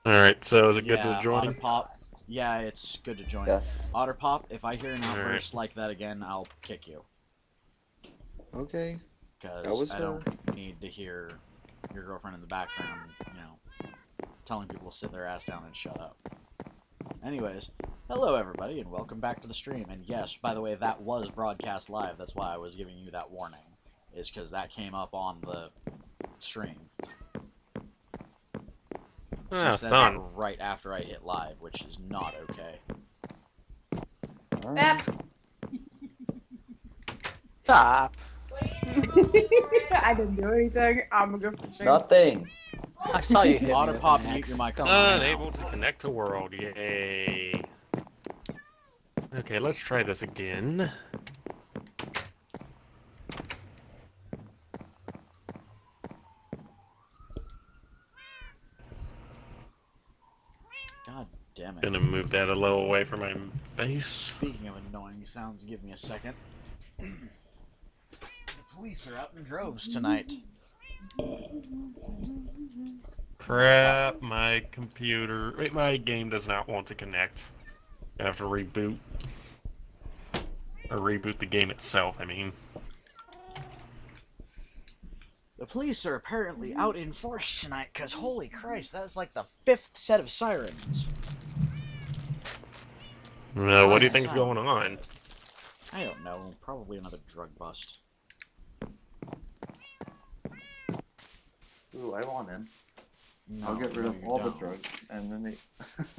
Alright, so is it good to Yeah, join? Otterpop. Yeah, it's good to join. Yes. Otterpop, if I hear an Alright. outburst like that again, I'll kick you. Okay. That Because was I fair. don't need to hear your girlfriend in the background, telling people to sit their ass down and shut up. Anyways, hello everybody, and welcome back to the stream. And yes, by the way, that was broadcast live. That's why I was giving you that warning. Is because that came up on the stream. She says it fun. right after I hit live, which is not okay. Alright. Stop. I didn't do anything. I'm a good for Nothing. I saw you hit me with Otterpop, an mute axe. your microphone. Don't Unable to connect to world. Yay. Okay, let's try this again. God damn it. Gonna move that a little away from my face. Speaking of annoying sounds, give me a second. The police are out in droves tonight. Crap, my computer... Wait, my game does not want to connect. I have to reboot. Or reboot the game itself, I mean. The police are apparently out in force tonight, because holy Christ, that's like the 5th set of sirens. What do you think's going on? I don't know, probably another drug bust. Ooh, I want in. No, I'll get rid no, of you all don't. the drugs, and then they.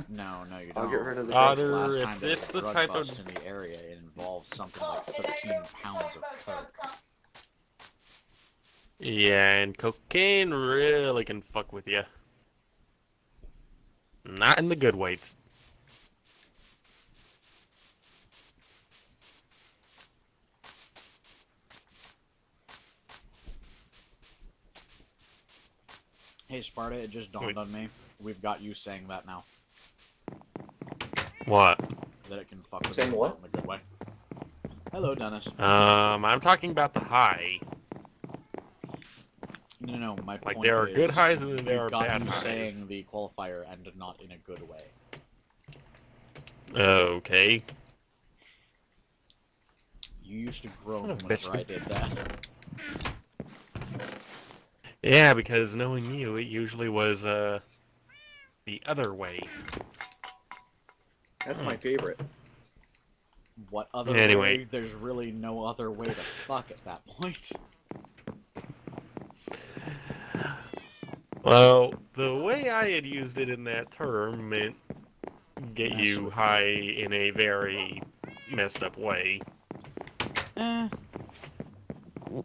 No, you don't. I'll get rid of the Otter, drugs. Last if time there was it's a the drug type bust of... in the area, it involved something like 13 pounds of coke. Yeah, and cocaine really can fuck with you. Not in the good ways. Hey Sparta, it just dawned on me. We've got you saying that now. What? That it can fuck with Saying you what? in a good way. Hello, Dennis. I'm talking about the high. No, my point Like, there are is, good highs and then there are we've got bad you highs. saying the qualifier and not in a good way. Okay. You used to groan Son of a whenever bitch. I did that. Yeah, because knowing you, it usually was, the other way. That's my favorite. What other Anyway. way? There's really no other way to fuck at that point. Well, the way I had used it in that term meant get Mess you with high in a very messed up way. Eh.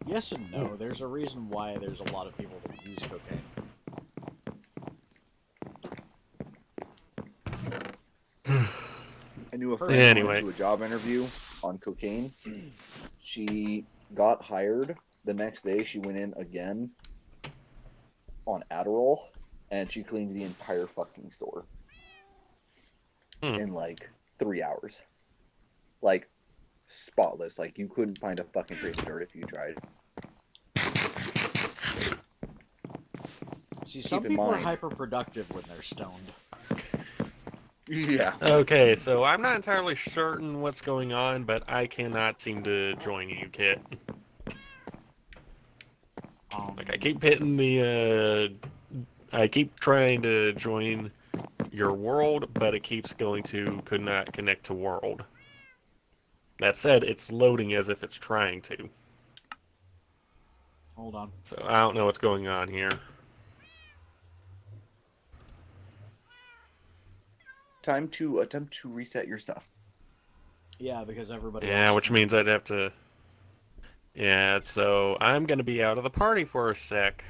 Yes and no. There's a reason why there's a lot of people that use cocaine. I knew a friend who Anyway. went to a job interview on cocaine. She got hired. The next day, she went in again on Adderall, and she cleaned the entire fucking store in like 3 hours. Like, spotless. Like, you couldn't find a fucking trace of dirt if you tried. See, some in people are mind- hyper-productive when they're stoned. Yeah. Okay, so I'm not entirely certain what's going on, but I cannot seem to join you, Kit. Like, I keep hitting the, I keep trying to join your world, but it keeps going to could not connect to world. That said, it's loading as if it's trying to. Hold on. So I don't know what's going on here. Time to attempt to reset your stuff. Yeah, because everybody Yeah, else... which means I'd have to... Yeah, so I'm going to be out of the party for a sec.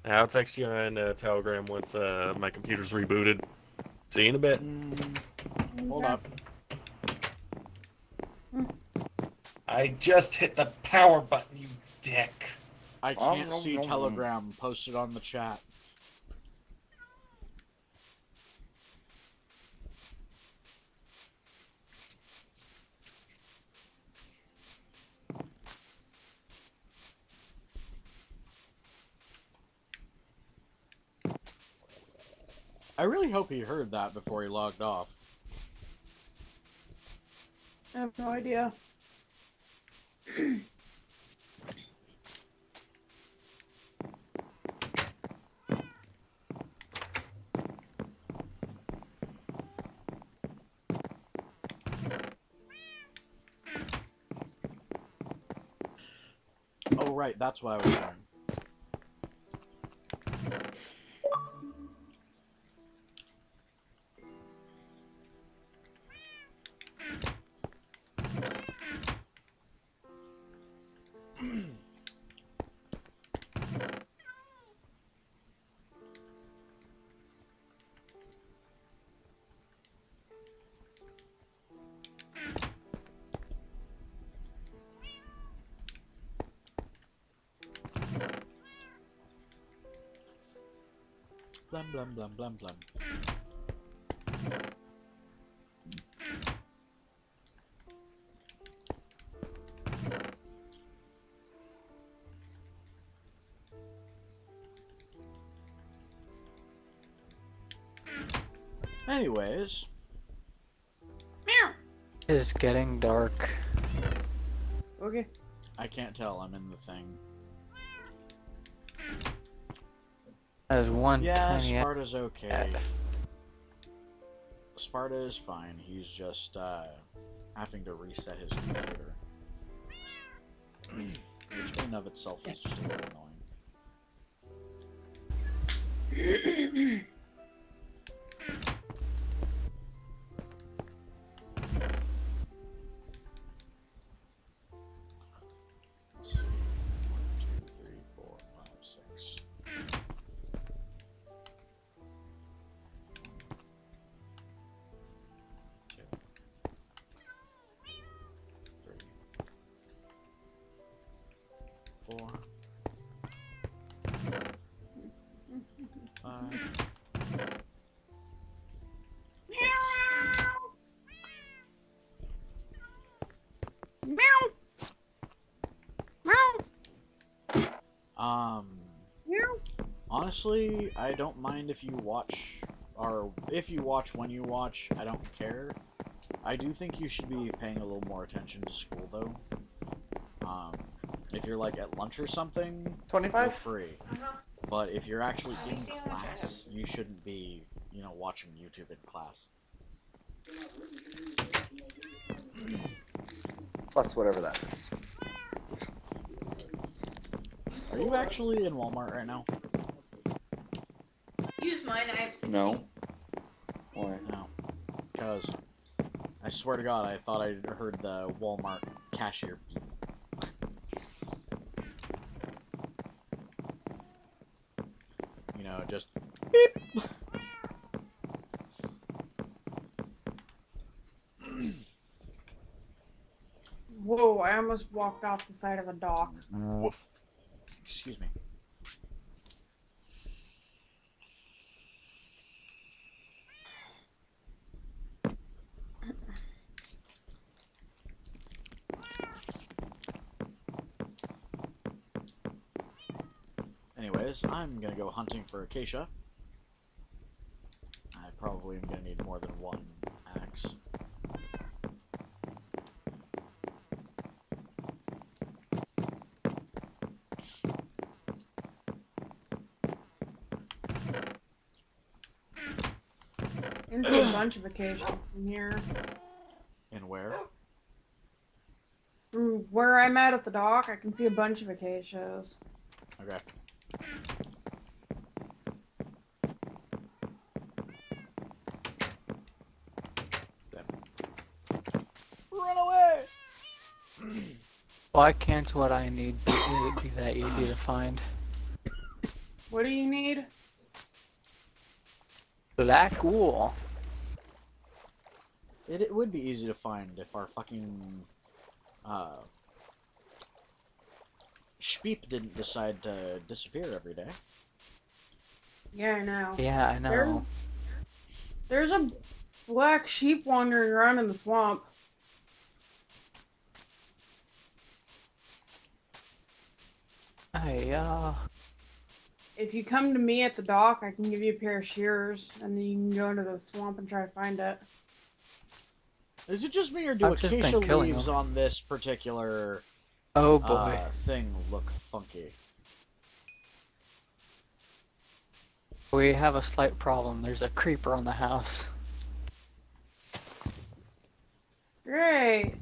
I'll text you on Telegram once my computer's rebooted. See you in a bit. Hold up. I just hit the power button, you dick. I can't see Telegram posted on the chat. I really hope he heard that before he logged off. I have no idea. Oh, right, that's what I was doing. Blum blum blum blum blum. Anyways, It's getting dark. Okay. I can't tell. I'm in the thing. There's one Yeah, tiny. Sparta's okay. Sparta is fine. He's just having to reset his computer, which in and of itself is just a little annoying. Let's see. 1, 2, 3, 4, 5, 6. Four, 5, 6. Meow. Meow. Meow. Honestly, I don't mind if you watch, or if you watch when you watch, I don't care. I do think you should be paying a little more attention to school, though. If you're, like, at lunch or something, you're 25? free. But if you're actually in class, you shouldn't be, you know, watching YouTube in class. Plus whatever that is. Are you actually in Walmart right now? Use mine, I have 16. No. Why? No. Because, I swear to God, I thought I heard the Walmart cashier beep. You know, just beep! Whoa, I almost walked off the side of a dock. Woof. Excuse me. Anyways, I'm gonna go hunting for acacia. I probably am gonna need more than one axe. I can see a bunch of acacia from here. And where? From where I'm at the dock, I can see a bunch of acacias. Okay. Then. Run away! Why can't what I need be that easy to find? What do you need? Black wool. It would be easy to find if our fucking Sheep didn't decide to disappear every day. Yeah, I know. Yeah, I know. There's a black sheep wandering around in the swamp. I If you come to me at the dock, I can give you a pair of shears, and then you can go into the swamp and try to find it. Is it just me, or do I've just been acacia killing leaves them. on this particular Oh boy. thing look funky? We have a slight problem. There's a creeper on the house. Great.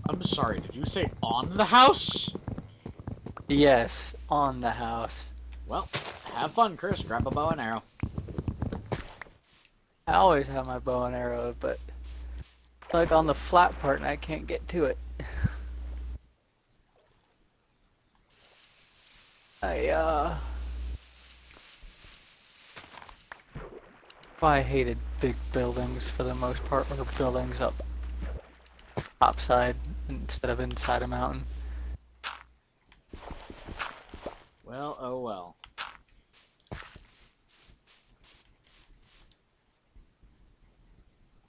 I'm sorry, did you say on the house? Yes, on the house. Well, have fun, Chris. Grab a bow and arrow. I always have my bow and arrow, but it's like on the flat part and I can't get to it. I hated big buildings for the most part, or buildings up topside instead of inside a mountain. Well, oh well.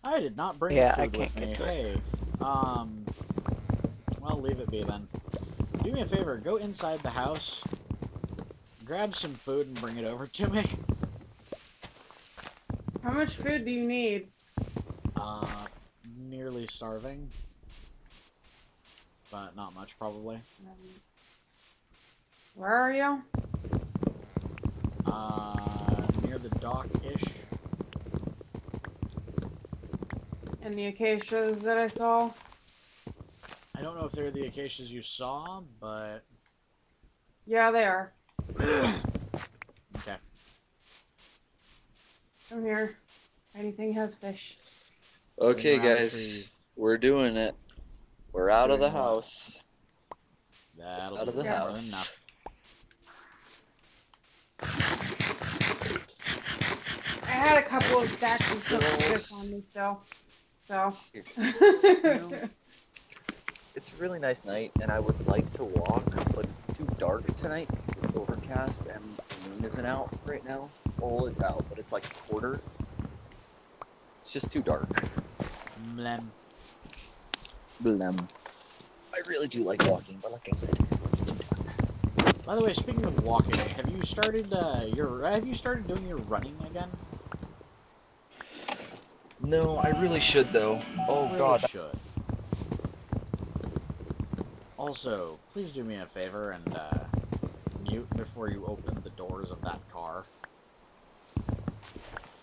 I did not bring Yeah, food I can't with me. get to it. Hey, well, leave it be then. Do me a favor, go inside the house, grab some food and bring it over to me. How much food do you need? Nearly starving. But not much, probably. Where are you? Near the dock-ish. And the acacias that I saw? I don't know if they're the acacias you saw, but... Yeah, they are. Okay. Come here. Anything has fish. Okay, Around guys, trees. we're doing it. We're out of the Doing what? house. That'll Out of be the more house. than enough. I had a couple of stacks of cooked fish on me still. So. It's a really nice night, and I would like to walk, but it's too dark tonight because it's overcast and the moon isn't out right now. Well, it's out, but it's like a quarter. It's just too dark. Mlem. Blem. I really do like walking, but like I said, it's too dark. By the way, speaking of walking, have you started doing your running again? No, I really should though. Oh Really god. should. Also, please do me a favor and mute before you open the doors of that car.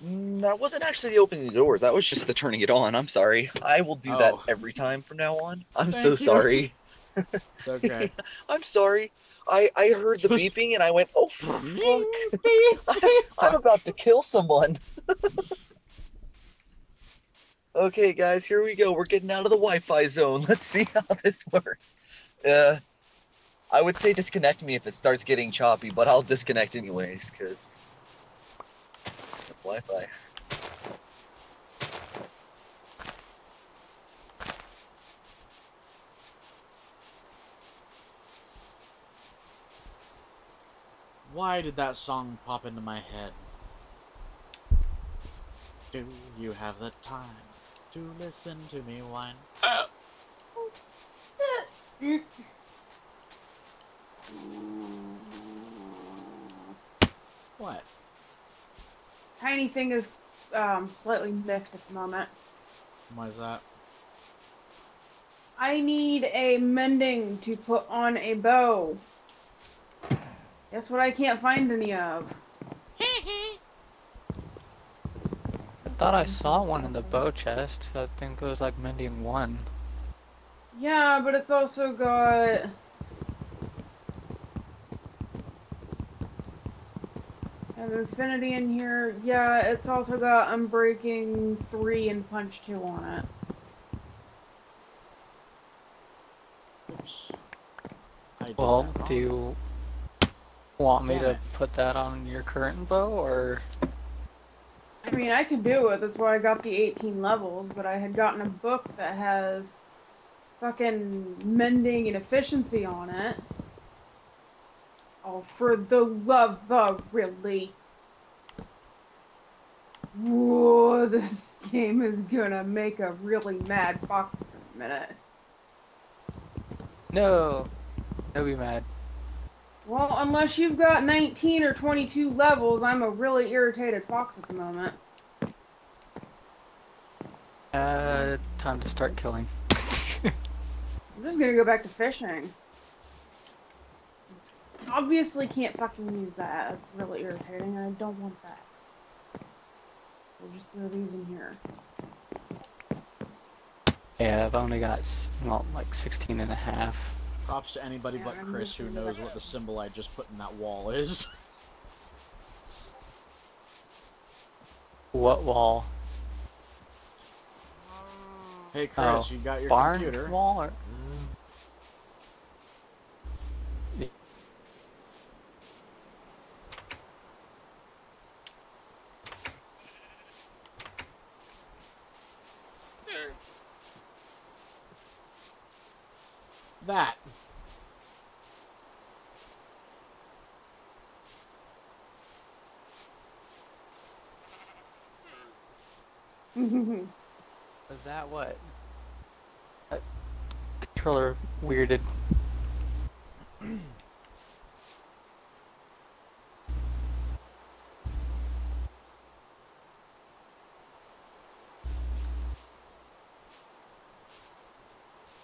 That wasn't actually the opening the doors. That was just the turning it on. I'm sorry. I will do that Oh. every time from now on. I'm Thank so you. sorry. It's okay. I'm sorry. I heard the Just- beeping and I went, oh fuck. Beep, beep. I'm about to kill someone. Okay, guys, here we go. We're getting out of the Wi-Fi zone. Let's see how this works. I would say disconnect me if it starts getting choppy, but I'll disconnect anyways, because Wi-Fi. Why did that song pop into my head? Do you have the time to listen to me whine? What? Tiny thing is slightly mixed at the moment. Why is that? I need a mending to put on a bow. Guess what I can't find any of? I thought I saw one in the bow chest. I think it was like mending 1. Yeah, but it's also got... I have Infinity in here. Yeah, it's also got Unbreaking 3 and Punch 2 on it. Oops. I did Well, that do wrong. you want me Damn to it. put that on your current bow, or... I mean, I can do it. That's why I got the 18 levels, but I had gotten a book that has fucking mending and efficiency on it. Oh, for the love of really. Whoa, this game is gonna make a really mad fox in a minute. No! Don't be mad. Well, unless you've got 19 or 22 levels, I'm a really irritated fox at the moment. Time to start killing. I'm just gonna go back to fishing. Obviously can't fucking use that. That's really irritating. I don't want that. We'll just throw these in here. Yeah, I've only got, well, like 16 and a half. Props to anybody Yeah, but I'm Chris just who gonna knows look what the up. symbol I just put in that wall is. What wall? Hey Chris, Oh, you got your barn computer. wall? Or... That. Was that what? Controller weirded.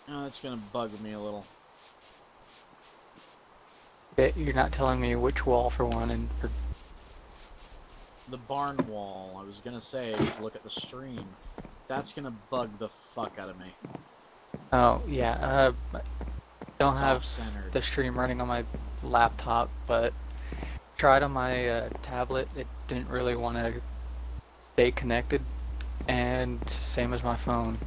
Oh, that's gonna bug me a little. You're not telling me which wall for one and for... The barn wall. I was gonna say, if you look at the stream. That's gonna bug the fuck out of me. Oh, yeah, don't It's have off-centered. the stream running on my laptop, but tried on my tablet. It didn't really want to stay connected, and same as my phone.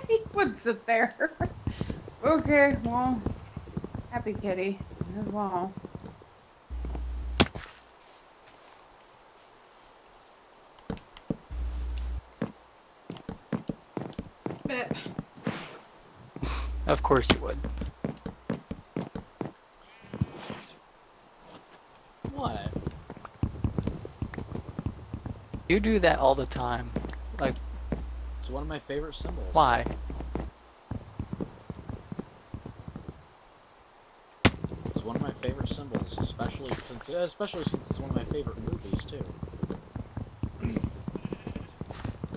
He would sit there. Okay, well, happy kitty as well. Bit. Of course you would. What? You do that all the time. Like, It's one of my favorite symbols. why? It's one of my favorite symbols, especially since it's one of my favorite movies too.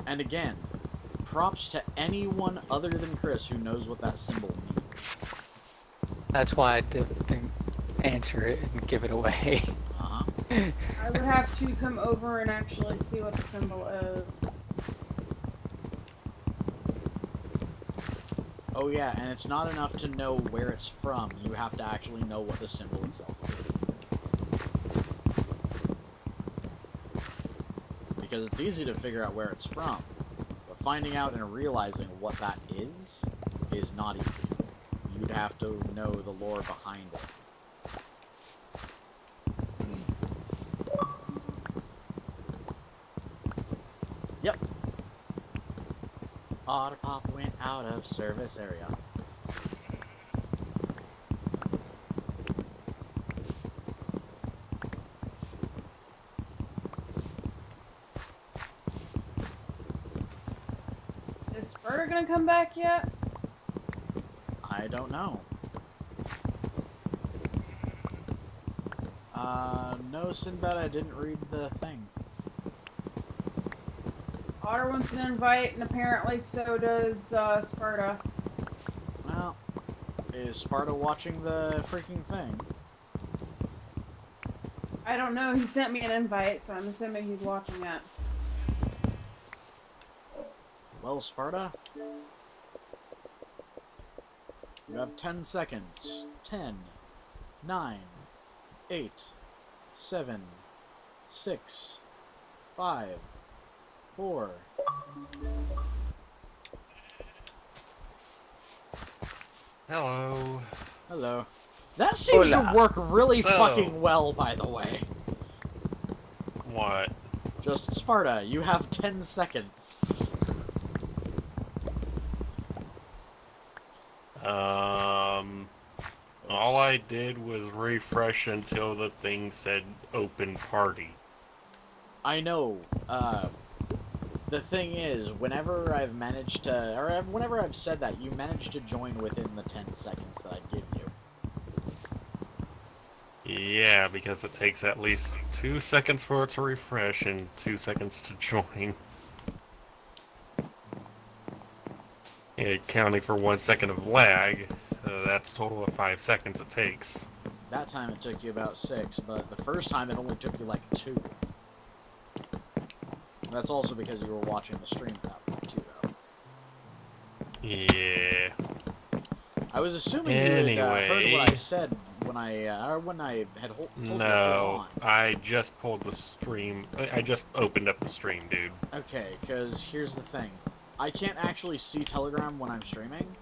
And again, props to anyone other than Chris who knows what that symbol means. That's why I didn't answer it and give it away. Uh-huh. I would have to come over and actually see what the symbol is. Oh yeah, and it's not enough to know where it's from. You have to actually know what the symbol itself is. Because it's easy to figure out where it's from, but finding out and realizing what that is not easy. You'd have to know the lore behind it. Yep. Autopop went out of service area. Is Furry gonna come back yet? I don't know. No, Sinbad, I didn't read the thing. Otter wants an invite, and apparently so does Sparta. Well, is Sparta watching the freaking thing? I don't know, he sent me an invite, so I'm assuming he's watching it. Well, Sparta, you have 10 seconds. 10, 9, 8, 7, 6, 5, 4. Hello. Hello. That seems Hola. to work really So- fucking well, by the way. What? Just, Sparta, you have 10 seconds. all I did was refresh until the thing said open party. I know. The thing is, whenever I've managed to, or whenever I've said that, you managed to join within the 10 seconds that I give you. Yeah, because it takes at least 2 seconds for it to refresh and 2 seconds to join. Yeah, counting for 1 second of lag, that's a total of 5 seconds it takes. That time it took you about 6, but the first time it only took you like 2. That's also because you were watching the stream at that point too, though. Yeah. I was assuming you had heard what I said when I had told you to hold on. I just pulled the stream. I just opened up the stream, dude. Okay, because here's the thing. I can't actually see Telegram when I'm streaming.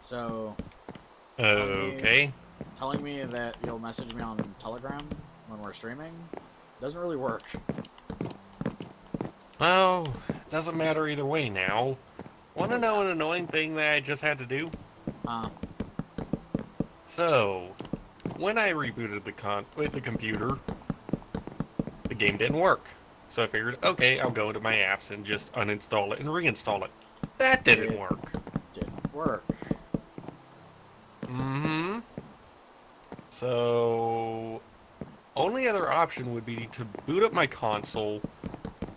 So... Okay. Telling me that you'll message me on Telegram when we're streaming doesn't really work. Well, doesn't matter either way now. Want to know an annoying thing that I just had to do? So, when I rebooted the computer, the game didn't work. So I figured, okay, I'll go into my apps and just uninstall it and reinstall it. That didn't work. Didn't work. Mm-hmm. So, only other option would be to boot up my console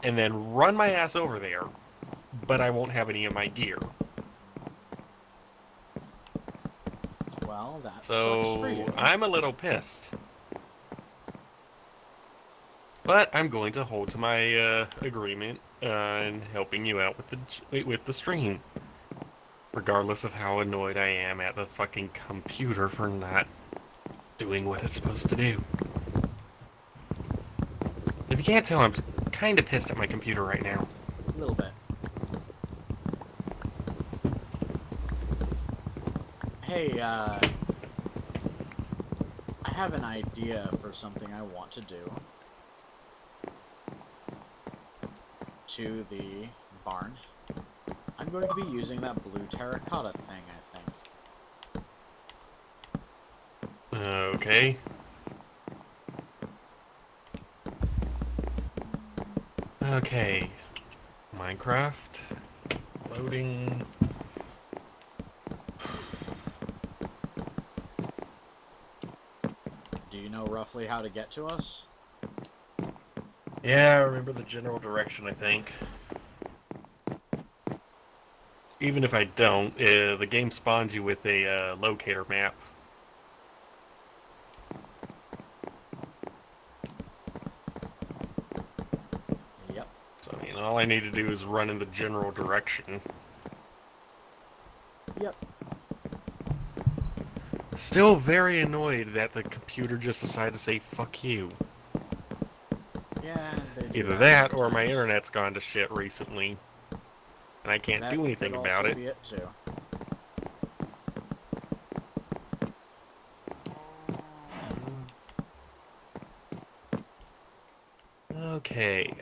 and then run my ass over there, but I won't have any of my gear. Well, that sucks for you. So, I'm a little pissed. But I'm going to hold to my agreement and helping you out with the stream. Regardless of how annoyed I am at the fucking computer for not doing what it's supposed to do. If you can't tell, I'm kind of pissed at my computer right now. A little bit. Hey, I have an idea for something I want to do to the barn. I'm going to be using that blue terracotta thing, I think. Okay. Okay. Minecraft. Loading. Do you know roughly how to get to us? Yeah, I remember the general direction, I think. Even if I don't, the game spawns you with a locator map. Yep. So, I mean, all I need to do is run in the general direction. Yep. Still very annoyed that the computer just decided to say, fuck you. Yeah, they do Either that, or my internet's gone to shit recently. And I can't do anything about it. That could also be it, too. Okay.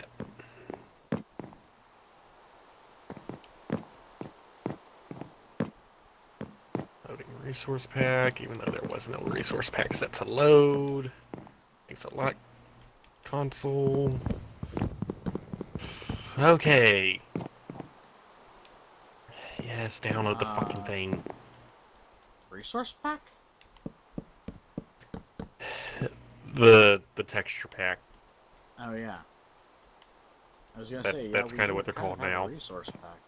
Loading resource pack, even though there was no resource pack set to load. Thanks a lot, console. Okay. Yes, download the fucking thing. Resource pack? The texture pack. Oh, yeah. I was gonna say, yeah, that's kind of what they're called now. Resource pack.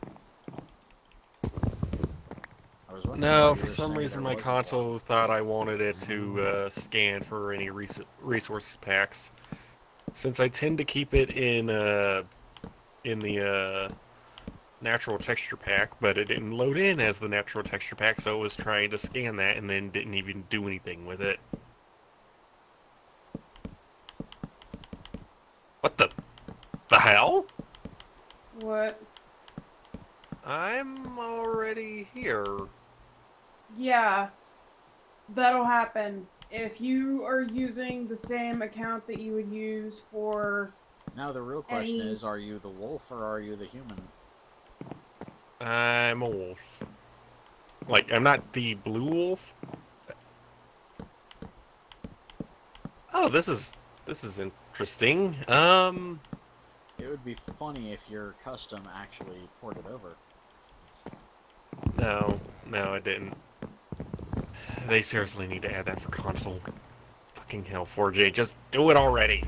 I was wondering No, why you for were some saying reason there my wasn't console thought I wanted it to scan for any resource packs. Since I tend to keep it in the natural texture pack, but it didn't load in as the natural texture pack, so it was trying to scan that and then didn't even do anything with it. What the hell? What? I'm already here. Yeah, that'll happen if you are using the same account that you would use for... Now the real question is, are you the wolf or are you the human? I'm a wolf. Like, I'm not the blue wolf. Oh, this is interesting. It would be funny if your custom actually ported over. No, I didn't. They seriously need to add that for console. Fucking hell, 4J, just do it already.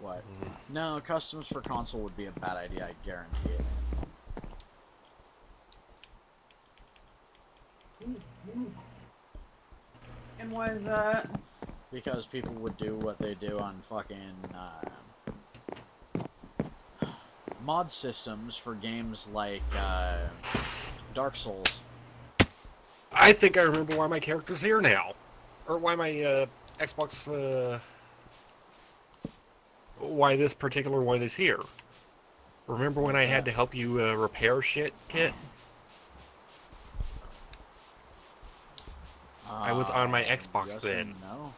What? No, customs for console would be a bad idea, I guarantee it. And why is that? Because people would do what they do on fucking mod systems for games like Dark Souls. I think I remember why my character's here now. Or why my Xbox, why this particular one is here. Remember when I had to help you repair shit, Kit? I was on my Xbox yes then. No.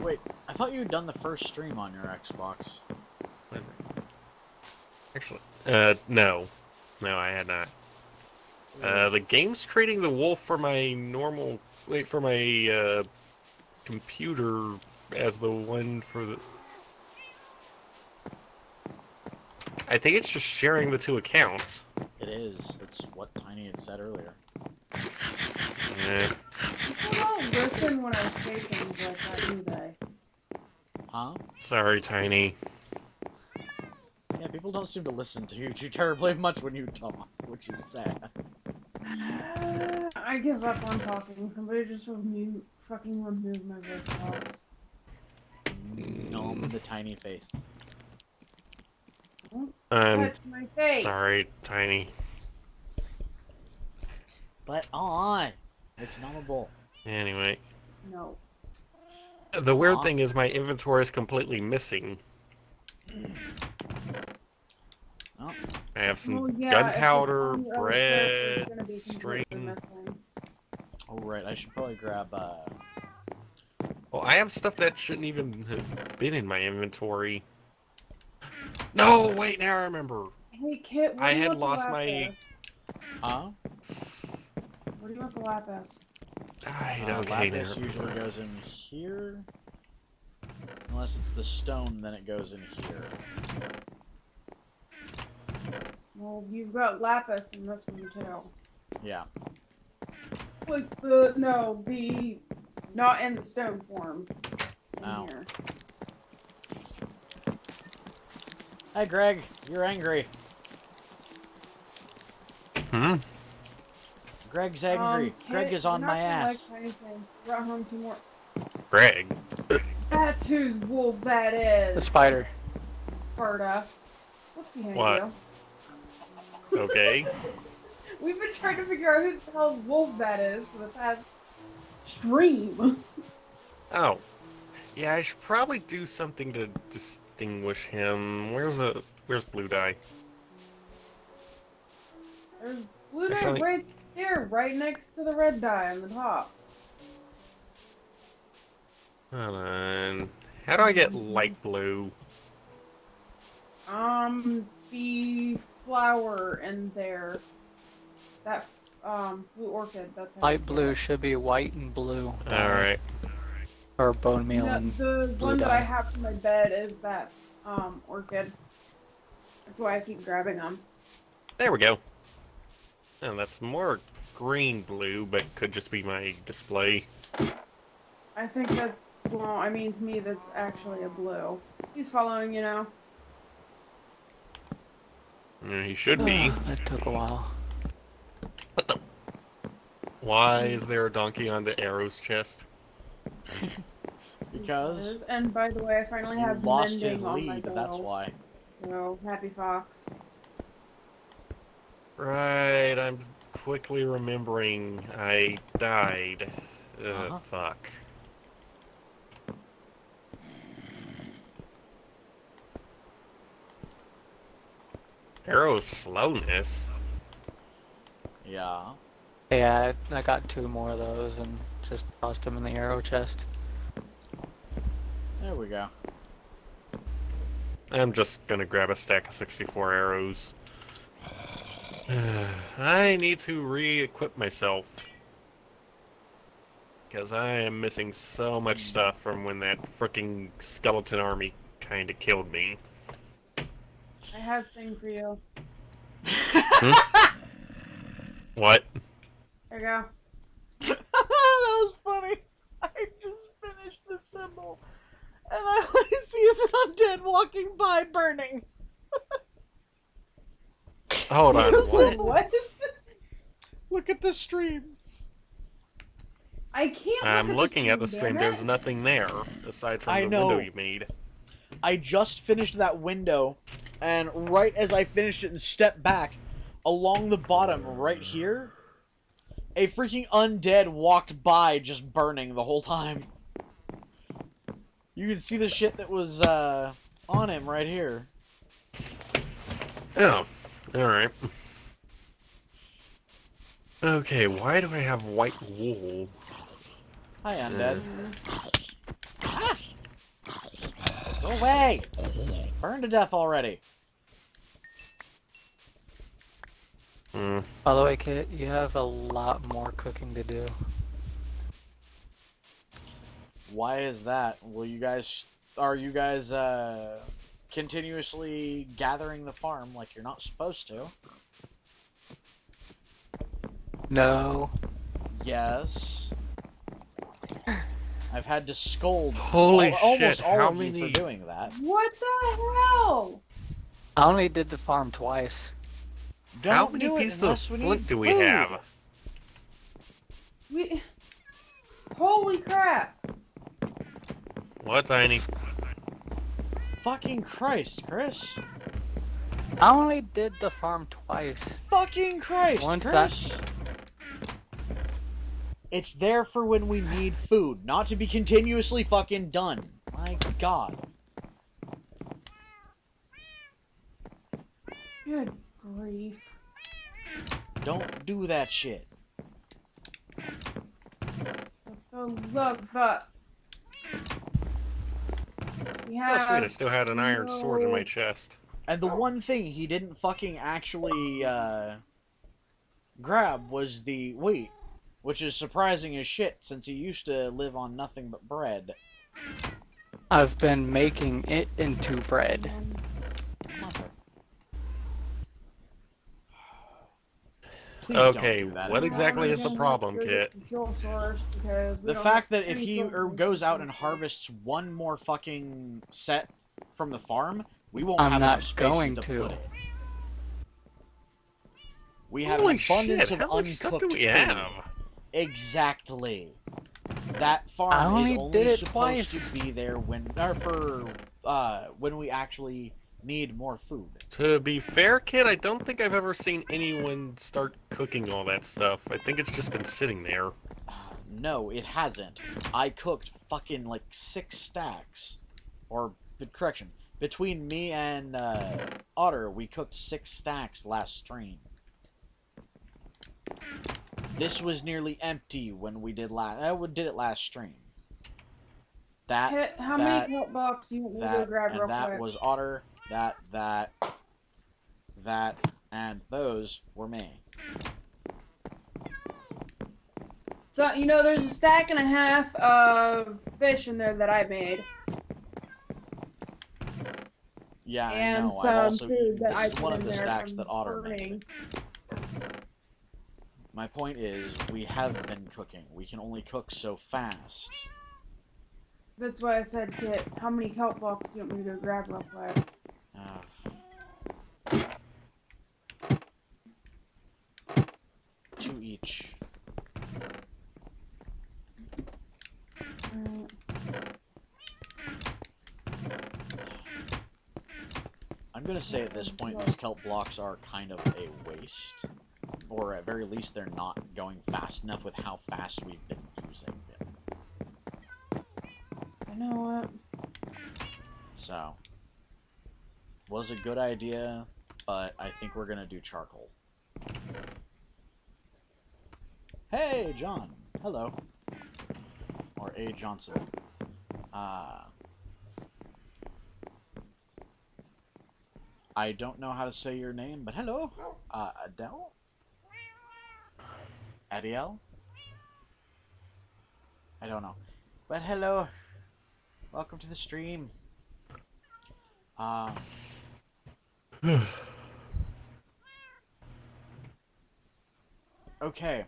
Wait, I thought you had done the first stream on your Xbox. What is it? Actually, no. No, I had not. The game's treating the wolf for my normal... Wait, for my, computer as the one for the... I think it's just sharing the two accounts. It is. That's what Tiny had said earlier. People don't listen when I say things like that, do they? Huh? Sorry, Tiny. Yeah, people don't seem to listen to you too terribly much when you talk, which is sad. I give up on talking. Somebody just fucking remove my voice box. Nom the tiny face. Don't I'm touch my face. sorry, Tiny. But on, it's nommable. Anyway. No. The weird thing is my inventory is completely missing. Oh. I have some Well, yeah, gunpowder, if it's on the other bread, character, it's gonna be string. completely missing. Oh right, I should probably grab Well, I have stuff that shouldn't even have been in my inventory. No, wait, now I remember. Hey, Kit, where I do you had want the lost lapis? Huh? Where do you want the lapis? Okay, lapis now. usually goes in here. Unless it's the stone, then it goes in here. Well, you've got lapis in this one too. Yeah. Like not in the stone form. In Ow. here. Hey Greg, you're angry. Hmm? Greg's angry. Kit, Greg is you're on not my gonna ass. like anything. Brought home 2 more. Greg. That's whose wolf that The is. spider. Sparta. What's behind What? you? Okay. We've been trying to figure out who the hell's wolf that is for the past stream. Oh. Yeah, I should probably do something to distinguish him. Where's Blue Dye? There's blue dye Actually- right there, right next to the red dye on the top. Hold on. How do I get light blue? The flower in there. That, blue orchid, that's how Light you say blue it. should be white and blue. Alright. Or bone meal No, and the blue one that I dye. have for my bed is that, orchid. That's why I keep grabbing them. There we go. Oh, that's more green blue, but could just be my display. I think that's, well, I mean, to me, that's actually a blue. He's following you now. He should be. That took a while. What the? Why is there a donkey on the arrow's chest? Because And by the way, I finally you have lost mending his on my lead, bow. that's why. So, happy fox. Right, I'm quickly remembering I died. Uh-huh. Fuck. Arrow slowness? Yeah. Yeah, I got 2 more of those and just tossed them in the arrow chest. There we go. I'm just gonna grab a stack of 64 arrows. I need to re-equip myself. Because I am missing so much stuff from when that frickin' skeleton army kinda killed me. I have thing for you. What? There you go. That was funny. I just finished the symbol, and I see is an undead walking by burning. Hold on, what? What? Look at the stream. I can't. I'm looking at the damn stream, it. there's nothing there, aside from I the know. window you made. I just finished that window, and right as I finished it and stepped back, along the bottom right here, a freaking undead walked by just burning the whole time. You can see the shit that was on him right here. Oh, alright. Okay, why do I have white wool? Hi, undead. Ah! Go away! Burn to death already. By the way, Kit, you have a lot more cooking to do. Why is that? Are you guys continuously gathering the farm like you're not supposed to? No. Yes. I've had to scold Holy almost shit, all how of you many- for doing that. What the hell? I only did the farm twice. Don't How many do it pieces of unless we need flint do we food. have? Holy crap! What, Tiny? Fucking Christ, Chris. I only did the farm twice. Fucking Christ, Once Chris. It's there for when we need food, not to be continuously fucking done. My God. Good grief. Don't do that shit. Oh, look, but we Oh, have. sweet, I still had an iron sword in my chest. And the one thing he didn't fucking actually grab was the wheat, which is surprising as shit since he used to live on nothing but bread. I've been making it into bread. Mother. Please don't Okay, do that what anymore. exactly is the problem, Kit? The fact that if he goes out and harvests one more fucking set from the farm, we won't I'm have not enough space going to to. put it. We have Holy an abundance shit, of how much stuff do uncooked we food. have? Exactly. That farm I only is only did it supposed twice. to be there when we actually need more food. To be fair, Kit, I don't think I've ever seen anyone start cooking all that stuff. I think it's just been sitting there. No, it hasn't. I cooked fucking like 6 stacks. Or, correction, between me and Otter, we cooked 6 stacks last stream. This was nearly empty when we did it last stream. How many coat box do you want me to grab real and that quick? was Otter. That, and those were me. So, you know, there's a stack and a half of fish in there that I made. Yeah, And I know. I've some also food eaten that I this is one put of in the there stacks from that Otter burning. made. My point is, we have been cooking. We can only cook so fast. That's why I said, Kit, how many kelp boxes do you want me to go grab real quick? 2 each. I'm gonna say at this point these kelp blocks are kind of a waste. Or at very least they're not going fast enough with how fast we've been using them. I know what? So, was a good idea, but I think we're gonna do charcoal. Hey, John. Hello. Or A. Johnson. I don't know how to say your name, but hello. Adele? Adiel? I don't know. But hello. Welcome to the stream. Okay.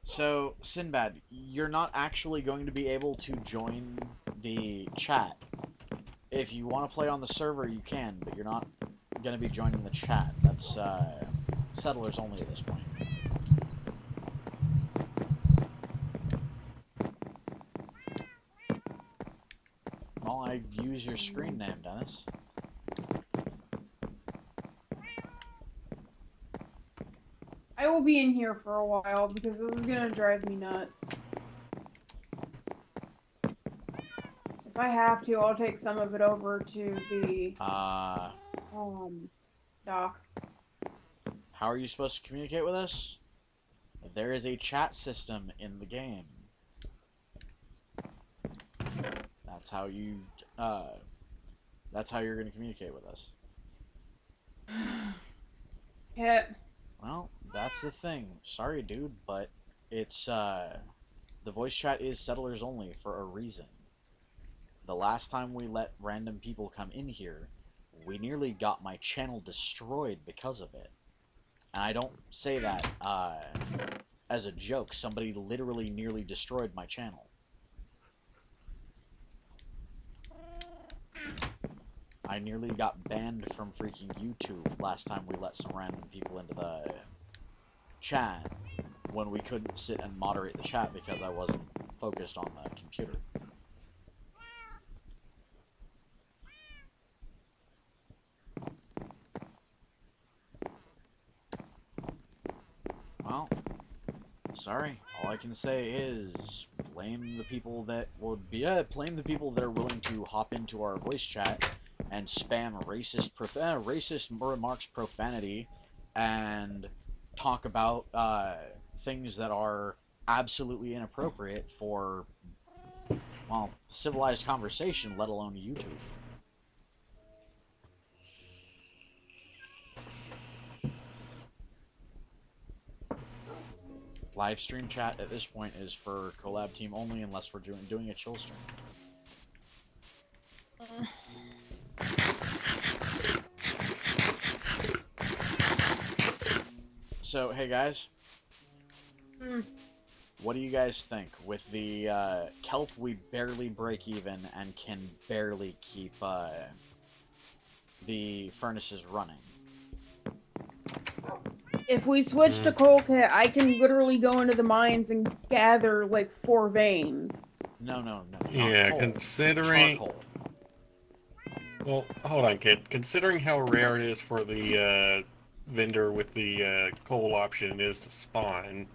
So, Sinbad, you're not actually going to be able to join the chat. If you want to play on the server, you can, but you're not going to be joining the chat. That's settlers only at this point. Well, I use your screen name, Dennis. I will be in here for a while because this is gonna drive me nuts. If I have to, I'll take some of it over to the dock. How are you supposed to communicate with us? There is a chat system in the game. That's how you that's how you're going to communicate with us. Yeah. Well, that's the thing. Sorry, dude, but it's the voice chat is settlers only for a reason. The last time we let random people come in here, we nearly got my channel destroyed because of it. And I don't say that as a joke. Somebody literally nearly destroyed my channel. I nearly got banned from freaking YouTube last time we let some random people into the chat when we couldn't sit and moderate the chat because I wasn't focused on the computer. Well, sorry. All I can say is blame the people that blame the people that are willing to hop into our voice chat and spam racist remarks, profanity, and talk about things that are absolutely inappropriate for, well, civilized conversation, let alone YouTube. Live stream chat at this point is for collab team only unless we're doing a chill stream. So, hey guys. What do you guys think? With the kelp, we barely break even and can barely keep the furnaces running. If we switch to coal kit, I can literally go into the mines and gather like 4 veins. No. Yeah, coal. considering... Charcoal. Well, hold on, kid. Considering how rare it is for the vendor with the coal option is to spawn,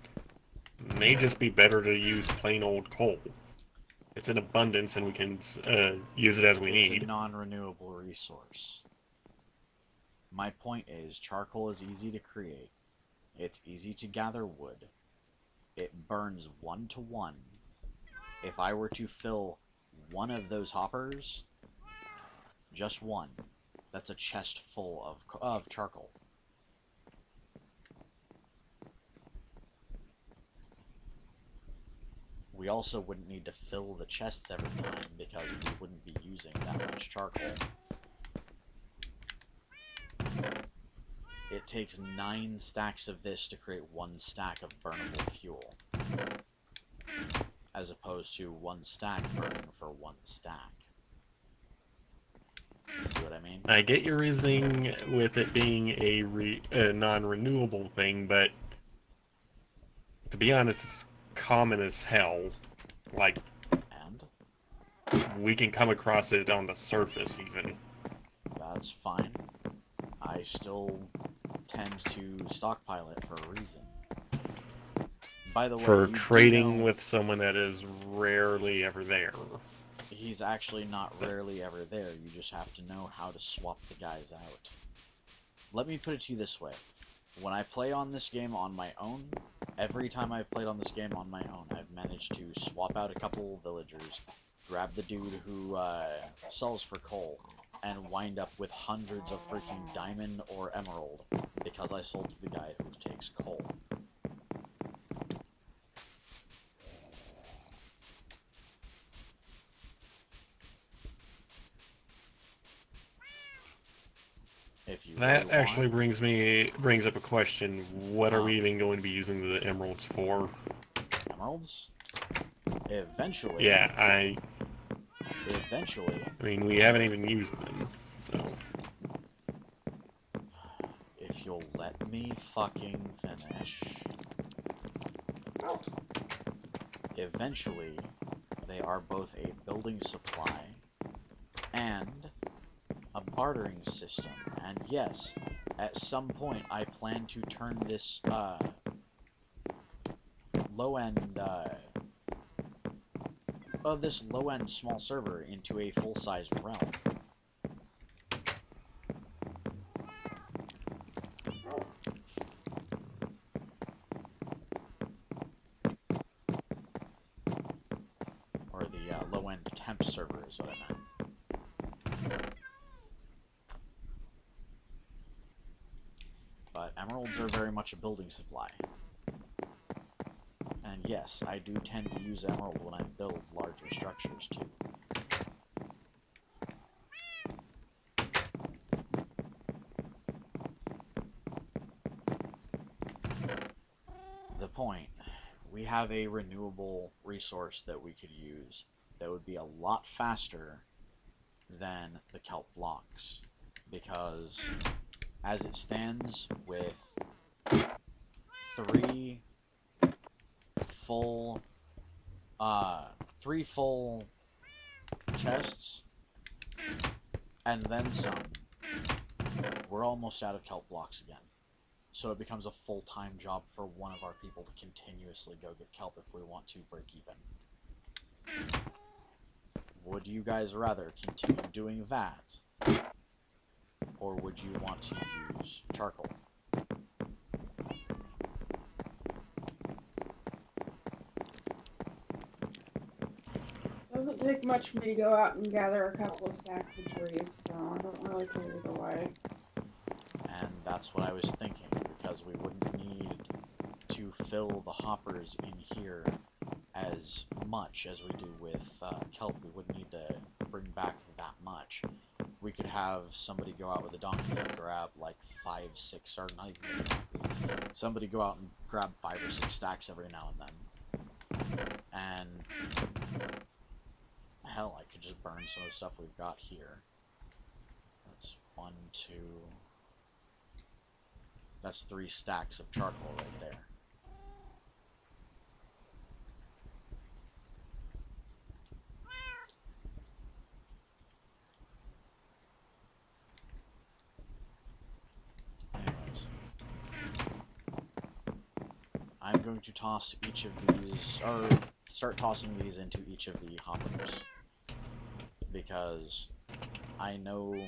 it may just be better to use plain old coal. It's in abundance and we can use it as we need. It's a non-renewable resource. My point is, charcoal is easy to create. It's easy to gather wood. It burns 1 to 1. If I were to fill one of those hoppers, just one, that's a chest full of charcoal. We also wouldn't need to fill the chests every time because we wouldn't be using that much charcoal. It takes 9 stacks of this to create 1 stack of burnable fuel, as opposed to 1 stack burning for 1 stack. See what I mean? I get your reasoning with it being a non-renewable thing, but to be honest, it's common as hell. Like, And? we can come across it on the surface, even. That's fine. I still tend to stockpile it for a reason. By the way, For trading know, with someone that is rarely ever there. He's actually not rarely ever there. You just have to know how to swap the guys out. Let me put it to you this way. When I play on this game on my own, every time I've played on this game on my own, I've managed to swap out a couple villagers, grab the dude who sells for coal, and wind up with hundreds of freaking diamond or emerald because I sold to the guy who takes coal. If you That really actually want, brings up a question. What are Uh-huh. we even going to be using the emeralds for? emeralds, eventually, Yeah, eventually, I mean, we haven't even used them, so... if you'll let me fucking finish, eventually, they are both a building supply and a bartering system. And yes, at some point I plan to turn this low-end small server into a full-size realm. Or the low-end temp server is what I meant. But emeralds are very much a building supply. And yes, I do tend to use emerald when I build larger structures too. The point, we have a renewable resource that we could use that would be a lot faster than the kelp blocks. Because as it stands, with three full chests and then some, we're almost out of kelp blocks again. So it becomes a full-time job for one of our people to continuously go get kelp if we want to break even. Would you guys rather continue doing that? Or would you want to use charcoal? Doesn't take much for me to go out and gather a couple of stacks of trees, so I don't really care either way. And that's what I was thinking, because we wouldn't need to fill the hoppers in here as much as we do with kelp. We wouldn't need to bring back that much. We could have somebody go out with a donkey and grab like 5, 6, or not even a donkey. Somebody go out and grab 5 or 6 stacks every now and then. And hell, I could just burn some of the stuff we've got here. That's 1, 2... That's 3 stacks of charcoal right there. Anyways. I'm going to toss each of these, or start tossing these into each of the hoppers. Because I know,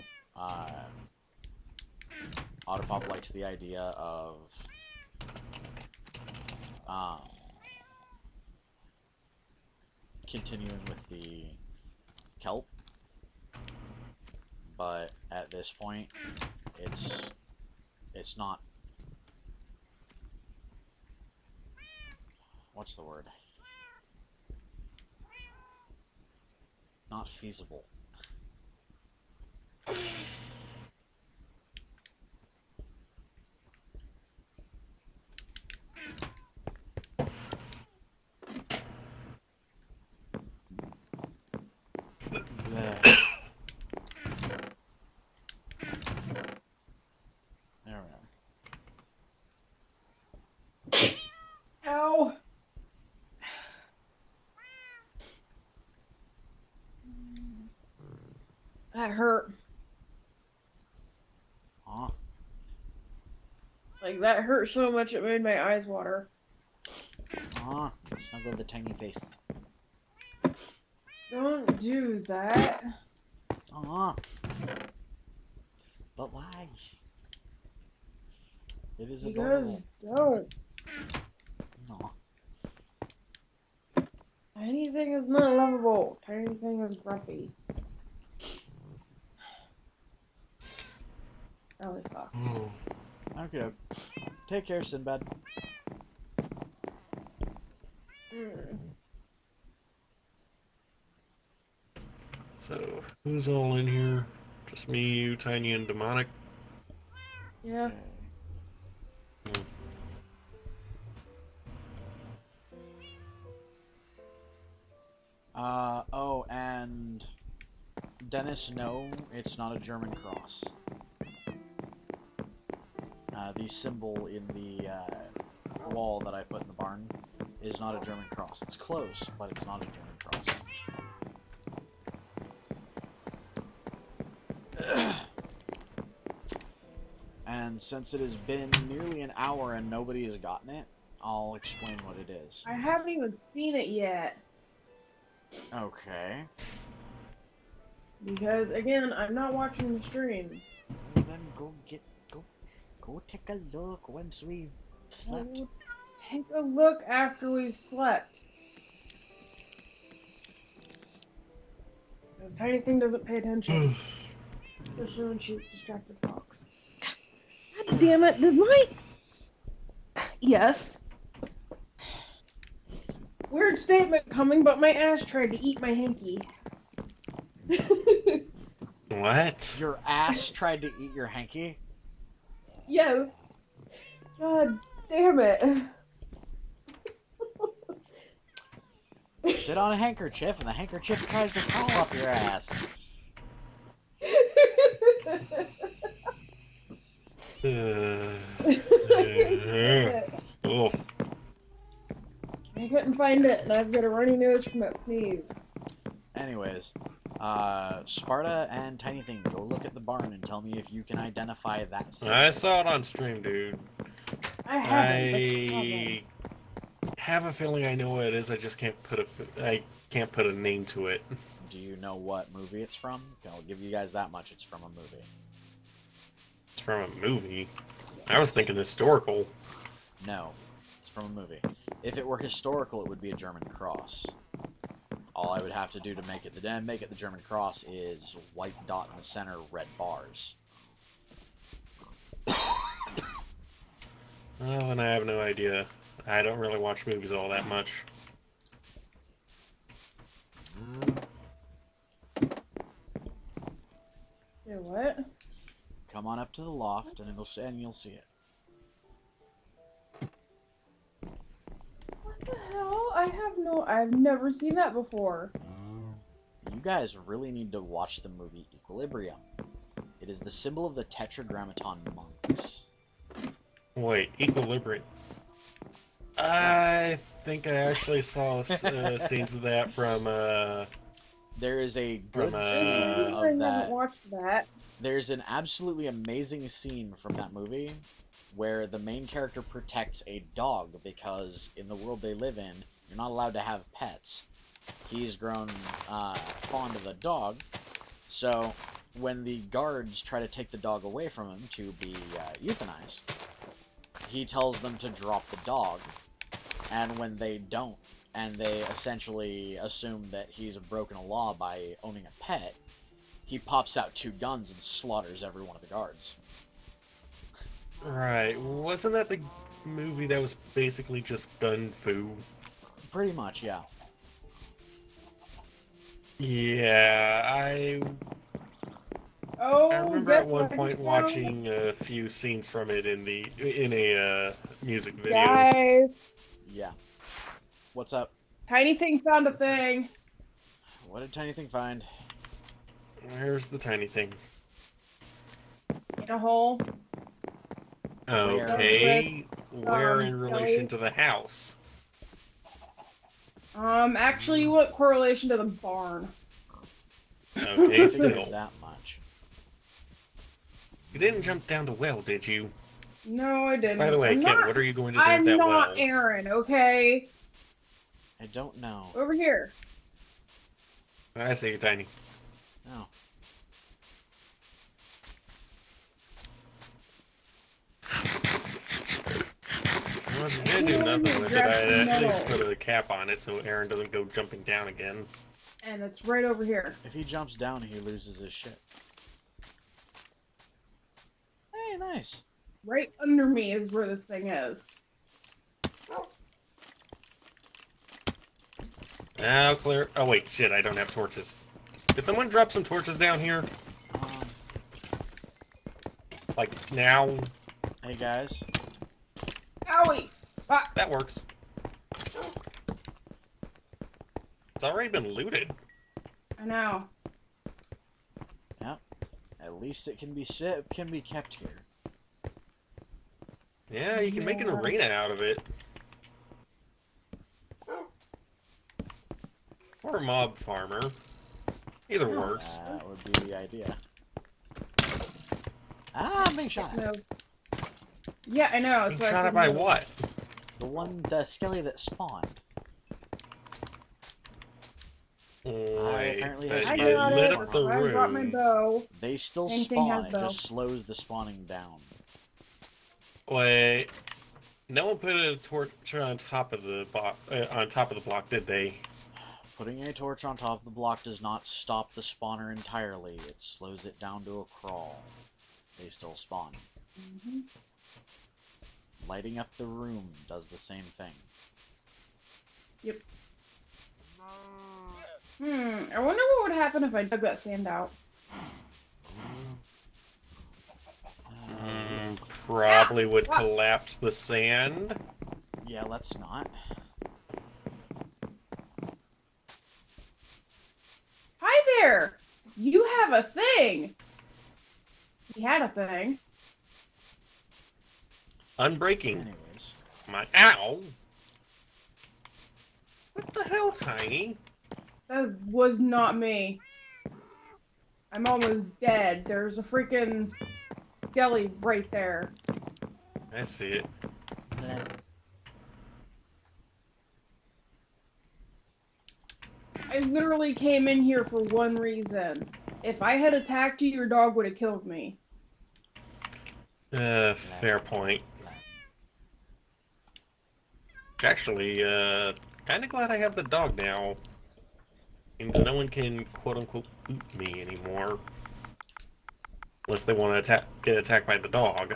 Autopop likes the idea of continuing with the kelp, but at this point, it's not, what's the word? Not feasible. There we are. Ow! That hurt. Aw. Like, that hurt so much it made my eyes water. Aw. Snuggle the tiny face. Don't do that. Aw. But why? It is Because adorable. don't. Aw. Anything is not lovable. Anything is grumpy. Holy fuck. Okay. Take care, Sinbad. So, who's all in here? Just me, you, Tiny, and Demonic? Yeah. Okay. Oh, and Dennis, no, it's not a German cross. The symbol in the wall that I put in the barn is not a German cross. It's close, but it's not a German cross. And since it has been nearly an hour and nobody has gotten it, I'll explain what it is. I haven't even seen it yet. Okay. Because, again, I'm not watching the stream. Well, then go take a look once we've slept. We'll take a look after we've slept. Because Tiny Thing doesn't pay attention. Especially when she's distracted Fox. God damn it, did my... Yes. Weird statement coming, but my ass tried to eat my hanky. What? Your ass tried to eat your hanky? Yes. God damn it. Sit on a handkerchief and the handkerchief tries to crawl up your ass. Oh. I couldn't find it, and I've got a runny nose from that sneeze. Anyways, Sparta and Tiny Thing, go look at the barn and tell me if you can identify that scene. I saw it on stream, dude. I haven't. I have a feeling I know what it is. I just can't put a name to it. Do you know what movie it's from? I'll give you guys that much. It's from a movie. It's from a movie. I was thinking historical. No, it's from a movie. If it were historical, it would be a German cross. All I would have to do to make it the German cross is white dot in the center, red bars. Well, and I have no idea. I don't really watch movies all that much. Say what? Come on up to the loft, and you'll see it. What the hell? I've never seen that before. You guys really need to watch the movie Equilibrium. It is the symbol of the Tetragrammaton monks. Wait, Equilibrium. I think I actually saw scenes of that from, There is a good From, scene I of haven't that. watched that. There's an absolutely amazing scene from that movie where the main character protects a dog because in the world they live in, you're not allowed to have pets. He's grown fond of the dog, so when the guards try to take the dog away from him to be euthanized, he tells them to drop the dog, and when they don't, and they essentially assume that he's broken a law by owning a pet, he pops out 2 guns and slaughters every one of the guards. right. Wasn't that the movie that was basically just gun fu? Pretty much, yeah. Yeah, I Oh, remember guess at one what I point just found? watching a few scenes from it in a music video. Guys, Yeah. What's up? Tiny Thing found a thing. What did Tiny Thing find? Where's the tiny thing? In a hole. Okay, where in Kelly. relation to the house? Actually, what correlation to the barn? Okay, Figured still. that much. You didn't jump down the well, did you? No, I didn't. By the way, I'm Kit, not, what are you going to do I'm with that not well? Aaron, okay? I don't know. Over here. I see you, Tiny. Oh. Well, if you did do nothing with it, I'd at least put a cap on it so Aaron doesn't go jumping down again. And it's right over here. If he jumps down, he loses his shit. nice. Right under me is where this thing is. Now clear. Oh wait, shit! I don't have torches. Did someone drop some torches down here? Um, Like now? hey guys. Owie! Ah, That works. It's already been looted. I know. Yep. At least it can be kept here. Yeah, you can make an Yeah. arena out of it. Or a mob farmer. Either works. That would be the idea. Ah, I'm being shot at. No. Yeah, I know. Being That's why I shot at couldn't by move. what? The skelly that spawned. Wait, apparently that has I you got lit it. up the I brought my room. bow. They still Same thing spawn. has It bow. just slows the spawning down. Wait, no one put a torch on top of the block, did they? Putting a torch on top of the block does not stop the spawner entirely. It slows it down to a crawl. They still spawn. Mm-hmm. Lighting up the room does the same thing. Yep. I wonder what would happen if I dug that sand out. Probably would Ah! collapse the sand. Yeah, let's not. Hi there! You have a thing! You had a thing. Unbreaking. Anyways. My ow! What the hell, Tiny? That was not me. I'm almost dead. There's a freaking skelly right there. I see it. I literally came in here for one reason. If I had attacked you, your dog would have killed me. Fair point. Actually, kinda glad I have the dog now. Means no one can quote-unquote boot me anymore. Unless they want to get attacked by the dog.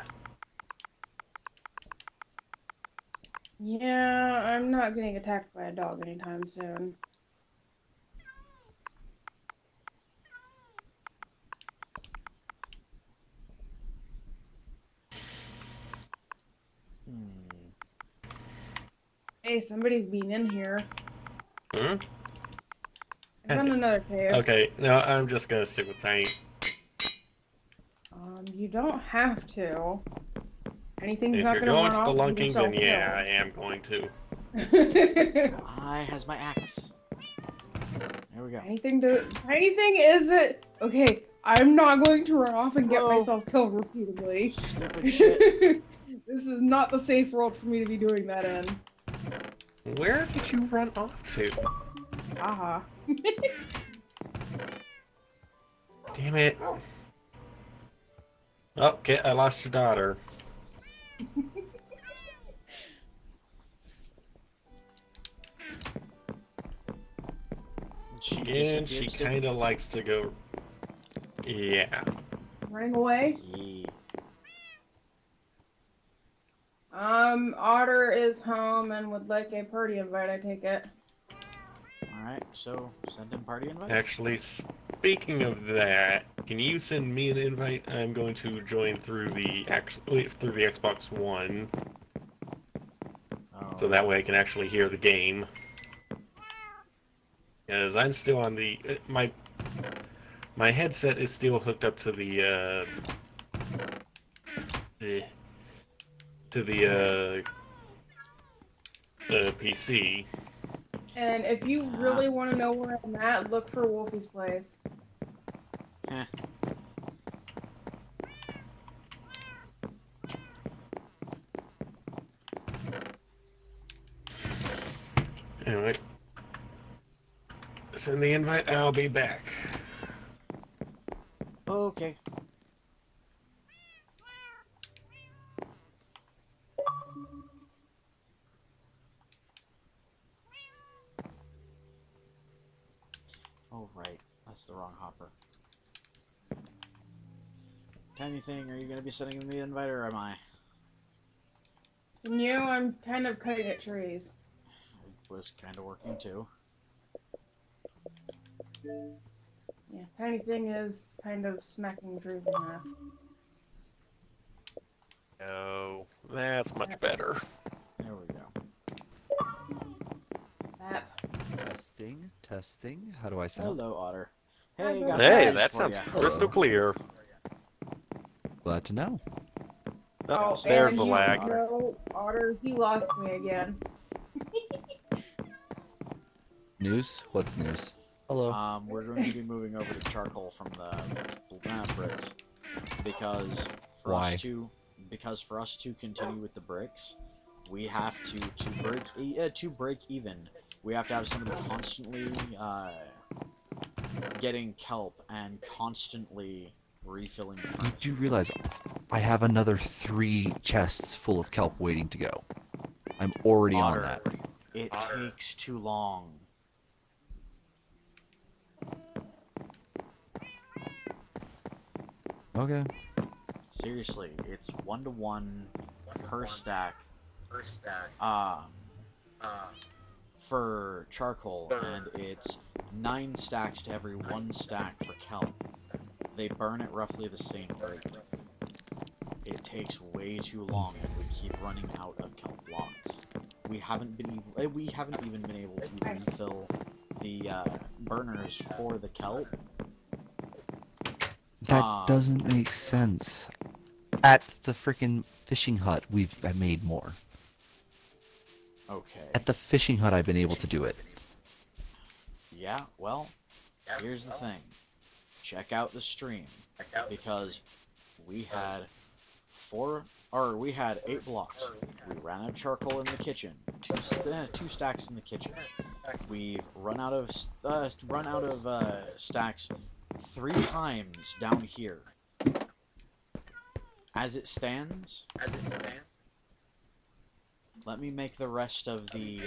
Yeah, I'm not getting attacked by a dog anytime soon. Hey, somebody's been in here. Hmm? I found another cave. Okay, no, I'm just gonna stick with Tiny. You don't have to. Anything's If not you're gonna going run off and spelunking, yourself then yeah, I am going to. killed. I has my axe. There we go. Anything is it? Okay, I'm not going to run off and get Whoa. myself killed repeatedly. Stupid shit. This is not the safe world for me to be doing that in. Where did you run off to? Aha. Damn it. Oh, okay, I lost your daughter. Again, she disappeared kind of likes to go... Yeah. Running away? Yeah. Otter is home and would like a party invite, I take it. Alright, so send in party invite? Actually, speaking of that, can you send me an invite? I'm going to join through the Xbox One, Oh. so that way I can actually hear the game. Because I'm still on the my headset is still hooked up to the PC. And if you really want to know where I'm at, look for Wolfie's place. Eh. Anyway, send the invite. I'll be back. Okay. Oh, right. That's the wrong hopper. Anything? Are you going to be sending me the invite, or am I? I'm kind of cutting at trees. I was kind of working too. Yeah, tiny thing is kind of smacking trees in half. Oh, that's much better. There we go. That. Testing, testing. How do I sound? Hello, Otter. Hey, got Hey, some that for sounds ya. crystal clear. Glad to know. Oh, there's and the you lag. know, Otter, he lost me again. News? What's news? Hello. We're going to be moving over to charcoal from the bricks because for Why? for us to continue with the bricks, we have to break even. We have to have somebody constantly getting kelp and constantly refilling the You furnace. do realize I have another 3 chests full of kelp waiting to go. I'm already on Otter, that. it takes too long. Okay. Seriously, it's 1-to-1 per stack. For charcoal, and it's 9 stacks to every 1 stack for kelp. They burn at roughly the same rate. It takes way too long, and we keep running out of kelp blocks. We haven't even been able to refill the burners for the kelp. That doesn't make sense. At the freaking fishing hut, I made more. Okay. At the fishing hut, I've been able to do it. Yeah, well, here's the thing. Check out the stream, because we had 8 blocks. We ran out of charcoal in the kitchen. Two stacks in the kitchen. We've run out of stacks 3 times down here. As it stands, let me make the rest of the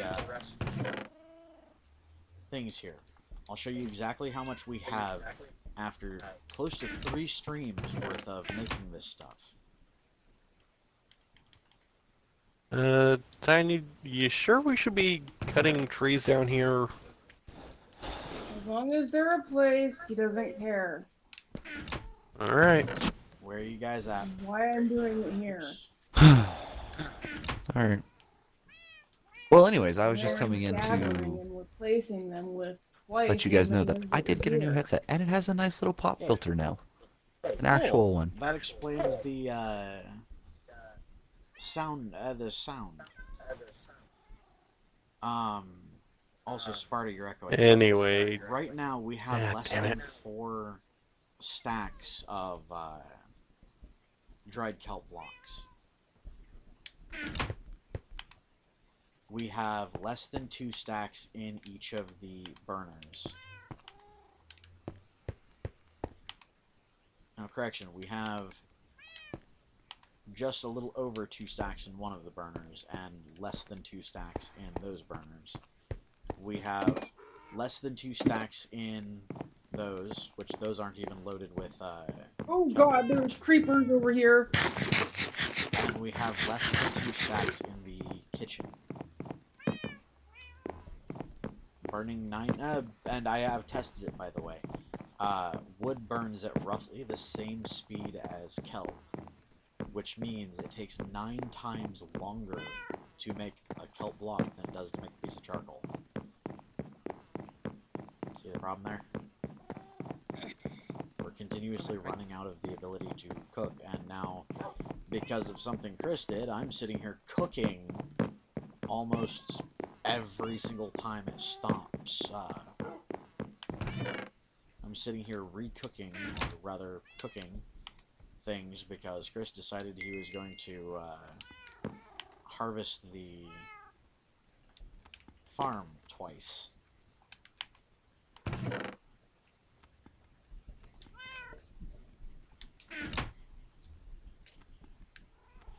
things here. I'll show you exactly how much we have after close to 3 streams worth of making this stuff. Tiny, you sure we should be cutting trees down here? As long as they're replaced, he doesn't care. Alright. Where are you guys at? Why I'm doing it here. Alright. Well, anyways, I was just They're coming in gathering to and replacing them with twice let you guys as know many that as I it did was get a new here. headset, and it has a nice little pop Yeah. filter now. An actual one. That explains the sound. Also, Sparta, you're echoing. Anyway, Right now, we have Ah, less damn than it. 4 stacks of dried kelp blocks. We have less than 2 stacks in each of the burners. Now, correction, we have just a little over 2 stacks in one of the burners and less than 2 stacks in those burners. We have less than 2 stacks in those, which those aren't even loaded with Oh god, there's creepers over here. and we have less than 2 stacks in the kitchen. Burning 9, and I have tested it, by the way. Wood burns at roughly the same speed as kelp, which means it takes 9 times longer to make a kelp block than it does to make a piece of charcoal. See the problem there? We're continuously running out of the ability to cook, and now, because of something Chris did, I'm sitting here cooking almost every single time it stops. I'm sitting here re-cooking, or rather cooking things, because Chris decided he was going to harvest the farm twice.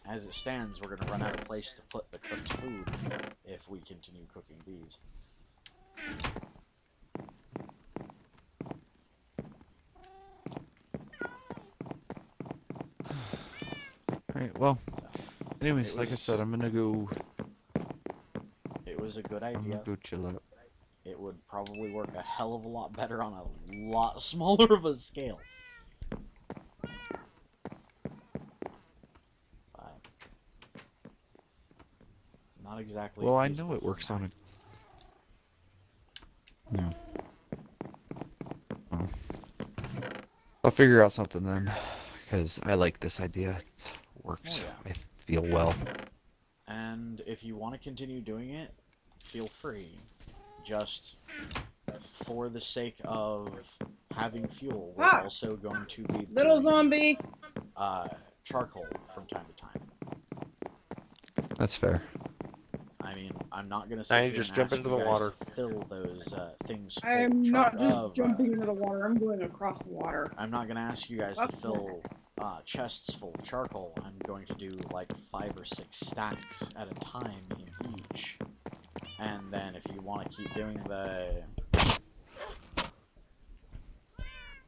As it stands, we're going to run out of place to put the cooked food if we continue cooking these. Alright, well, anyways, like I said, I'm gonna go... It was a good I'm idea. gonna go chill out. It would probably work a hell of a lot better on a lot smaller of a scale. But not exactly. Well, I feasible know it for works mine. on a... Yeah. Well, I'll figure out something then, because I like this idea. It works. Oh, yeah. I feel well. And if you want to continue doing it, feel free. Just for the sake of having fuel, we're also going to be Little doing, zombie. charcoal from time to time. That's fair. I mean, I'm not gonna Now sit you here just and jump ask into you the guys water. to fill those things. Full I'm not just of, jumping into the water. I'm going across the water. I'm not gonna ask you guys to Okay. fill chests full of charcoal. I'm going to do like 5 or 6 stacks at a time in each. And then if you want to keep doing the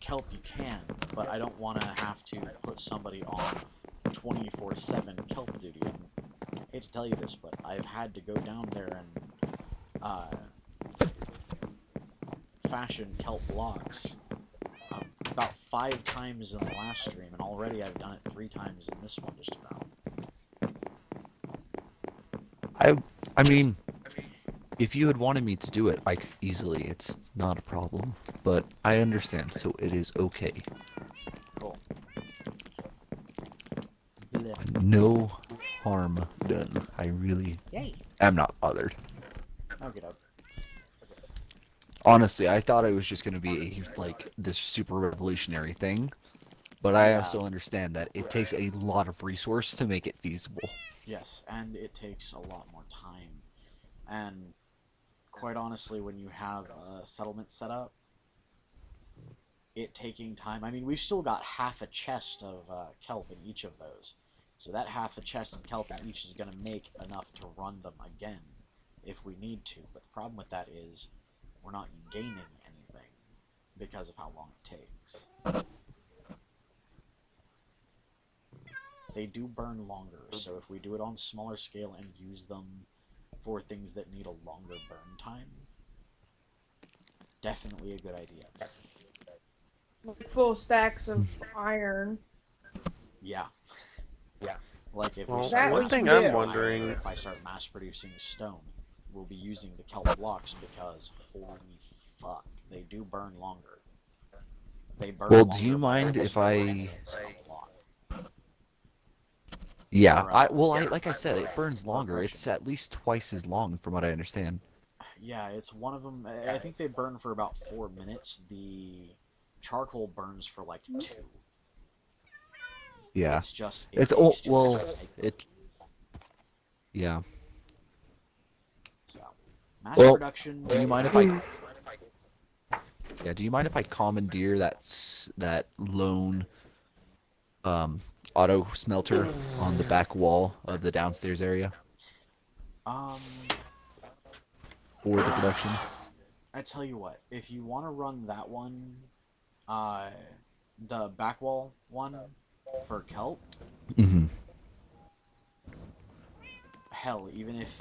kelp, you can, but I don't want to have to put somebody on 24/7 kelp duty. And I hate to tell you this, but I've had to go down there and fashion kelp blocks about 5 times in the last stream, and already I've done it 3 times in this one, just about. I mean, if you had wanted me to do it, I could easily. It's not a problem. But I understand, so it is okay. Cool. Blech. No harm done. I really Yay! am not bothered. Okay, doke. Honestly, I thought it was just going to be like this super revolutionary thing, but I Yeah. also understand that it takes a lot of resource to make it feasible. Yes, and it takes a lot more time. And quite honestly, when you have a settlement set up, it taking time. I mean, we've still got half a chest of kelp in each of those. So that half a chest of kelp in each is going to make enough to run them again if we need to. But the problem with that is we're not gaining anything because of how long it takes. They do burn longer, so if we do it on smaller scale and use them for things that need a longer burn time, definitely a good idea. Like full stacks of iron. Yeah. Yeah. Like if Well, we start one mass thing producing I'm wondering- iron, if I start mass producing stone, we'll be using the kelp blocks because holy fuck, they do burn longer. They burn Well, longer do you by mind almost if I- 4 minutes a block. Yeah, Or, like I said, it burns longer. It's at least twice as long, from what I understand. Yeah, it's one of them. I think they burn for about 4 minutes. The charcoal burns for like 2. Yeah, It's just. it's takes too well, long to make them. it. Yeah. So, mass Well, production. Do you mind if I? Yeah. Do you mind if I commandeer that lone, auto smelter on the back wall of the downstairs area for the production? I tell you what, if you want to run that one, the back wall one for kelp, Mm-hmm. hell, even if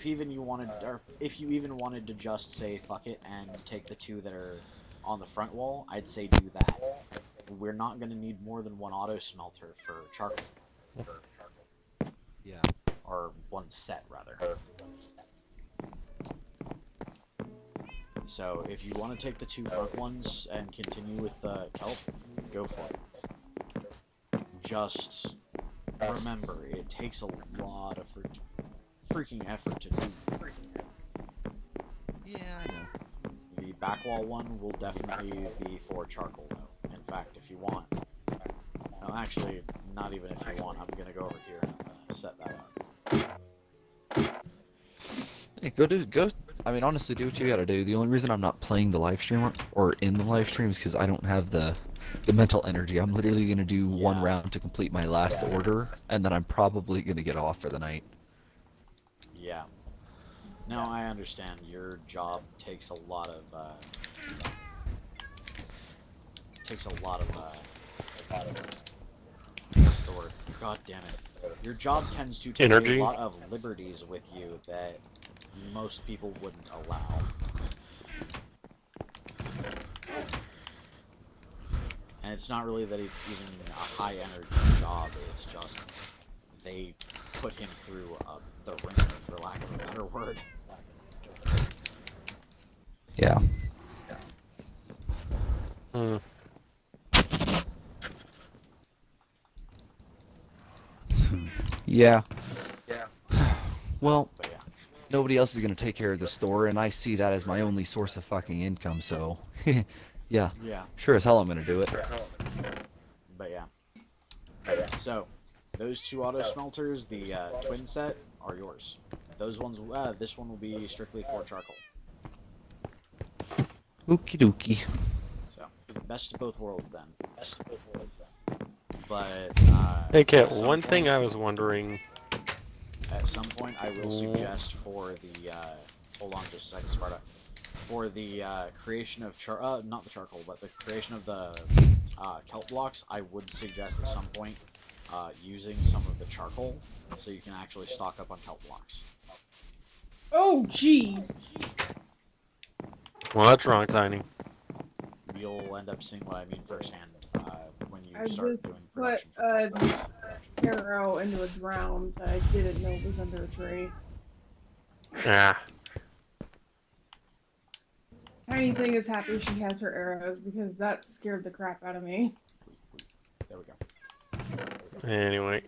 even you wanted, or if you even wanted to just say fuck it and take the 2 that are on the front wall, I'd say do that. We're not gonna need more than 1 auto smelter for charcoal, Yeah. or 1 set rather. So if you want to take the 2 front ones and continue with the kelp, go for it. Just remember, it takes a lot of freaking effort to do. Yeah, I know. The back wall one will definitely be for charcoal, though. In fact, if you want, no, actually, not even if you want. I'm gonna go over here and I'm gonna set that up. Hey, go. I mean, honestly, do what you gotta do. The only reason I'm not playing the live stream or in the live stream is because I don't have the mental energy. I'm literally gonna do one Yeah. round to complete my last order, and then I'm probably gonna get off for the night. Yeah. No, I understand. Your job takes a lot of what's the word? God damn it. Your job tends to take Energy. a lot of liberties with you that most people wouldn't allow. And it's not really that it's even a high energy job, it's just they put him through the ringer, for lack of a better word. Yeah. Hmm. Yeah. Well, But yeah. nobody else is gonna take care of the store, and I see that as my only source of fucking income. So, yeah, Yeah. sure as hell I'm gonna do it. But yeah. So, those two auto smelters, the twin set, are yours. Those ones, this one will be strictly for charcoal. Okie dokie. So, best of both worlds then. But, Hey, Kat, at some one thing point- I was wondering. At some point, I will suggest for the, hold on just a second, Sparta. For the, creation of not the charcoal, but the creation of the, kelp blocks, I would suggest at some point, using some of the charcoal, so you can actually stock up on kelp blocks. Oh, jeez. Well, that's wrong, Tiny. You'll end up seeing what I mean firsthand, when you I start just doing put production for kelp blocks. arrow into a drown that I didn't know was under a tree. Ah. Tiny thing is happy she has her arrows because that scared the crap out of me. There we go. Anyway.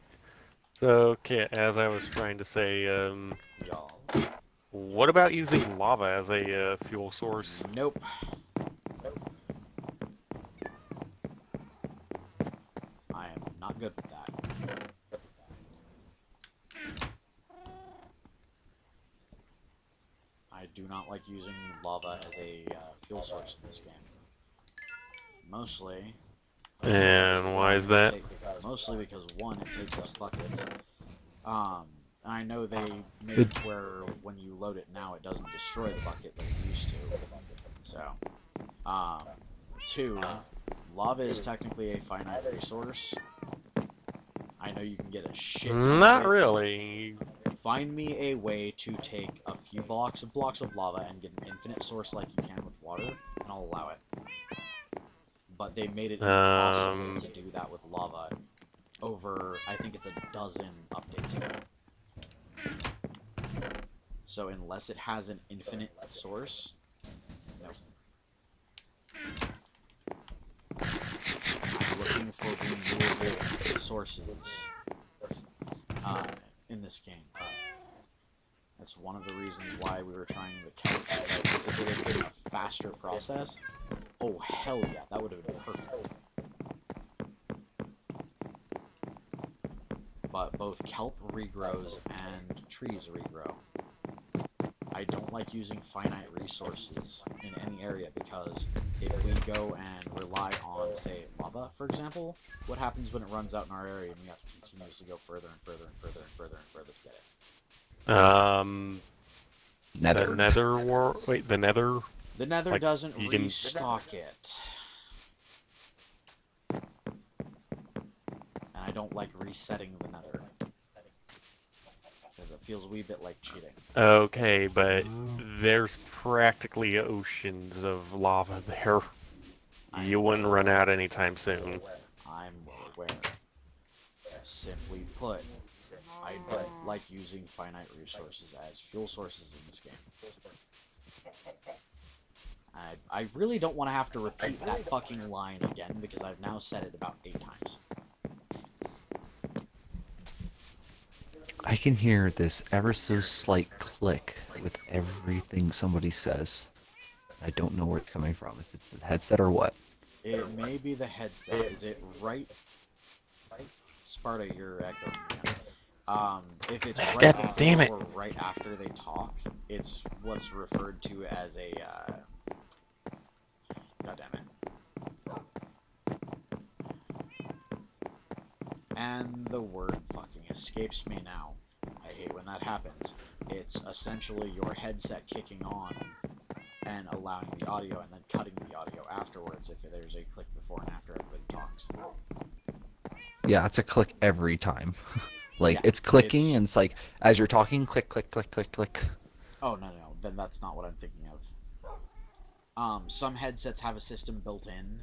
So, Kat, as I was trying to say, Y'all. what about using lava as a fuel source? Nope. I am not good with that. I do not like using lava as a fuel source in this game. Mostly. And why is that? Mostly because, one, it takes up buckets. I know they made it where when you load it now, it doesn't destroy the bucket like it used to. So, two, lava is technically a finite resource. I know you can get a shit ton Not of it. really. Find me a way to take a few blocks of lava and get an infinite source like you can with water, and I'll allow it. But they made it impossible to do that with lava over, I think it's a dozen updates ago. So unless it has an infinite source, no. I'm looking for renewable sources in this game. That's one of the reasons why we were trying the kelp. If it had been a faster process, oh hell yeah, that would have been perfect. But both kelp regrows and trees regrow. I don't like using finite resources in any area because if we go and rely on, say, lava, for example, what happens when it runs out in our area and we have to continuously go further and further and further and further and further to get it? Nether. The nether war. Wait, the nether. The nether Like, doesn't you can- restock it. And I don't like resetting the nether. Because it feels a wee bit like cheating. Okay, but there's practically oceans of lava there. You wouldn't run out anytime soon. I'm well aware. Simply put, I don't like using finite resources as fuel sources in this game. I really don't want to have to repeat that fucking line again because I've now said it about 8 times. I can hear this ever so slight click with everything somebody says. I don't know where it's coming from, if it's the headset or what. It may be the headset. Is it right? Sparta, you're echoing again. If it's right God damn it. or right after they talk, it's what's referred to as a, God damn it. And the word fucking escapes me now. I hate when that happens. It's essentially your headset kicking on and allowing the audio and then cutting the audio afterwards if there's a click before and after everybody talks. Yeah, it's a click every time. Like, Yeah, it's clicking, it's- and it's like, as you're talking, click, click, click, click, click. Oh, no, then that's not what I'm thinking of. Some headsets have a system built in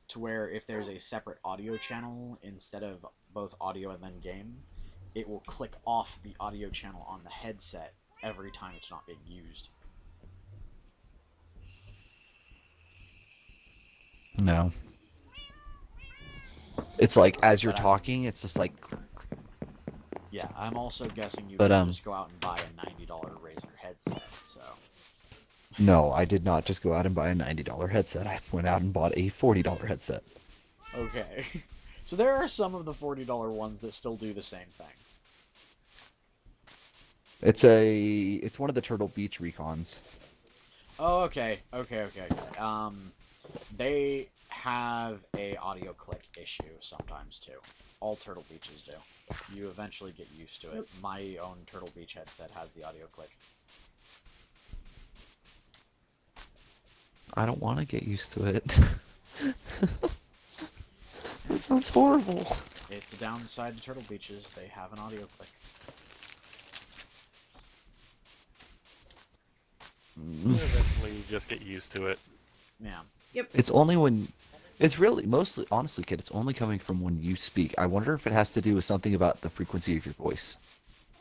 to where if there's a separate audio channel instead of both audio and then game, it will click off the audio channel on the headset every time it's not being used. No. It's like, as you're But talking, it's just like... yeah, I'm also guessing you But, didn't just go out and buy a $90 Razer headset, so... No, I did not just go out and buy a $90 headset. I went out and bought a $40 headset. Okay. So there are some of the $40 ones that still do the same thing. It's one of the Turtle Beach Recons. Oh, okay. They have a audio click issue sometimes too. All Turtle Beaches do. You eventually get used to it. My own Turtle Beach headset has the audio click. I don't want to get used to it. That sounds horrible. It's a downside to Turtle Beaches. They have an audio click. Eventually, you just get used to it. Yeah. It's only when... It's really, mostly, honestly, kid, it's only coming from when you speak. I wonder if it has to do with something about the frequency of your voice.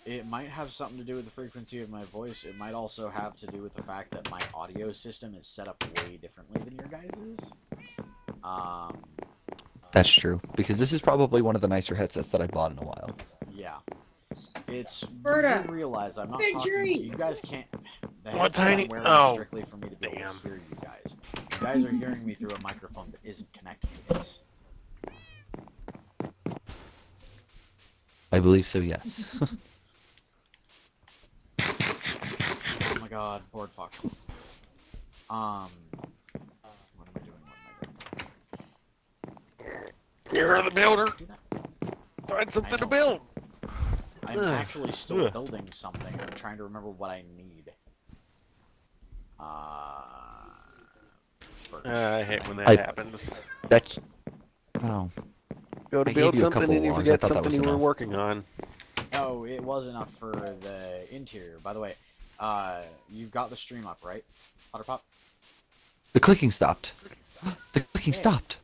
It might have something to do with the frequency of my voice. It might also have to do with the fact that my audio system is set up way differently than your guys's. That's true, because this is probably one of the nicer headsets that I bought in a while. Yeah. It's... Berta, You do realize I'm not big talking tree. to you guys. Can't... The What, headset tiny? I'm wearing Oh, is strictly for me to be able damn. to hear you guys. You guys are hearing me through a microphone that isn't connected to this. I believe so, yes. Oh my god, board fox. What am I doing? You're the builder. Do that. Find something to know. build. I'm Ugh. actually still Ugh. building something. I'm trying to remember what I need. I hate when that I- happens. That's... Oh. Go to I build gave you a something couple and you of ones. I forget thought that something was you were enough. working on. Oh, it was enough for the interior. By the way, you've got the stream up, right? Otterpop? The clicking stopped. The clicking Yay. stopped.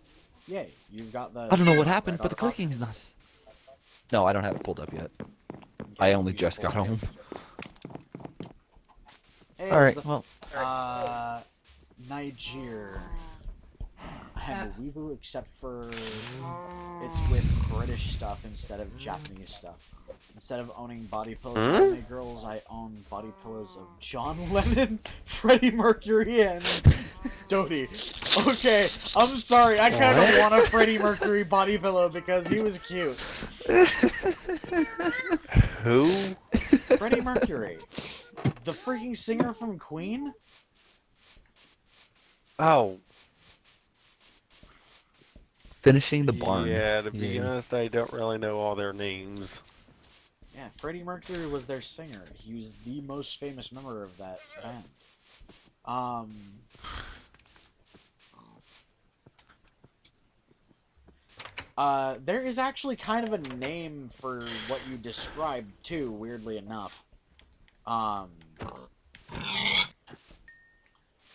Yay, you've got the... I don't know what stream up, happened, right, but the Otterpop? clicking's not... No, I don't have it pulled up yet. Okay, I only you just got pull it home. Hey, Alright, the- well... Niger. I'm a weeboo except for it's with British stuff instead of Japanese stuff. Instead of owning body pillows of anime girls, I own body pillows of John Lennon, Freddie Mercury, and Dodie. Okay, I'm sorry, I kind of want a Freddie Mercury body pillow because he was cute. Who? Freddie Mercury. The freaking singer from Queen? Oh. Finishing the barn. Yeah, to be Yay. honest, I don't really know all their names. Yeah, Freddie Mercury was their singer. He was the most famous member of that band. There is actually kind of a name for what you described, too, weirdly enough.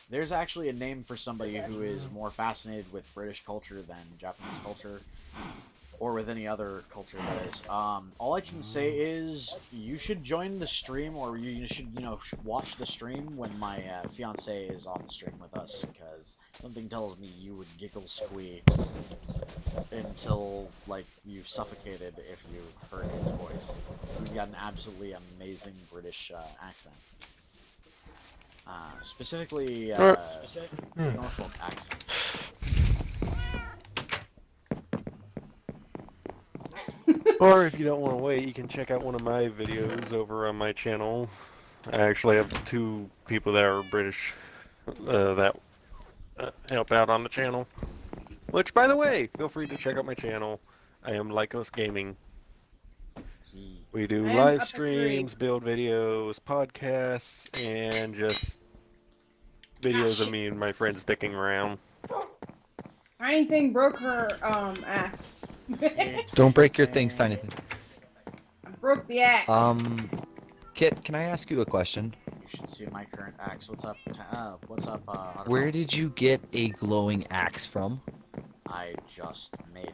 There's actually a name for somebody who is more fascinated with British culture than Japanese culture, or with any other culture, that is. All I can say is, you should join the stream, or you should, watch the stream when my fiance is on the stream with us, because something tells me you would giggle squee until, like, you suffocated if you heard his voice. He's got an absolutely amazing British accent. Specifically, Norfolk accent. Or if you don't want to wait, you can check out one of my videos over on my channel. I actually have two people that are British that help out on the channel. Which, by the way, feel free to check out my channel. I am Lycos Gaming. We do I am live up at streams, build videos, podcasts, and just videos of me and my friends dicking around. Tiny thing broke her axe. Don't break your things, tiny thing. I broke the axe. Kit, can I ask you a question? You should see my current axe. What's up? What's up? Where did you get a glowing axe from? I just made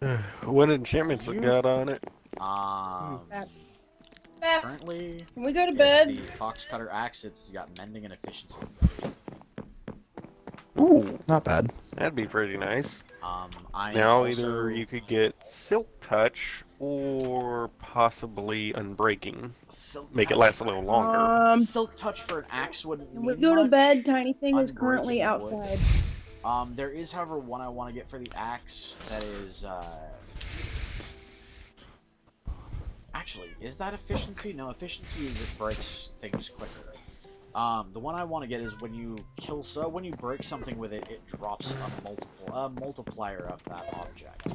it. What enchantments it got on it? Beth, Currently, can we go to it's bed? the fox cutter axe. It's got mending and efficiency. Ooh, not bad. That'd be pretty nice. I Now, also, either you could get Silk Touch or possibly Unbreaking. Silk Make it Touch last a little longer. Silk touch for an axe wouldn't Can we mean go to much. bed? Tiny thing is currently Unbreaking would. outside. There is, however, one I want to get for the axe that is, Actually, is that efficiency? No, efficiency is it breaks things quicker. The one I want to get is when you when you break something with it, it drops a multiplier of that object.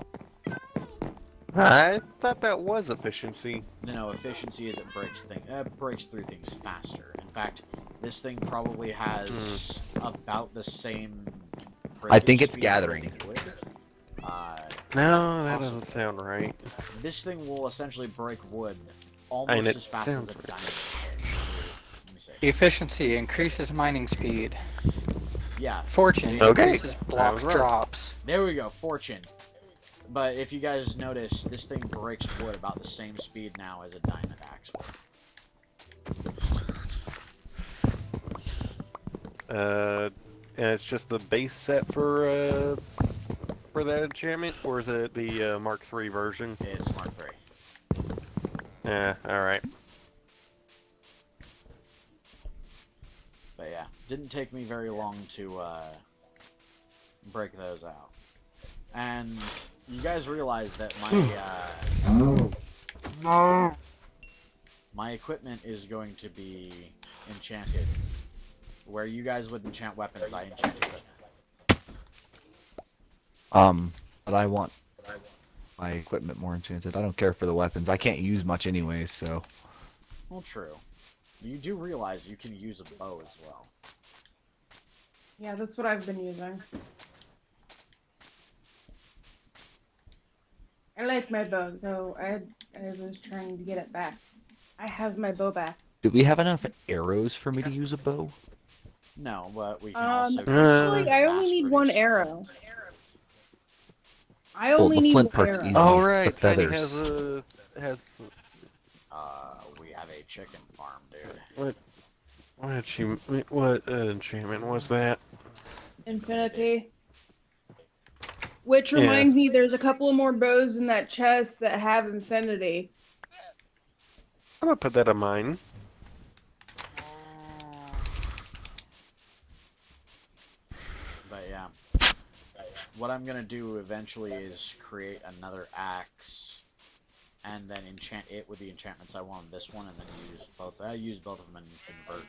I thought that was efficiency. No, efficiency is it breaks through things faster. In fact, this thing probably has about the same. I think it's speed gathering. as wood. No, that doesn't sound right. This thing will essentially break wood And almost it as fast as sounds a right. diamond. Let me see. Efficiency increases mining speed. Yeah. Fortune Okay. increases block I was right. drops. There we go, fortune. But if you guys notice, this thing breaks wood about the same speed now as a diamond axe would. And it's just the base set for that enchantment, or is it the Mark III version? It's Mark III. Yeah, alright. But yeah, didn't take me very long to break those out. And you guys realize that my equipment is going to be enchanted. Where you guys would enchant weapons, I enchant equipment. But I want my equipment more enchanted. I don't care for the weapons. I can't use much anyways, so. Well, true. You do realize you can use a bow as well. Yeah, that's what I've been using. I like my bow, so I was trying to get it back. I have my bow back. Do we have enough arrows for me to use a bow? No, but we can also... Actually, I only need one arrow. I only the need flint one part's arrow. easy. Oh, It's right. the Tiny feathers. has we have a chicken farm, dude. what enchantment was that? Infinity. Which reminds me, there's a couple of more bows in that chest that have infinity. I'm gonna put that on mine. But yeah. What I'm gonna do eventually is create another axe, and then enchant it with the enchantments I want on this one, and then use both. I use both of them and convert.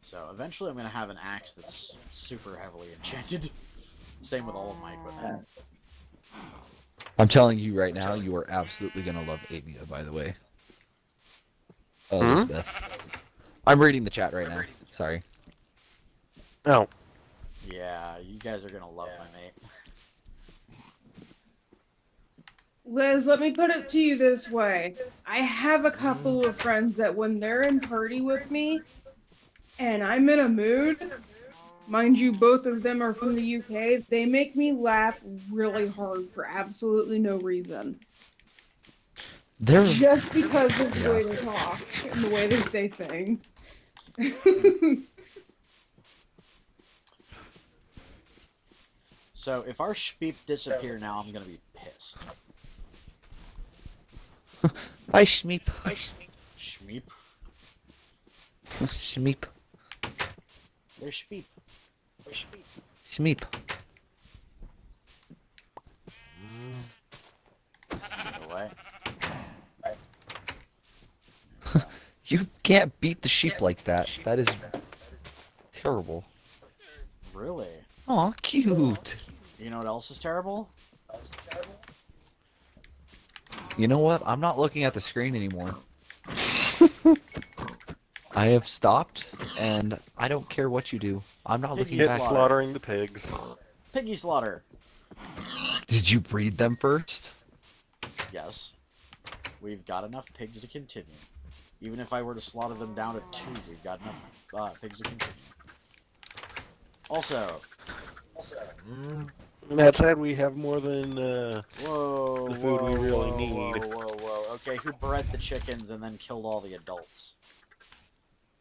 So eventually, I'm gonna have an axe that's super heavily enchanted. Same with all of my equipment. I'm telling you right now, you are absolutely gonna love Avia, by the way. Elizabeth. I'm reading the chat right now. Sorry. Oh, Yeah, you guys are gonna love my mate. Liz, let me put it to you this way. I have a couple of friends that when they're in party with me, and I'm in a mood, mind you, both of them are from the UK, they make me laugh really hard for absolutely no reason. They're Just because of the way they talk and the way they say things. So if our sheep disappear now, I'm gonna be pissed. Hi, Shmeep. Sheep? Shmeep. They're sheep. Shmeep. Go away. You can't beat the sheep like that. That is terrible. Really? Aw, cute. You know what else is terrible? You know what? I'm not looking at the screen anymore. I have stopped, and I don't care what you do. I'm not looking Piggy Get back. slaughter. slaughtering the pigs. Piggy slaughter. Did you breed them first? Yes. We've got enough pigs to continue. Even if I were to slaughter them down to 2, we've got enough pigs to continue. Also, That said, we have more than whoa, the food we really whoa, need. Whoa. Okay, who bred the chickens and then killed all the adults?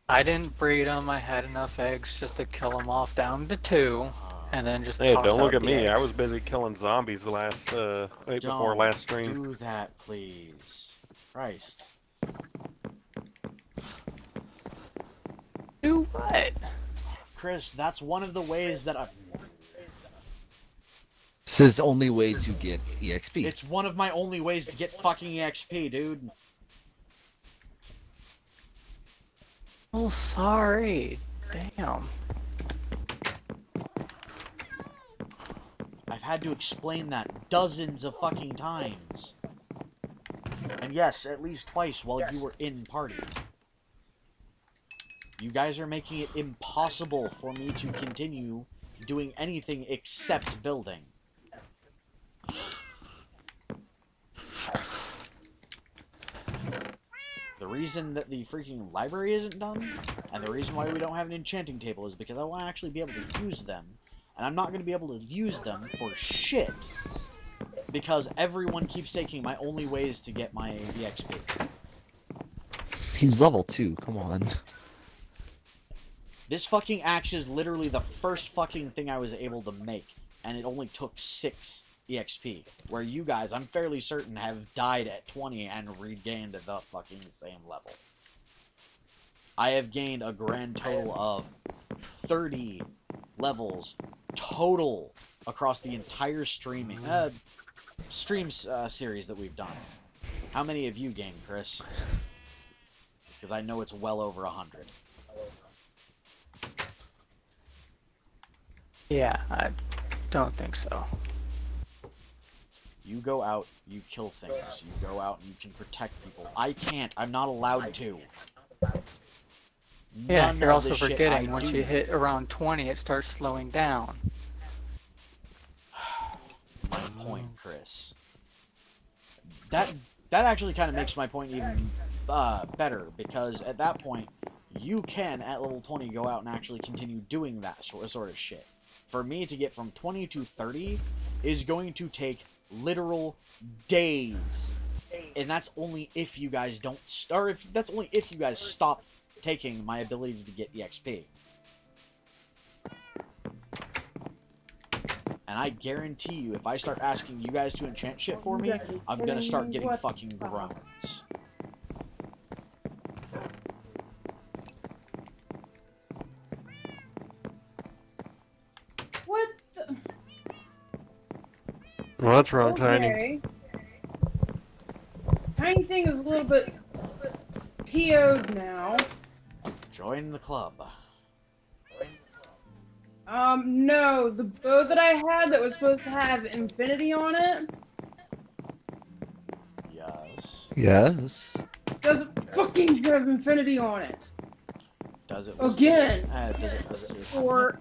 I didn't breed them. I had enough eggs just to kill them off down to 2, and then just Hey, toss don't look out at the me. I eggs. was busy killing zombies the last right before Don't last stream. do that, please. Christ. Do what? Chris, that's one of the ways that This is the only way to get EXP. it's one of my only ways to get fucking EXP, dude. Oh, sorry. Damn. I've had to explain that dozens of fucking times. And yes, at least twice while you were in party. You guys are making it impossible for me to continue doing anything except building. The reason that the freaking library isn't done, and the reason why we don't have an enchanting table is because I want to actually be able to use them. And I'm not going to be able to use them for shit. Because everyone keeps taking my only ways to get my EXP. He's level 2, come on. This fucking axe is literally the first fucking thing I was able to make. And it only took 6 EXP. Where you guys, I'm fairly certain, have died at 20 and regained the fucking same level. I have gained a grand total of 30 levels total across the entire streaming series that we've done. How many have you gained, Chris? Because I know it's well over 100. Yeah, I don't think so. You go out, you kill things. You go out and you can protect people. I can't. I'm not allowed to. Yeah, None you're of also the shit forgetting I once do. you hit around 20, it starts slowing down. My point, Chris. That actually kind of makes my point even better, because at that point, you can, at level 20, go out and actually continue doing that sort of shit. For me to get from 20 to 30 is going to take literal days. And that's only if you guys don't... that's only if you guys stop taking my ability to get EXP. And I guarantee you, if I start asking you guys to enchant shit for me, I'm gonna start getting fucking groans. What the? What's wrong, Tiny? Okay. Tiny thing is a little bit PO'd now. Join the club. No, the bow that I had that was supposed to have infinity on it Yes. Yes. doesn't fucking have infinity on it. Does it Again. Does it list it as Or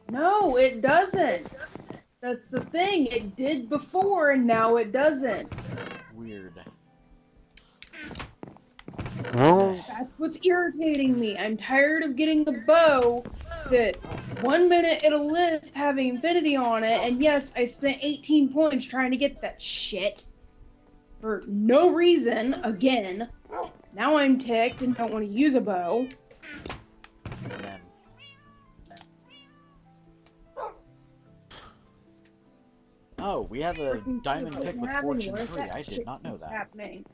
no, it doesn't. That's the thing. It did before, and now it doesn't. weird? Well, That's what's irritating me. I'm tired of getting the bow that 1 minute it'll list having infinity on it, and yes, I spent 18 points trying to get that shit for no reason, again. Now I'm ticked and don't want to use a bow. And then oh, we have a diamond pick with fortune 3. I did not know that. Happening.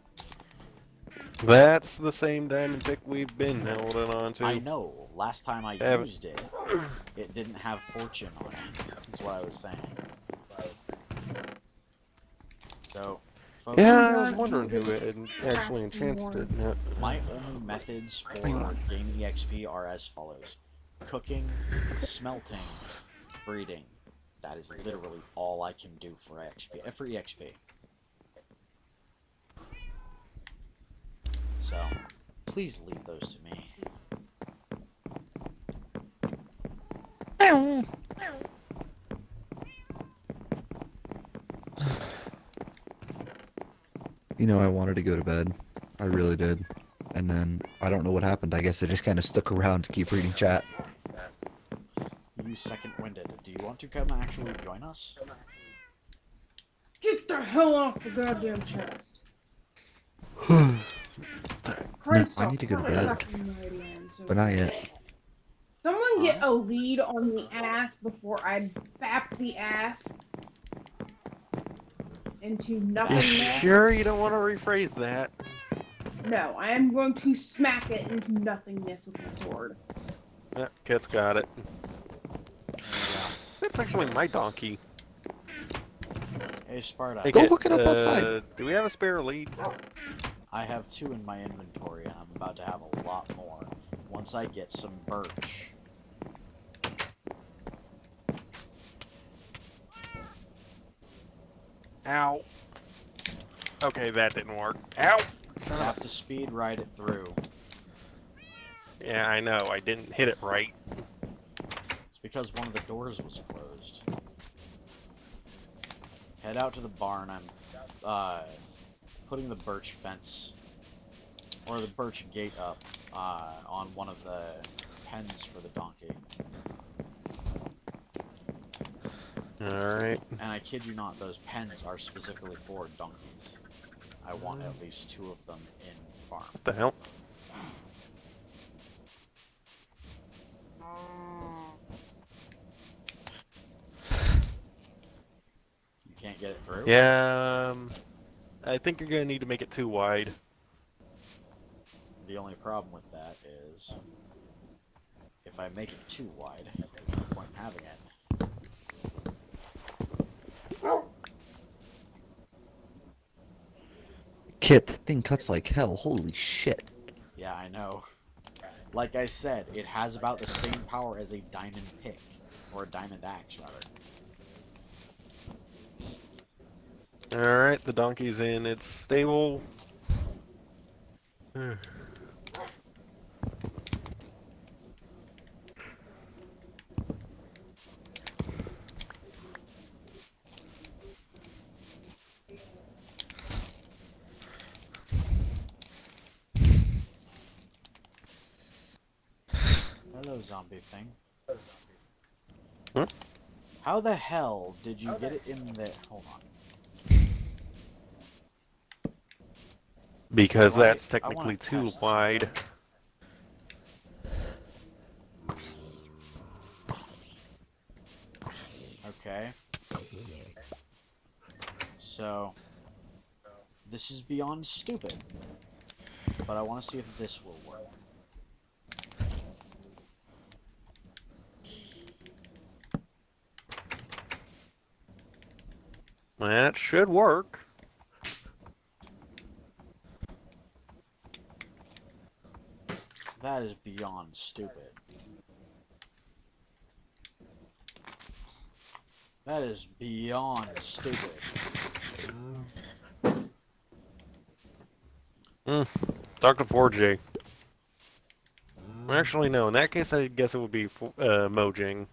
that's the same diamond pick we've been holding on to. I know. Last time I Have- used it, it didn't have fortune on it. That's what I was saying. So, folks, Yeah, I was wondering who had actually enchanted it. Yeah. my only methods for gaining EXP are as follows: cooking, smelting, breeding. That is literally all I can do for XP. For EXP. So, Please leave those to me. You know, I wanted to go to bed. I really did. And then, I don't know what happened. I guess I just kind of stuck around to keep reading chat. You second-winded. Do you want to come actually join us? Get the hell off the goddamn chest. No, Christ I need to go to bed. almighty, I'm so But not yet. Someone get a lead on the ass before I bap the ass into nothingness. Sure, you don't want to rephrase that. No, I am going to smack it into nothingness with my sword. Yeah, Kit's got it. There That's actually my donkey. you go. Hey, Sparta. Hey, Go Kit, hook it up outside. Do we have a spare lead? I have 2 in my inventory, and I'm about to have a lot more once I get some birch. Ow. Okay, that didn't work. Ow! I have to speed ride it through. Yeah, I know. I didn't hit it right. It's because one of the doors was closed. Head out to the barn. I'm putting the birch fence, or the birch gate up, on one of the pens for the donkey. Alright. And I kid you not, those pens are specifically for donkeys. I want at least 2 of them in farm. What the hell? You can't get it through? Yeah, I think you're gonna need to make it too wide. The only problem with that is, if I make it too wide, there's no point in having it. Kit, that thing cuts like hell. Holy shit. Yeah, I know. Like I said, it has about the same power as a diamond pick, or a diamond axe, rather. Alright, the donkey's in its stable. Hello, zombie thing. Huh? How the hell did you get it in there? Hold on. Because Right, that's I wanna technically too test wide. Okay. So, this is beyond stupid. But I want to see if this will work. That should work. That is beyond stupid. That is beyond stupid. Talk to 4J. Actually, no. In that case, I guess it would be Mojang.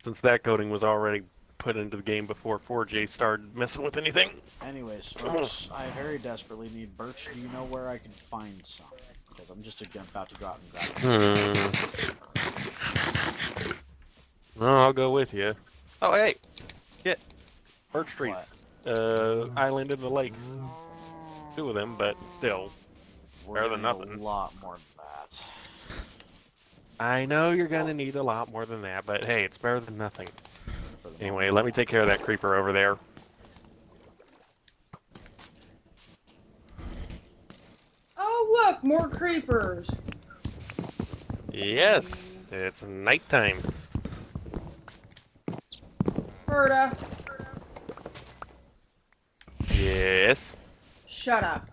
Since that coding was already put into the game before 4J started messing with anything. Anyways, folks, I very desperately need birch. Do you know where I can find some? Because I'm just about to go out and grab it. Well, I'll go with you. Oh, hey! Get birch trees. Island in the lake. 2 of them, but still. We're Better than gonna need nothing. A lot more than that. I know you're gonna need a lot more than that, but hey, it's better than nothing. For the Anyway, moment. let me take care of that creeper over there. Oh, look, more creepers. Yes, it's nighttime. Berta, Yes. shut up.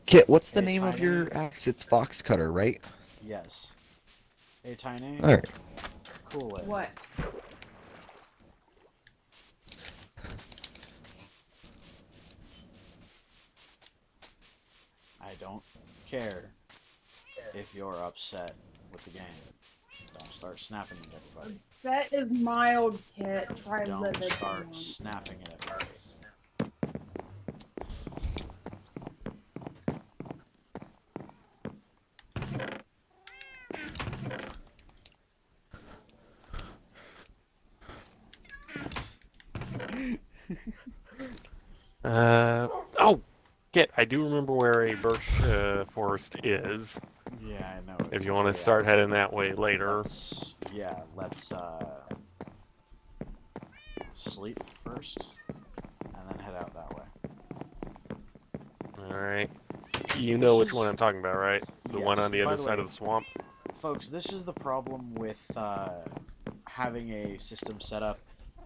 Kit, what's the Hey, name of Tiny. your axe? It's Fox Cutter, right? Yes. Hey, Tiny. Alright. Cool it. What? I don't care if you're upset with the game. Don't start snapping at everybody. That is mild, Kit. Try Don't living. start snapping at everybody. Oh, Kit, I do remember where a birch forest is. Yeah, I know. If you want to start heading that way later. Let's sleep first, and then head out that way. Alright. You know which one I'm talking about, right? The one Yes, on the by other the side way, of the swamp? Folks, this is the problem with having a system set up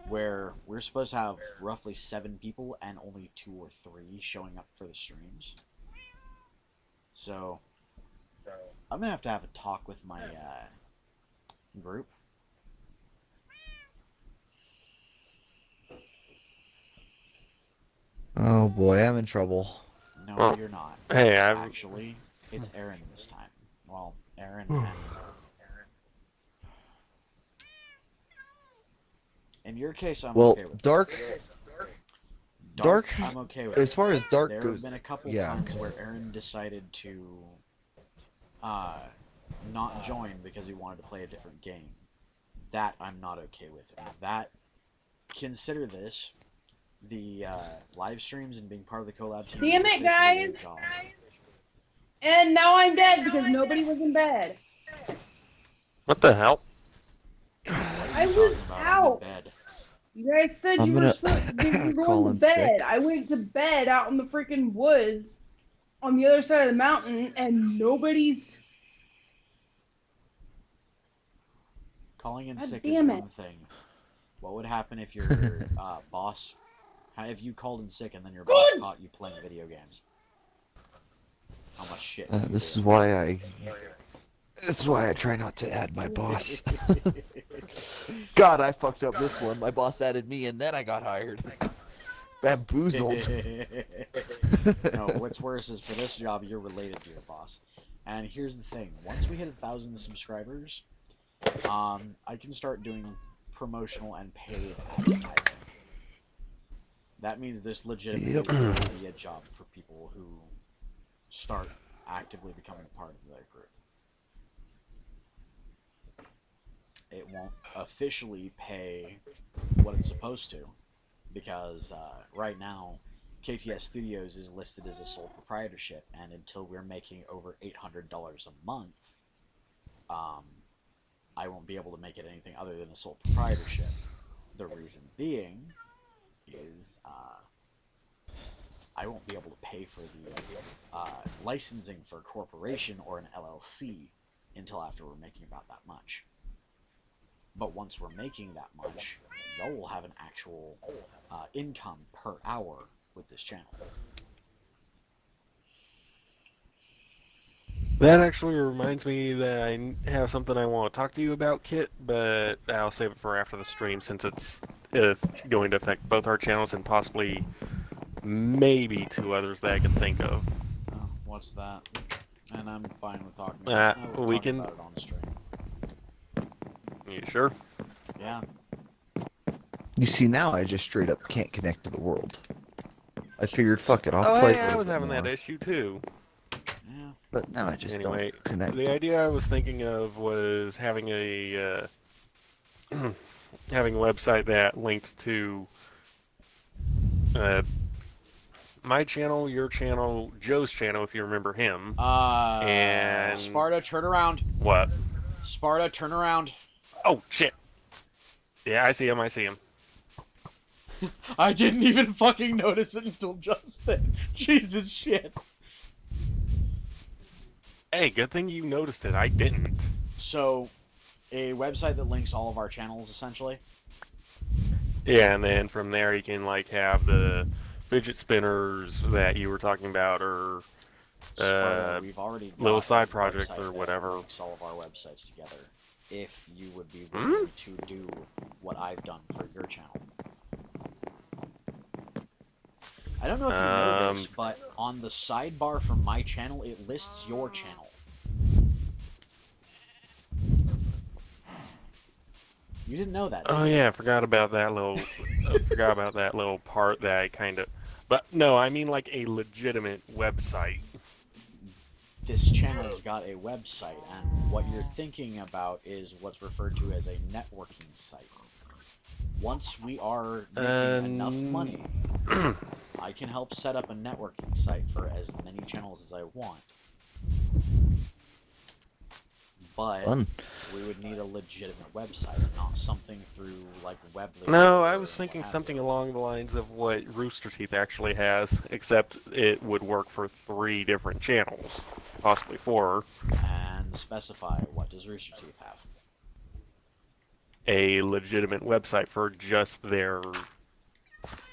where we're supposed to have roughly 7 people and only 2 or 3 showing up for the streams. So, I'm going to have a talk with my group. Oh boy, I'm in trouble. No, Oh. you're not. Hey, Actually, it's Aaron this time. Well, Aaron and... In your case, I'm okay with Dark, I'm okay with as far as Dark There goes, have been a couple yeah. times where Aaron decided to not join because he wanted to play a different game. That I'm not okay with. That, consider this, the live streams and being part of the collab team. Damn it, is officially a guys! job. And now I'm dead because nobody was in bed. What the hell? What are I you was talking about? I'm in out. bed. You guys said I'm you were gonna supposed to you were call going in to bed. sick. I went to bed out in the freaking woods on the other side of the mountain, and nobody's. Calling in God sick is damn it. one thing. What would happen if your boss, if you called in sick and then your boss caught you playing video games? How much shit? would you this do? is why I try not to add my boss. God, I fucked up this one. My boss added me, and then I got hired. Bamboozled. No, what's worse is for this job, you're related to your boss. And here's the thing: once we hit 1,000 subscribers, I can start doing promotional and paid advertising. That means this legitimately will be a job for people who start actively becoming a part of their group. It won't officially pay what it's supposed to, because right now KTS Studios is listed as a sole proprietorship, and until we're making over $800 a month, I won't be able to make it anything other than a sole proprietorship. The reason being is I won't be able to pay for the licensing for a corporation or an LLC until after we're making about that much. But once we're making that much, y'all will have an actual income per hour with this channel. That actually reminds me that I have something I want to talk to you about, Kit, but I'll save it for after the stream since it's going to affect both our channels and possibly maybe 2 others that I can think of. Oh, what's that? And I'm fine with talking We about can- it on the stream. You sure? Yeah. You see, now I just straight up can't connect to the world. I figured, fuck it, I'll Oh, play. hey, a I little was bit having that more. issue too. Yeah. But now I just Anyway, don't connect. the idea I was thinking of was having a having a website that linked to my channel, your channel, Joe's channel, if you remember him. And Sparta, turn around. What? Sparta, turn around. Oh shit! Yeah, I see him. I see him. I didn't even fucking notice it until just then. Jesus shit. Hey, good thing you noticed it. I didn't. So, a website that links all of our channels, essentially. Yeah, and then from there you can like have the fidget spinners that you were talking about, or Sparta, we've already got little side a projects website or that whatever. links all of our websites together. If you would be willing to do what I've done for your channel. I don't know if you know this, but on the sidebar for my channel, it lists your channel. You didn't know that, did Oh you? yeah, I forgot about that little. I forgot about that little part that I kind of. But no, I mean like a legitimate website. This channel's got a website, and what you're thinking about is what's referred to as a networking site. Once we are making enough money, I can help set up a networking site for as many channels as I want. But we would need a legitimate website, not something through like Webley. No, I was thinking something along the lines of what Rooster Teeth actually has, except it would work for 3 different channels, possibly 4. And specify, what does Rooster Teeth have? A legitimate website for just their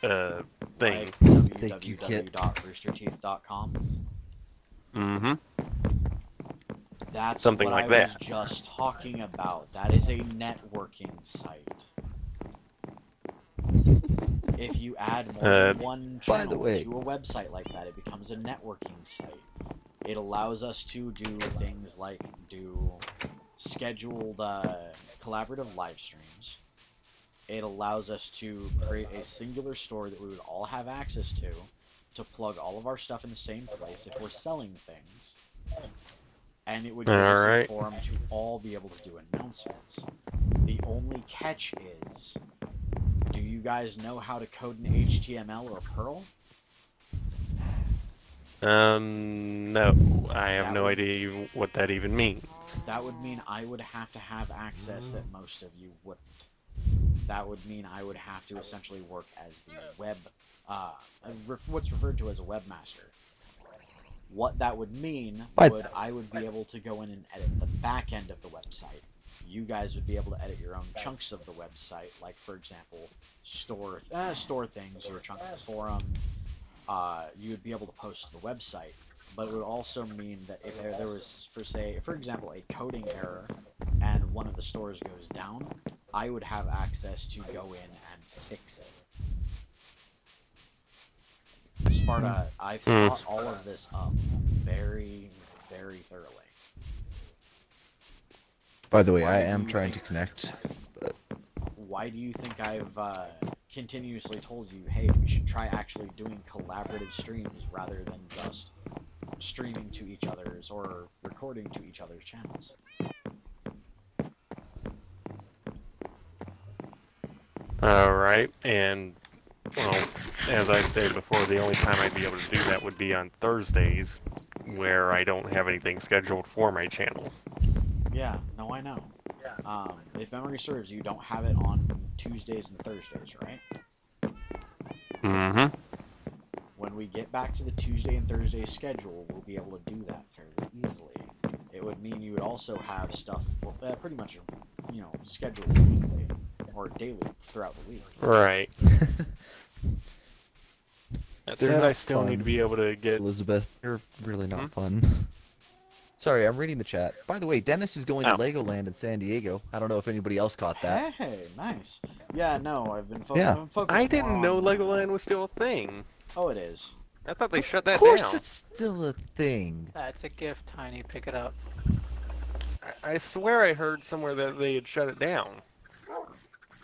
thing. Like Thank you, Kit. www.roosterteeth.com. Mm-hmm. That's Something what like I that. was just talking about. That is a networking site. If you add more than one by channel the way, to a website like that, it becomes a networking site. It allows us to do things like do scheduled collaborative live streams. It allows us to create a singular store that we would all have access to plug all of our stuff in the same place if we're selling things. And it would give us a forum to all be able to do announcements. The only catch is, do you guys know how to code in HTML or Perl? No. I have no idea what that even means. That would mean I would have to have access that most of you wouldn't. That would mean I would have to essentially work as the web, what's referred to as a webmaster. What that would mean would I would be able to go in and edit the back end of the website. You guys would be able to edit your own chunks of the website, like for example, store things or a chunk of the forum. You would be able to post to the website, but it would also mean that if there was, for example, a coding error and one of the stores goes down, I would have access to go in and fix it. Sparta, I've thought all of this up very, very thoroughly. By the way, I am trying to connect. But... Why do you think I've continuously told you, hey, we should try actually doing collaborative streams rather than just streaming to each other's or recording to each other's channels? Alright, and, well, as I stated before, the only time I'd be able to do that would be on Thursdays, where I don't have anything scheduled for my channel. Yeah, no, I know. If memory serves, you don't have it on Tuesdays and Thursdays, right? Mm-hmm. When we get back to the Tuesday and Thursday schedule, we'll be able to do that fairly easily. It would mean you would also have stuff pretty much, you know, scheduled weekly or daily throughout the week. Right. That said, I still fun. need to be able to get... Elizabeth, they're really not fun. Sorry, I'm reading the chat. By the way, Dennis is going to Legoland in San Diego. I don't know if anybody else caught that. Hey, nice. Yeah, no, I've been focused I didn't more know on... Legoland was still a thing. Oh, it is. I thought they shut that Of course down. it's still a thing. That's a gift, Tiny. Pick it up. I swear I heard somewhere that they had shut it down.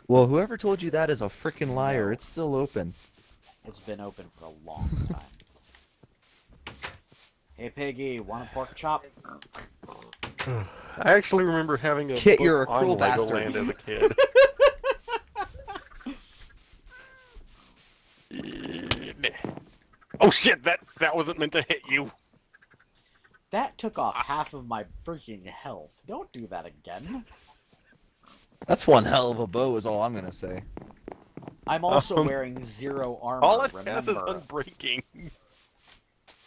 Well, whoever told you that is a freaking liar. It's still open. It's been open for a long time. Hey, Piggy, want a pork chop? I actually remember having a Kit, book you're a on cruel Legoland bastard. as a kid. Oh shit! That wasn't meant to hit you. That took off half of my freaking health. Don't do that again. That's one hell of a bow is all I'm going to say. I'm also wearing 0 armor, All it remember. has is unbreaking.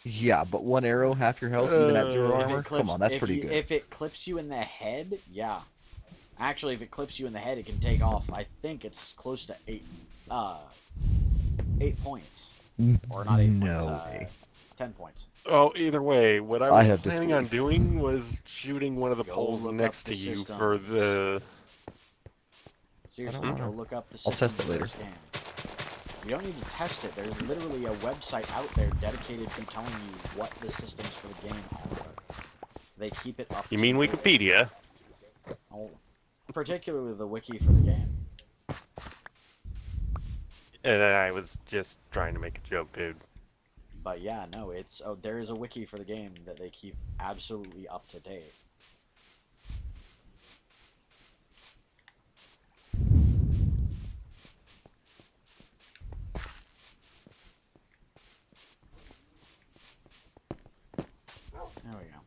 Yeah, but one arrow, half your health, even at 0 If armor? it clips- Come on, that's if pretty you- good. If it clips you in the head, yeah. Actually, if it clips you in the head, it can take off, I think it's close to 8 points. Or not 8 No points, way. 10 points. Oh, either way, what I I was have planning on disbelief. doing was shooting one of the Go poles look next up to the you system. for the... Seriously, wanna- go look up the I'll system test it for later. this game. You don't need to test it. There's literally a website out there dedicated to telling you what the systems for the game are. They keep it up. You mean Wikipedia? Oh, particularly the wiki for the game. And I was just trying to make a joke, dude. But yeah, no, it's there is a wiki for the game that they keep absolutely up to date. There we go.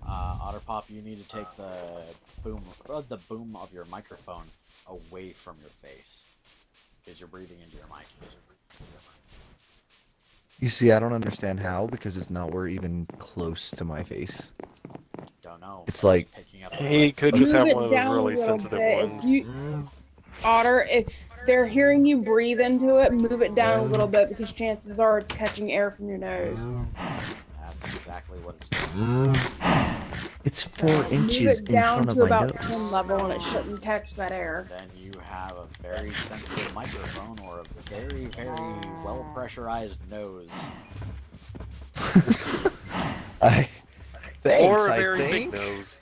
Otterpop, you need to take the boom of your microphone away from your face, because you're breathing into your mic. You see, I don't understand how, because it's nowhere even close to my face. Don't know. It's like picking up. He could just Move have it one of those down a really little sensitive bit. ones. Otter, if they're hearing you breathe into it, move it down a little bit because chances are it's catching air from your nose. That's exactly what it's doing. it's 4 Move inches it in down front of to my about nose. 10 level and it shouldn't catch that air. Then you have a very sensitive microphone or a very, very well pressurized nose. Thanks, Or a I very think. big nose.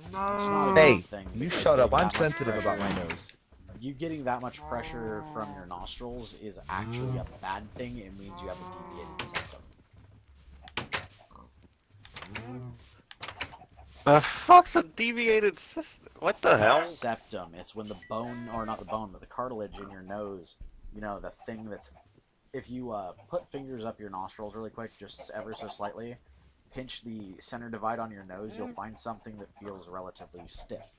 It's not a Hey, good thing. you because shut up. getting I'm that much sensitive about my pressure- nose. You getting that much pressure from your nostrils is actually a bad thing. It means you have a deviated septum. The fuck's a deviated system? What the hell? Septum. It's when the bone, or not the bone, but the cartilage in your nose, you know, the thing that's... If you put fingers up your nostrils really quick, just ever so slightly, pinch the center divide on your nose, you'll find something that feels relatively stiff.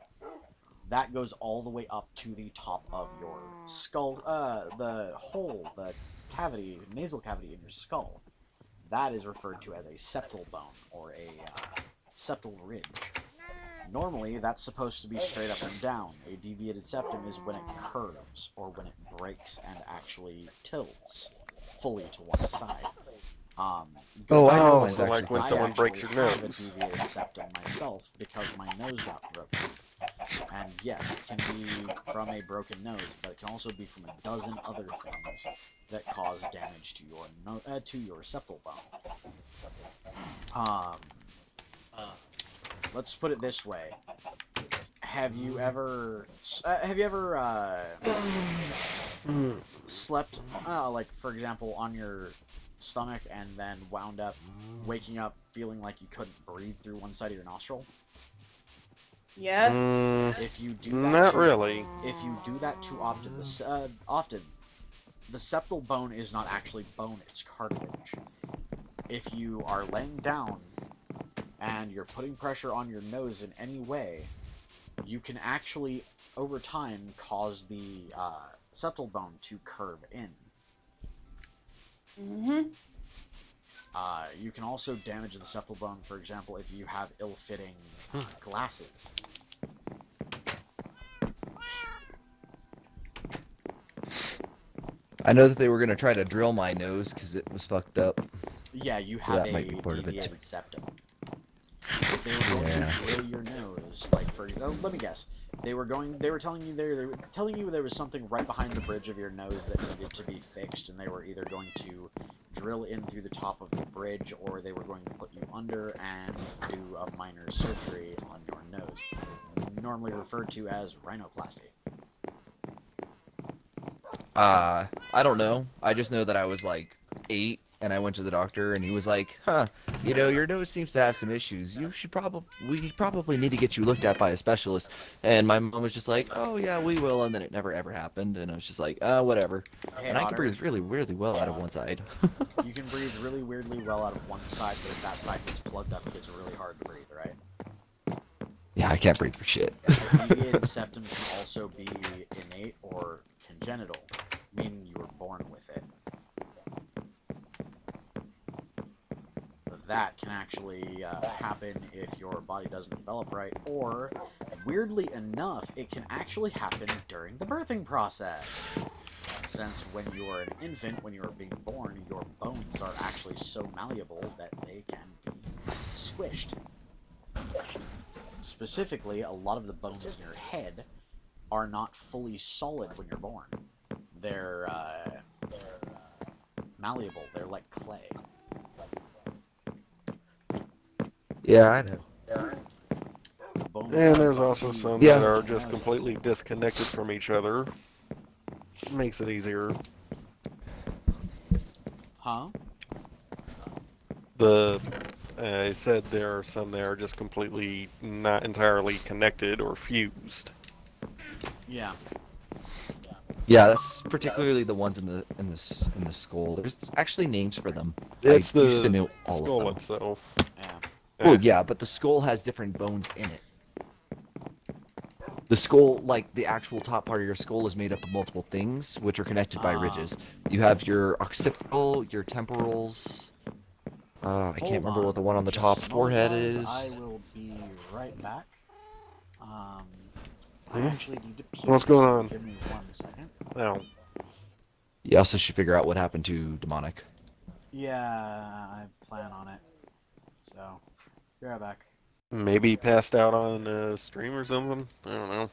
That goes all the way up to the top of your skull, the hole, the cavity, nasal cavity in your skull. That is referred to as a septal bone, or a septal ridge. Normally, that's supposed to be straight up and down. A deviated septum is when it curves, or when it breaks and actually tilts fully to one side. Oh, I know Oh, mine's so like actually when I someone actually breaks your have a nose. deviated septum myself because my nose got broken. And yes, it can be from a broken nose, but it can also be from a dozen other things that cause damage to your septal bone. Let's put it this way: Have you ever slept, like for example, on your stomach and then wound up waking up feeling like you couldn't breathe through one side of your nostril? Yes? If you do that Not too, really. If you do that too often, the septal bone is not actually bone, it's cartilage. If you are laying down and you're putting pressure on your nose in any way, you can actually, over time, cause the septal bone to curve in. Mm-hmm. You can also damage the septal bone, for example, if you have ill-fitting glasses. I know that they were going to try to drill my nose because it was fucked up. Yeah, you So have that a might be part of it. deviated septum. If they were going to drill your nose, like for let me guess, they were telling you there was something right behind the bridge of your nose that needed to be fixed, and they were either going to drill in through the top of the bridge, or they were going to put you under and do a minor surgery on your nose, normally referred to as rhinoplasty. I don't know. I just know that I was like 8 and I went to the doctor and he was like, you know, your nose seems to have some issues. We probably need to get you looked at by a specialist. And my mom was just like, oh yeah, we will. And then it never ever happened. And I was just like, whatever. Hey, and I can Otter, breathe really, really well out of one side. you can breathe really weirdly well out of one side, but if that side gets plugged up, it gets really hard to breathe, right? Yeah, I can't breathe for shit. Deviated septum can also be innate or congenital, meaning you were born with it. That can actually happen if your body doesn't develop right, or, weirdly enough, it can actually happen during the birthing process. Since when you are an infant, when you are being born, your bones are actually so malleable that they can be squished. Specifically, a lot of the bones in your head are not fully solid when you're born. They're malleable. They're like clay. Yeah, I know. Bone And there's also some Yeah. that are just completely disconnected from each other. Makes it easier. Huh? I said there are some that are just completely not entirely connected or fused. Yeah. Yeah, that's particularly the ones in the skull. There's actually names for them. It's I used to the know all skull of them. itself. Yeah. Well, yeah, but the skull has different bones in it. The skull, like the actual top part of your skull, is made up of multiple things, which are connected by ridges. You have your occipital, your temporals. I can't remember what the one on the top forehead is. I will be right back. I actually need to pee. What's going so on? Give me 1 second. Now, You also should figure out what happened to Demonic. Yeah, I plan on it. So, be right back. maybe passed out on stream or something. I don't know.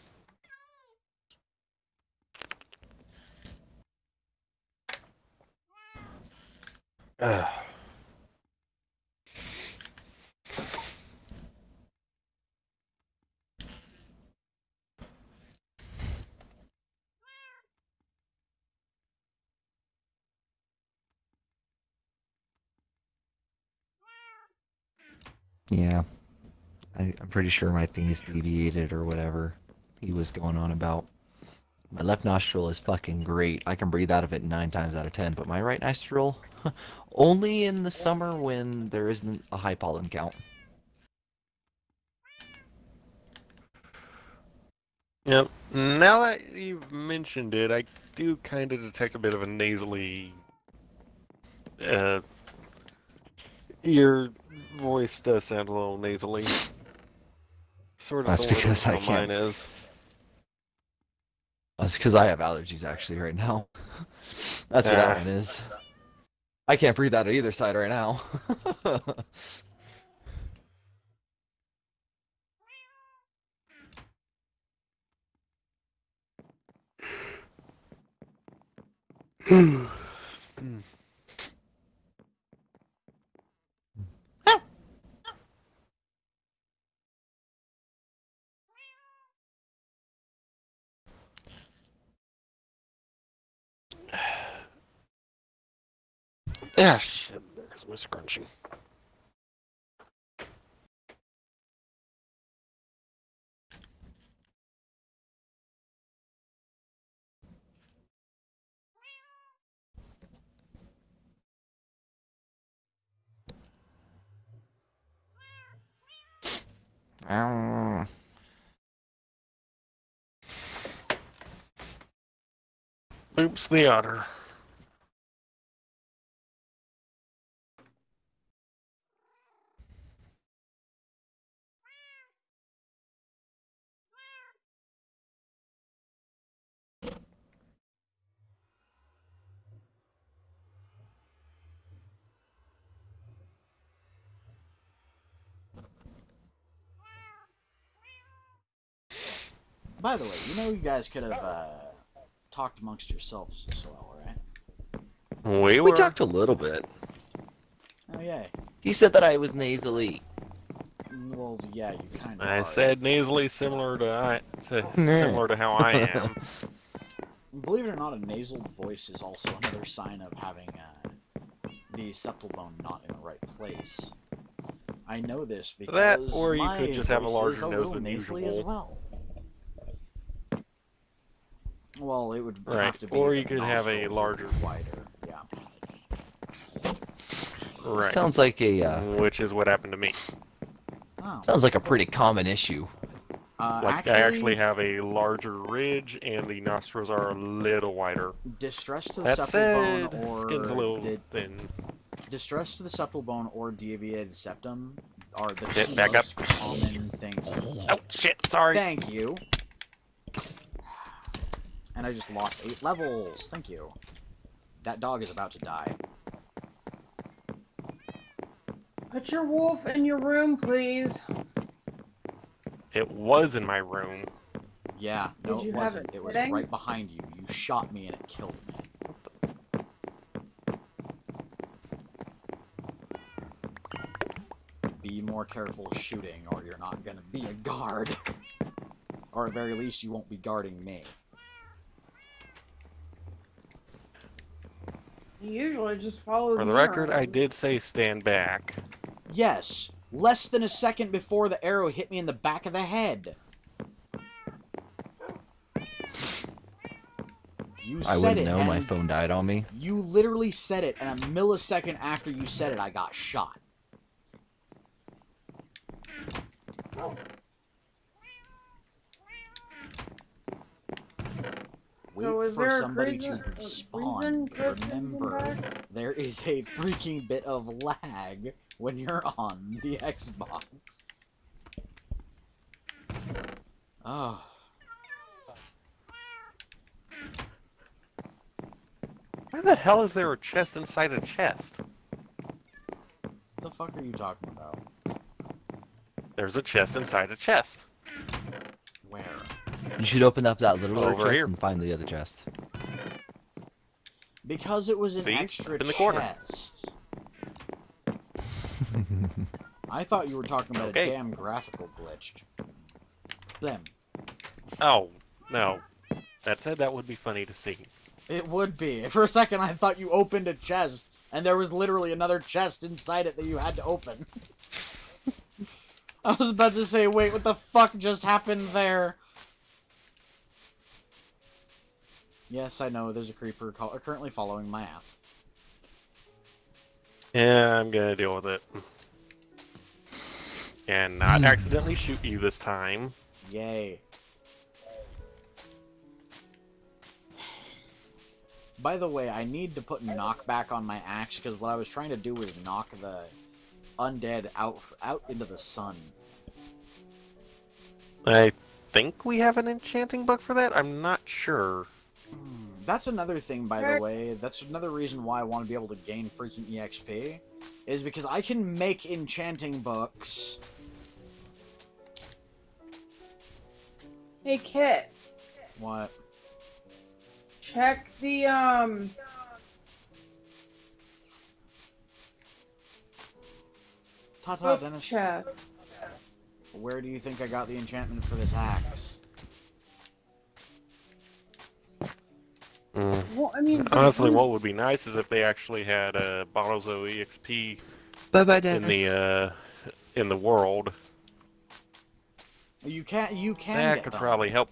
Yeah. I'm pretty sure my thing is deviated or whatever he was going on about. My left nostril is fucking great. I can breathe out of it 9 times out of 10, but my right nostril, only in the summer when there isn't a high pollen count. Yep. Now that you've mentioned it, I do kind of detect a bit of a nasally. Your voice does sound a little nasally. Sort of That's similar because to I how can't- mine is. That's because I have allergies actually right now. That's what that one is. I can't breathe out of either side right now. Ah, shit. There's my scrunchie. Oops, the otter. By the way, you guys could have talked amongst yourselves as well, right? We talked a little bit. Oh, yay. He said that I was nasally. Well, yeah, you kind of I are. said nasally similar to how I am. Believe it or not, a nasal voice is also another sign of having the septal bone not in the right place. I know this because That, or you my could just have a voice larger is nose little than nasally usual. as well. Well, it would Right, have to be. or the you could have a nostrils larger- wider. Yeah. Right. Sounds like a Which is what happened to me. Oh. sounds like a pretty common issue. Like, I actually have a larger ridge, and the nostrils are a little wider. distress to the That septal said, bone or skin's a little thin. distress to the septal bone or deviated septum are the Get two back most up. common things. Oh, shit, sorry. Thank you. And I just lost 8 levels. Thank you. That dog is about to die. Put your wolf in your room, please. It was in my room. Yeah, no, Did it you have wasn't. it It was sitting? right behind you. You shot me and it killed me. Be more careful shooting, or you're not gonna be a guard. Or at very least, you won't be guarding me. He usually just follows For the me record, I around. did say stand back. Yes, less than a second before the arrow hit me in the back of the head. You I said wouldn't it, know. My and phone died on me. you literally said it, and a millisecond after you said it, I got shot. Wait So is for there a somebody reason- to a respawn. reason Chris isn't Remember, back? there is a freaking bit of lag when you're on the Xbox. Oh. Why the hell is there a chest inside a chest? What the fuck are you talking about? There's a chest inside a chest. Where? You should open up that little Over chest here. and find the other chest. Because it was an See? extra Up in the corner. chest. I thought you were talking about Okay. a damn graphical glitch. Blem. Oh, no. That said, that would be funny to see. It would be. For a second, I thought you opened a chest, and there was literally another chest inside it that you had to open. I was about to say, wait, what the fuck just happened there? Yes, I know, there's a creeper currently following my ass. Yeah, I'm gonna deal with it. And not accidentally shoot you this time. Yay. By the way, I need to put knockback on my axe, because what I was trying to do was knock the undead out into the sun. I think we have an enchanting book for that? I'm not sure. That's another thing, by the Correct. way. That's another reason why I want to be able to gain freaking EXP. Is because I can make enchanting books. Hey, Kit, What? check the, Ta-ta, book Dennis. chest. Where do you think I got the enchantment for this axe? Well, I mean, Honestly, what would be nice is if they actually had bottles of EXP Bye-bye, in Dennis. the world. You can That get could them. probably help.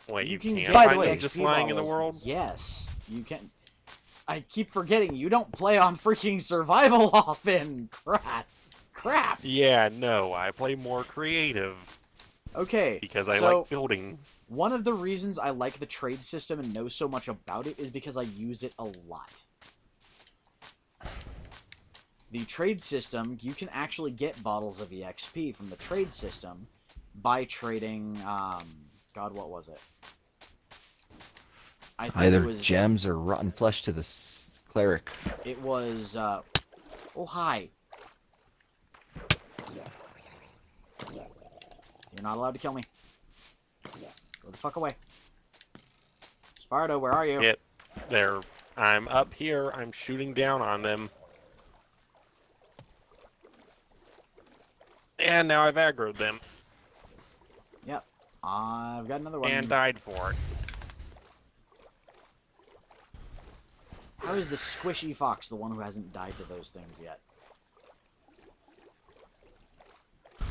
Wait, You you can can't get By the find way, them just XP lying in the bottles. world? Yes, you can. I keep forgetting you don't play on freaking survival often. Crap. Yeah, no, I play more creative Okay, because I so like building. one of the reasons I like the trade system and know so much about it is because I use it a lot. The trade system, you can actually get bottles of EXP from the trade system by trading, God, what was it? I think Either it was, gems or rotten flesh to the cleric. It was, oh, hi. You're not allowed to kill me. Go the fuck away. Sparta, where are you? Yet, they're. I'm up here. I'm shooting down on them. And now I've aggroed them Yep. I've got another one. and died for it. How is the squishy fox the one who hasn't died to those things yet?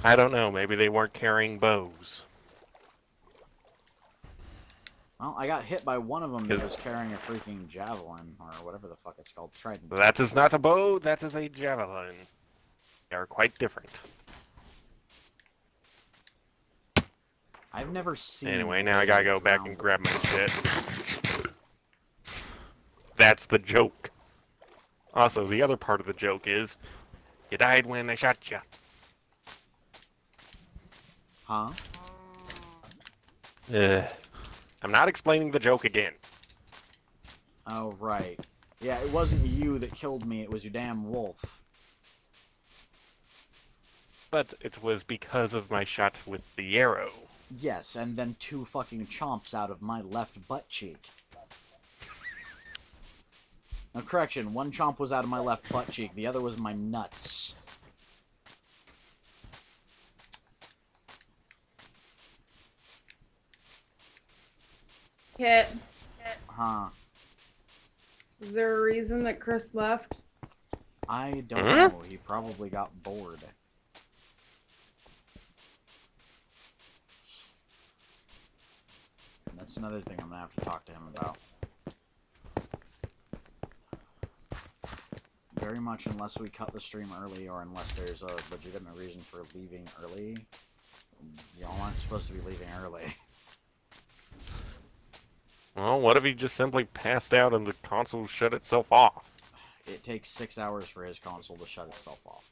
I don't know. Maybe they weren't carrying bows. Well, I got hit by one of them that was carrying a freaking javelin, or whatever the fuck it's called. Trident. That is not a bow. That is a javelin. They are quite different. I've never seen. Anyway, now I gotta go back and grab my shit. That's the joke. Also, the other part of the joke is, you died when I shot you. Huh? I'm not explaining the joke again. Oh, right. Yeah, it wasn't you that killed me, it was your damn wolf. But it was because of my shot with the arrow. Yes, and then 2 fucking chomps out of my left butt cheek. Now, correction, 1 chomp was out of my left butt cheek, the other was my nuts. Kit, Huh. is there a reason that Chris left? I don't know. He probably got bored. That's another thing I'm gonna have to talk to him about. Very much unless we cut the stream early or unless there's a legitimate reason for leaving early. Y'all aren't supposed to be leaving early. Well, what if he just simply passed out and the console shut itself off? It takes 6 hours for his console to shut itself off.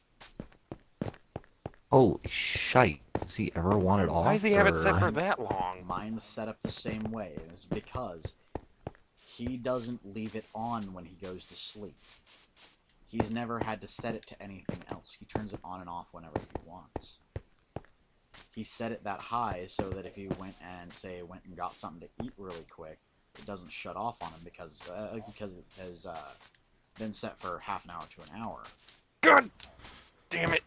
Holy shite. Does he ever want it off? Why does he have it or- set for that long? Mine's set up the same way. It's because he doesn't leave it on when he goes to sleep. He's never had to set it to anything else. He turns it on and off whenever he wants. He set it that high so that if he went and got something to eat really quick, it doesn't shut off on him because it has been set for half an hour to an hour. God damn it!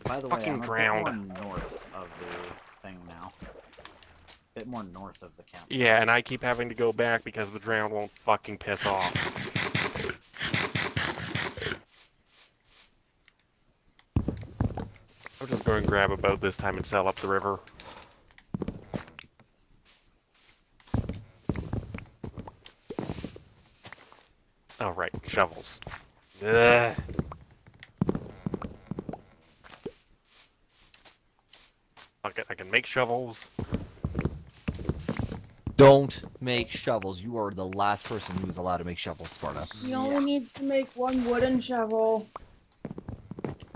By the way, Fucking I'm a drowned. bit more north of the thing now. A bit more north of the camp. Yeah, and I keep having to go back because the drown won't fucking piss off. I'm just going to grab a boat this time and sail up the river. Oh, right, shovels. Ugh. I can make shovels. Don't make shovels. You are the last person who is allowed to make shovels, Sparta. You only need to make 1 wooden shovel.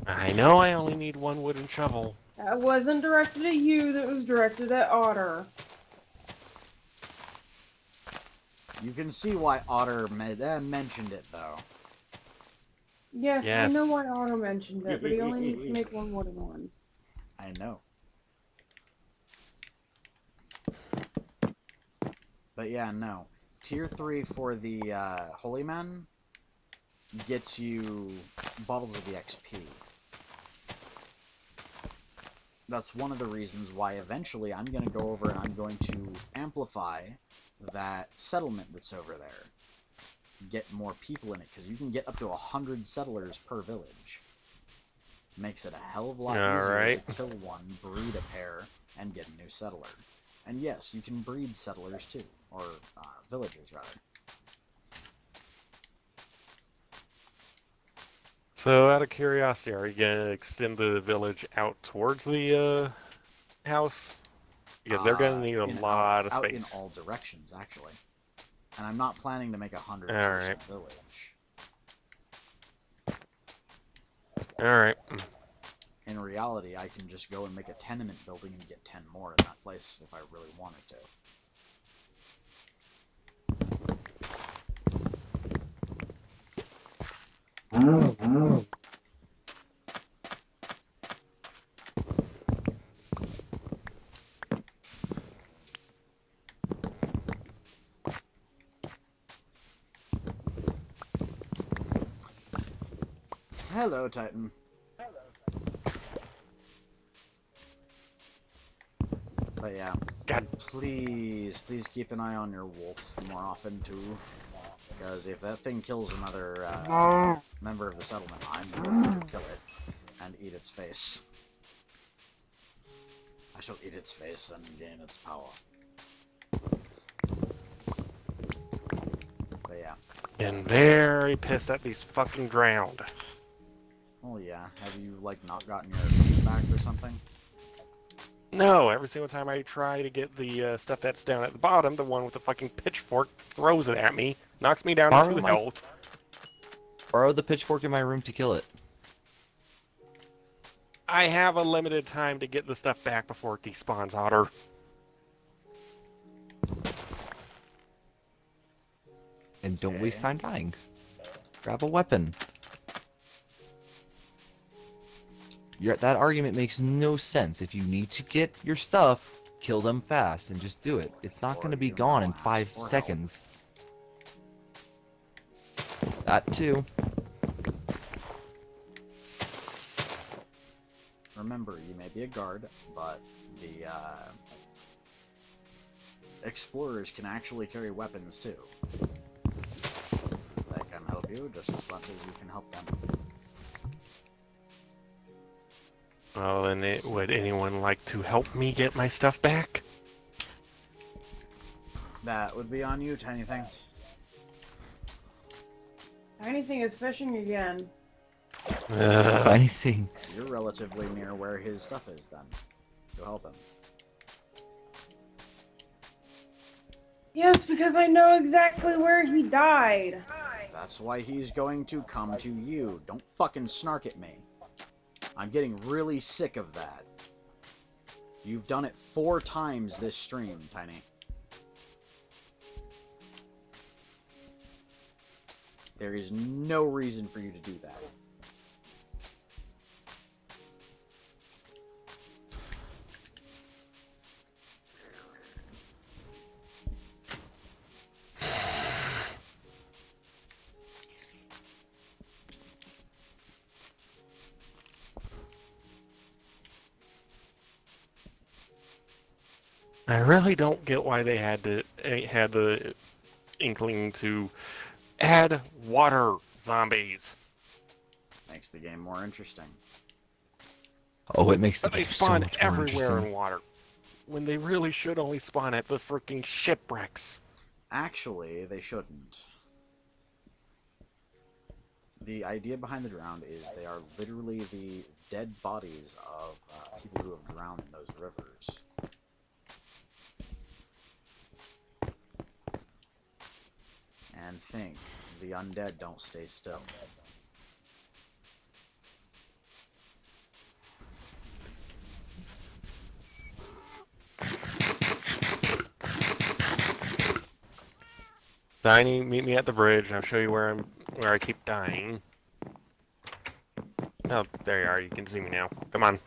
I know I only need 1 wooden shovel. That wasn't directed at you, that was directed at Otter. You can see why Otter mentioned it, though. Yes, Yes. I know why Otter mentioned it, but he only needs to make 1 wooden one. I know. But yeah, no. Tier 3 for the Holy Men gets you bottles of the XP. That's one of the reasons why eventually I'm going to go over and I'm going to amplify that settlement that's over there. Get more people in it, because you can get up to 100 settlers per village. Makes it a hell of a lot easier to kill one, breed a pair, and get a new settler. And yes, you can breed settlers too, or villagers rather. So, out of curiosity, are you gonna extend the village out towards the house? Because they're gonna need a lot of out space. in all directions, actually. And I'm not planning to make a 100% Alright. village. Alright. In reality, I can just go and make a tenement building and get 10 more in that place if I really wanted to. Hello, Titan. But yeah, God. please keep an eye on your wolf more often too, because if that thing kills another member of the settlement, I'm going to kill it and eat its face. I shall eat its face and gain its power. But yeah. Been very pissed at these fucking drowned. Oh yeah, have you like not gotten your feet back or something? No, every single time I try to get the stuff that's down at the bottom, the one with the fucking pitchfork throws it at me, knocks me down to 2 health. Borrow the pitchfork in my room to kill it. I have a limited time to get the stuff back before it despawns, Otter. And don't waste time dying. Grab a weapon. that argument makes no sense. If you need to get your stuff, kill them fast and just do it. It's not going to be gone in 5 seconds. That too. Remember, you may be a guard, but the explorers can actually carry weapons too. They can help you just as much as you can help them. Well, then would anyone like to help me get my stuff back? That would be on you, Tiny Thing. Tiny Thing is fishing again. Anything. You're relatively near where his stuff is, then. Go help him. Yes, because I know exactly where he died. That's why he's going to come to you. Don't fucking snark at me. I'm getting really sick of that. You've done it 4 times this stream, Tiny. There is no reason for you to do that. I really don't get why they had the inkling to add water zombies. Makes the game more interesting. Oh, it makes the But they game so spawn much more everywhere interesting. in water, when they really should only spawn at the freaking shipwrecks. Actually, they shouldn't. The idea behind the drowned is they are literally the dead bodies of people who have drowned in those rivers. And think, the undead don't stay still. Tiny, meet me at the bridge. I'll show you where I keep dying. Oh, there you are. You can see me now. Come on.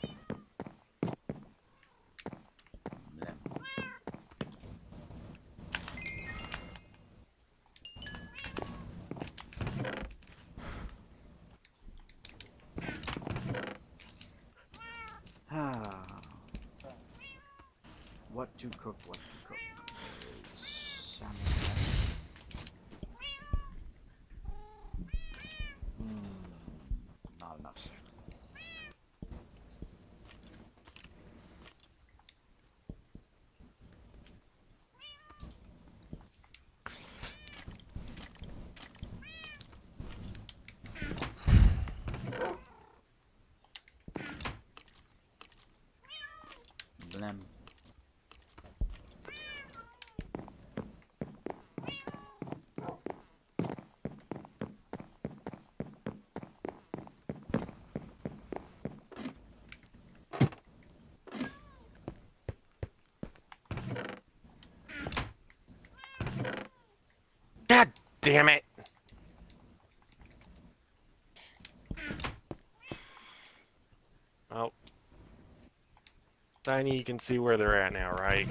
What to cook, what to cook. Salmon. Not enough salmon. Blem. God damn it! Oh. Tiny, you can see where they're at now, right?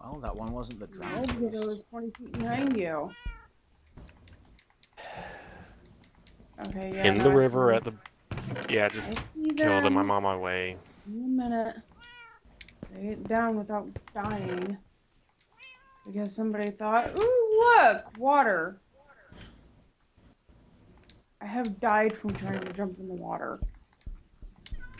Well, that one wasn't the No, drowned because it was 20 feet behind you. Okay, yeah. In no, the I river see. at the... Yeah, just I see kill them. I'm them. on my way. Give me a minute. They get down without dying. Because somebody thought, ooh, look, water. I have died from trying to jump in the water.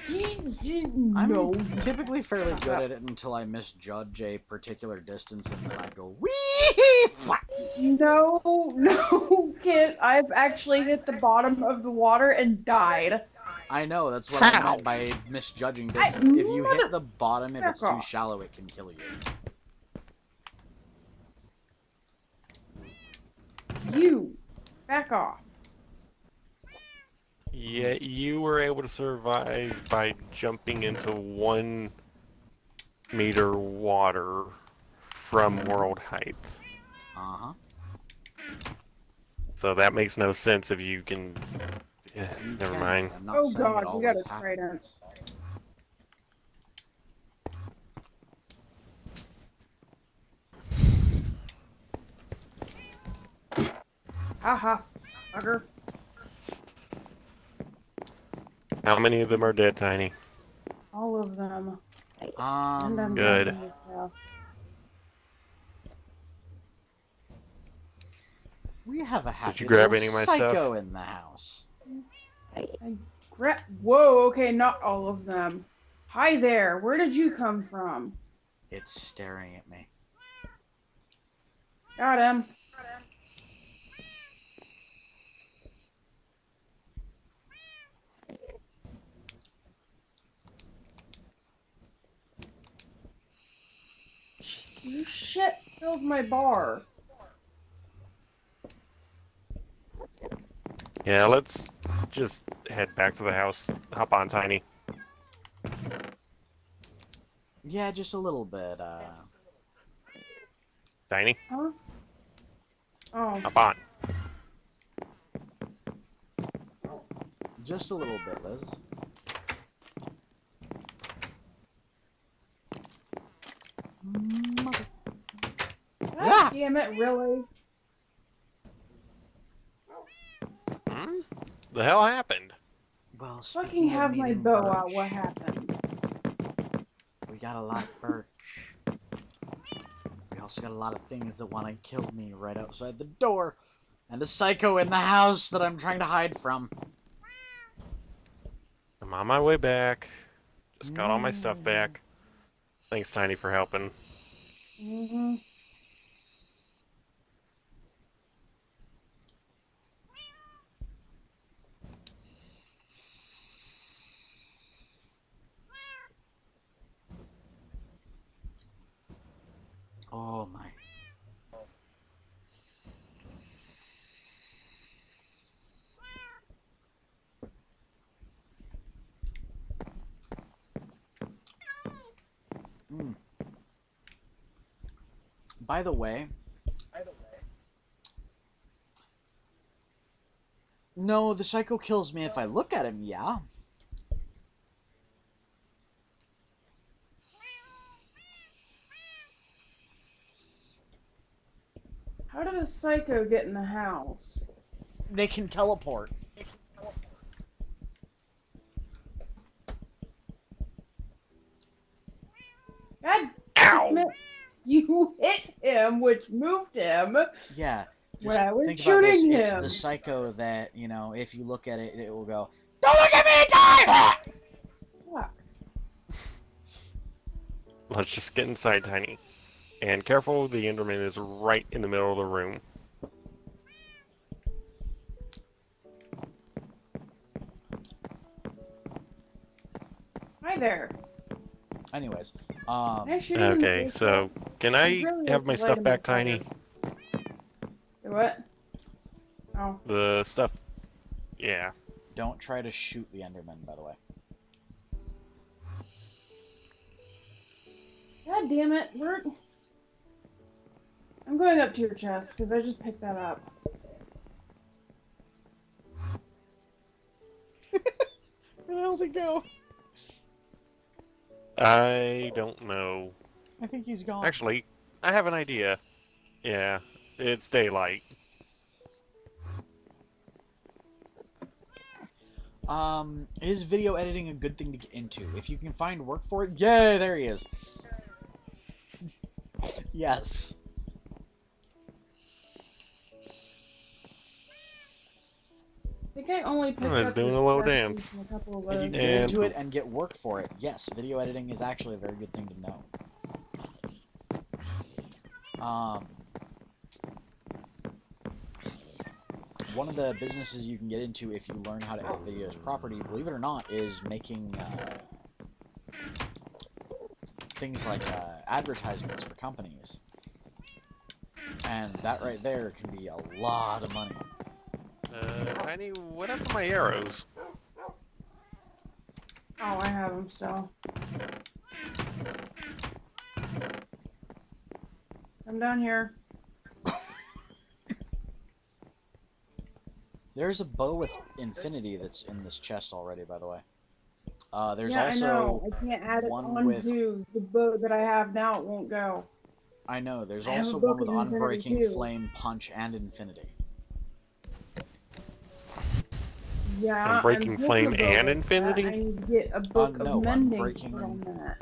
No. I'm typically fairly good at it until I misjudge a particular distance and then I go wee flap. No, kid. I've actually hit the bottom of the water and died. I know, that's what I meant by misjudging distance. If you hit the bottom, if it's too off. shallow, it can kill you. You, back off. Yeah, you were able to survive by jumping into 1 meter water from world height. Uh-huh. So that makes no sense if you can... Never can. mind. I'm not Oh saying it God, we always got a trident. happens. Haha, fucker. How many of them are dead, Tiny? All of them. And I'm Good. loving this stuff. We have a happy you grab little any of my psycho stuff? in the house. Whoa, okay, not all of them. Hi there, where did you come from? It's staring at me. Got him. You shit filled my bar. Yeah, let's just head back to the house. Hop on, Tiny. Yeah, just a little bit. Tiny, Huh? Oh. hop on. Just a little bit, Liz. Mother. God Ah! damn it, really? Hmm? The hell happened? Well, Fucking speaking of have my needing bow birch, out, what happened? we got a lot of birch. We also got a lot of things that want to kill me right outside the door. And a psycho in the house that I'm trying to hide from. I'm on my way back. Just got all my stuff back. Thanks, Tiny, for helping. Mm-hmm. Oh my. Mm. By the way, no, the psycho kills me if I look at him, yeah. How did a psycho get in the house? They can teleport. God Ow! damn it! You hit him, which moved him. Yeah. When I was think about this. shooting It's him. the psycho that, you know, if you look at it, it will go, "Don't look at me, time!" Fuck. Let's just get inside, Tiny. And careful, the Enderman is right in the middle of the room. Hi there. Anyways, Can I shoot him in the Okay, face, so can I I really have like my to stuff light him back, on fire. Tiny? though? What? Oh. The stuff... Yeah. don't try to shoot the Enderman, by the way. God damn it. I'm going up to your chest because I just picked that up. Where the hell did he go? I don't know. I think he's gone. Actually, I have an idea. Yeah, it's daylight. Is video editing a good thing to get into? If you can find work for it, yay, there he is. Yes. I think I only picked Oh, it's up doing your a little chest dance. piece and a couple of If you those. can get And into it poof. and get work for it, yes, video editing is actually a very good thing to know. One of the businesses you can get into if you learn how to edit videos properly, believe it or not, is making things like advertisements for companies. And that right there can be a lot of money. Tiny, what happened to my arrows? Oh, I have them still. Come down here. There's a bow with infinity that's in this chest already, by the way. There's Yeah, also I know. I can't add it one with... onto the boat that I have now. It won't go. I know. There's I have also a one book with of infinity, unbreaking, too. flame, punch, and infinity. Yeah, Unbreaking I'm Flame thinking and about that. Infinity? I need to get a book No, of mending to unbreaking- put on that.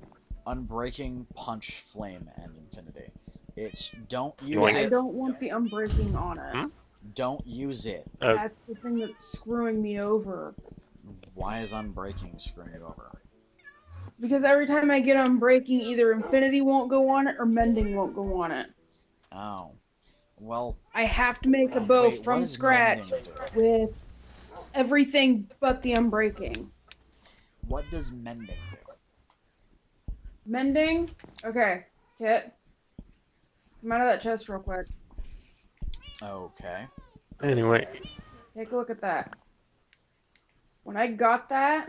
Unbreaking, punch, flame, and infinity. It's don't use want- I it. don't want the unbreaking on it. Hmm? Don't use it. That's the thing that's screwing me over. Why is unbreaking screwing you over? Because every time I get unbreaking, either infinity won't go on it or mending won't go on it. Oh. Well, I have to make a bow wait, what from does scratch mending do? with everything but the unbreaking. What does mending do? Mending? Okay, Kit. Come out of that chest real quick. Okay. Anyway, Take a look at that. When I got that,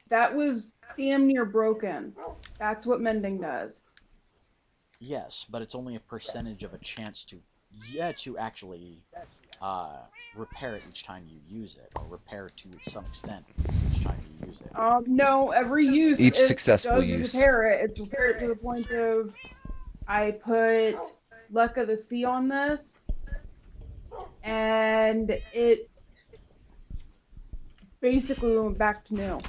that was damn near broken. That's what mending does. Yes, but it's only a percentage of a chance to actually repair it each time you use it, or repair to some extent each time you use it. No, every use Each it successful does use. repair it. It's repaired to the point of I put Luck of the Sea on this, and it basically went back to new.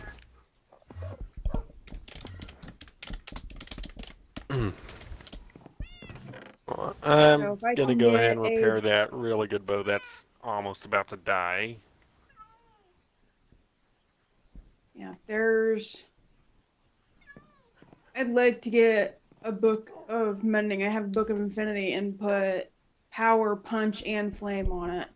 I'm So if I gonna can go ahead and get repair that really good bow that's almost about to die. Yeah, I'd like to get a book of mending. I have a book of infinity and put power, punch, and flame on it.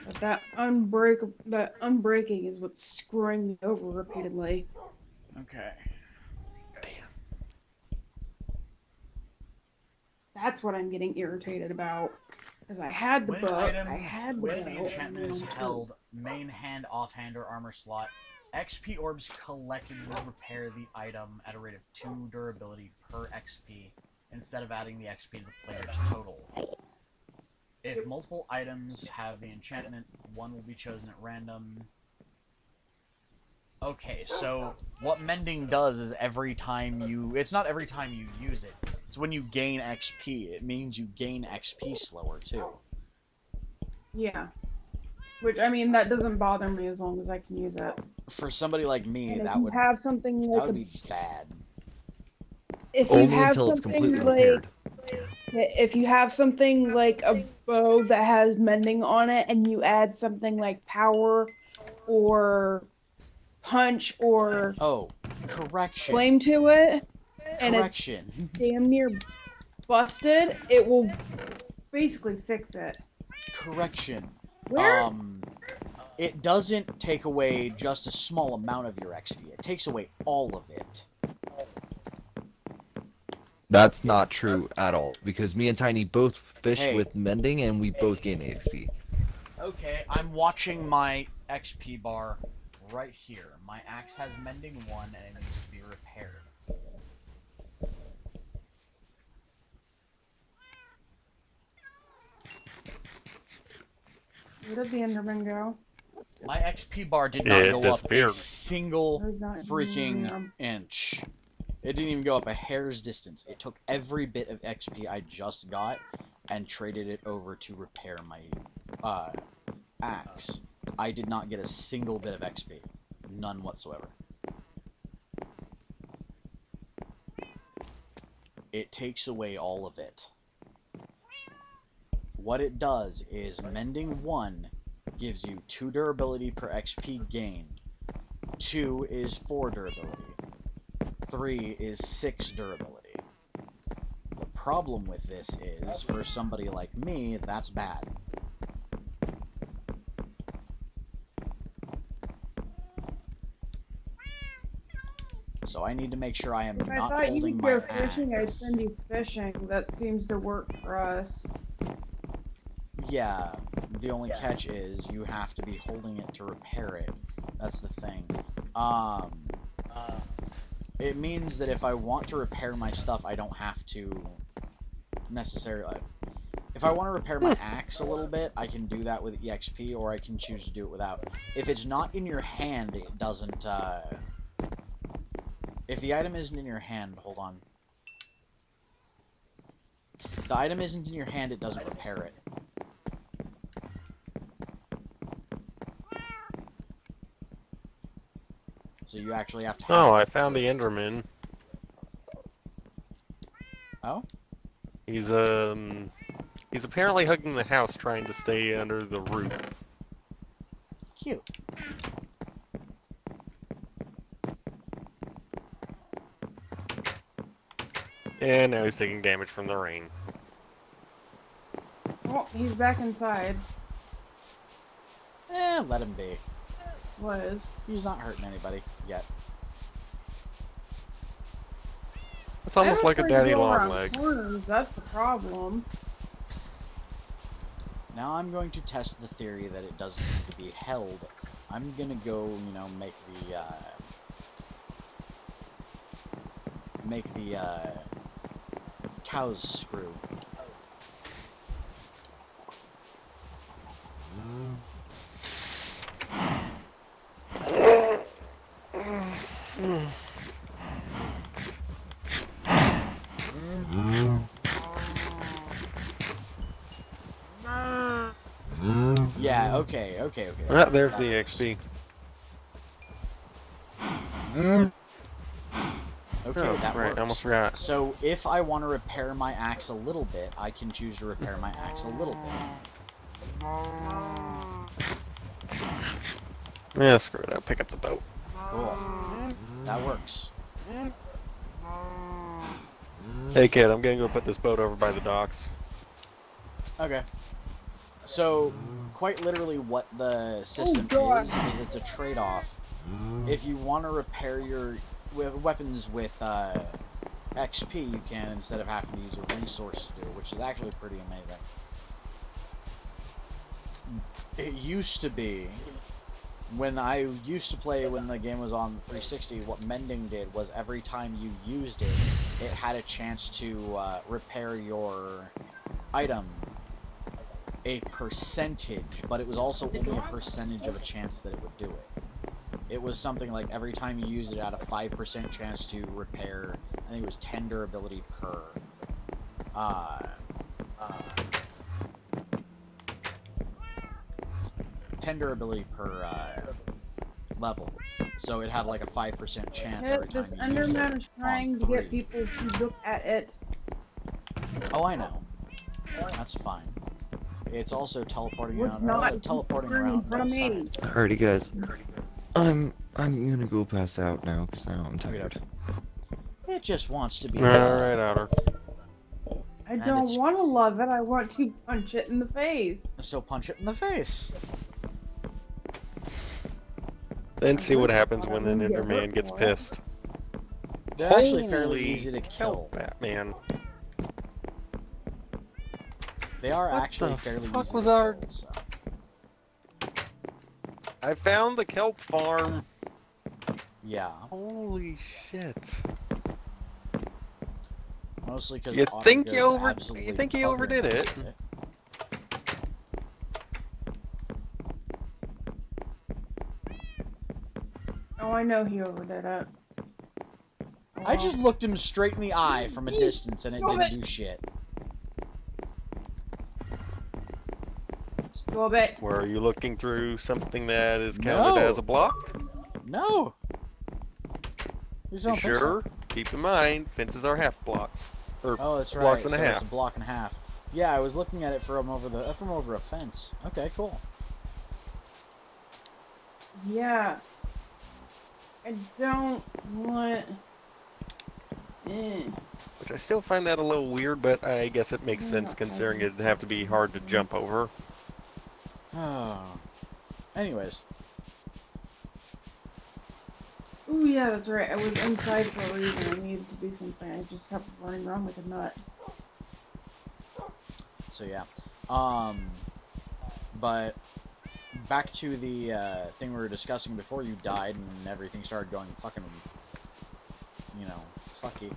But that unbreaking is what's screwing me over repeatedly. Okay. That's what I'm getting irritated about. Because I had the When book, item I had the with bow, the and enchantment then is I held, main hand, offhand, or armor slot, XP orbs collected will repair the item at a rate of 2 durability per XP, instead of adding the XP to the player's total. If multiple items have the enchantment, one will be chosen at random. Okay, so what mending does is every time you... It's not every time you use it. It's when you gain XP. It means you gain XP slower, too. Yeah. Which, I mean, that doesn't bother me as long as I can use it. For somebody like me, And if that you would have something like be bad. if you Only have until it's something completely like repaired. if you have something like a bow that has mending on it and you add something like power or punch or Oh, correction. flame to it and it's Correction. damn near busted, it will basically fix it. Correction. Where? It doesn't take away just a small amount of your XP. It takes away all of it. That's not true at all, because me and Tiny both fish Hey. with mending and we both gain XP. Okay, I'm watching my XP bar right here. My axe has mending 1 and it needs to be repaired. Where did the Enderman go? My XP bar did not It go up a disappeared. single Where's that? freaking inch. It didn't even go up a hair's distance. It took every bit of XP I just got and traded it over to repair my axe. I did not get a single bit of XP. None whatsoever. It takes away all of it. What it does is mending 1 gives you 2 durability per XP gained. 2 is 4 durability. 3 is 6 durability. The problem with this is, for somebody like me, that's bad. So I need to make sure I am If I not thought you holding could my go fishing, I'd axe. send you fishing. That seems to work for us. Yeah, the only catch is you have to be holding it to repair it. That's the thing. It means that if I want to repair my stuff, I don't have to necessarily... If I want to repair my axe a little bit, I can do that with EXP, or I can choose to do it without. If it's not in your hand, it doesn't, If the item isn't in your hand, hold on. If the item isn't in your hand, it doesn't repair it. So you actually have to have Oh, I found the Enderman. Oh? He's apparently hugging the house trying to stay under the roof. Cute. And now he's taking damage from the rain. Oh, he's back inside. Let him be. Was. He's not hurting anybody yet. It's almost like a daddy long legs. Corners, that's the problem. Now I'm going to test the theory that it doesn't need to be held. I'm gonna go, you know, make the cow's screw. Yeah, okay. Ah, there's the XP. Okay, Oh, that right, works. I almost forgot. So if I want to repair my axe a little bit, I can choose to repair my axe a little bit. Yeah, screw it. I'll pick up the boat. Cool. That works. Hey, kid, I'm gonna go put this boat over by the docks. Okay. So, quite literally what the system is it's a trade-off. If you want to repair your weapons with XP, you can, instead of having to use a resource to do it, which is actually pretty amazing. It used to be, when I used to play when the game was on 360, what mending did was every time you used it, it had a chance to repair your item a percentage, but it was also only a percentage of a chance that it would do it. It was something like every time you used it, it had a 5% chance to repair, I think it was 10 durability per 10 durability per level. So it had like a 5% chance every time This you used it. Enderman is trying to get people to look at it. Oh, I know. That's fine. It's also teleporting Would around. not Teleporting turn in around front of me. outside. Alrighty, guys. I'm gonna go pass out now because now I'm tired. It just wants to be. Alright, Outer. I don't it's- want to love it. I want to punch it in the face. So punch it in the face. Then see what happens when an Enderman gets pissed. They're actually fairly Holy easy to kill. Batman. They are What actually the fairly fuck easy was to our- kill. So. I found the kelp farm. Yeah, Holy shit. mostly because You think you overdid it? Oh, I know he overdid it. I just looked him straight in the eye from a distance and it Stop didn't it. do shit. Stop it. Were you looking through something that is counted No. as a block? No. These don't think so. Sure. Keep in mind, fences are half blocks. Or Oh, that's right. blocks and so a half. it's a block and a half. Yeah, I was looking at it from over a fence. Okay, cool. Yeah. I don't want... Which I still find that a little weird, but I guess it makes sense considering it'd have to be hard to jump over. Oh. Anyways. Ooh, yeah, that's right. I was inside for a reason. I needed to do something. I just kept running around like a nut. So yeah. But back to the thing we were discussing before you died and everything started going fucking you know, sucky.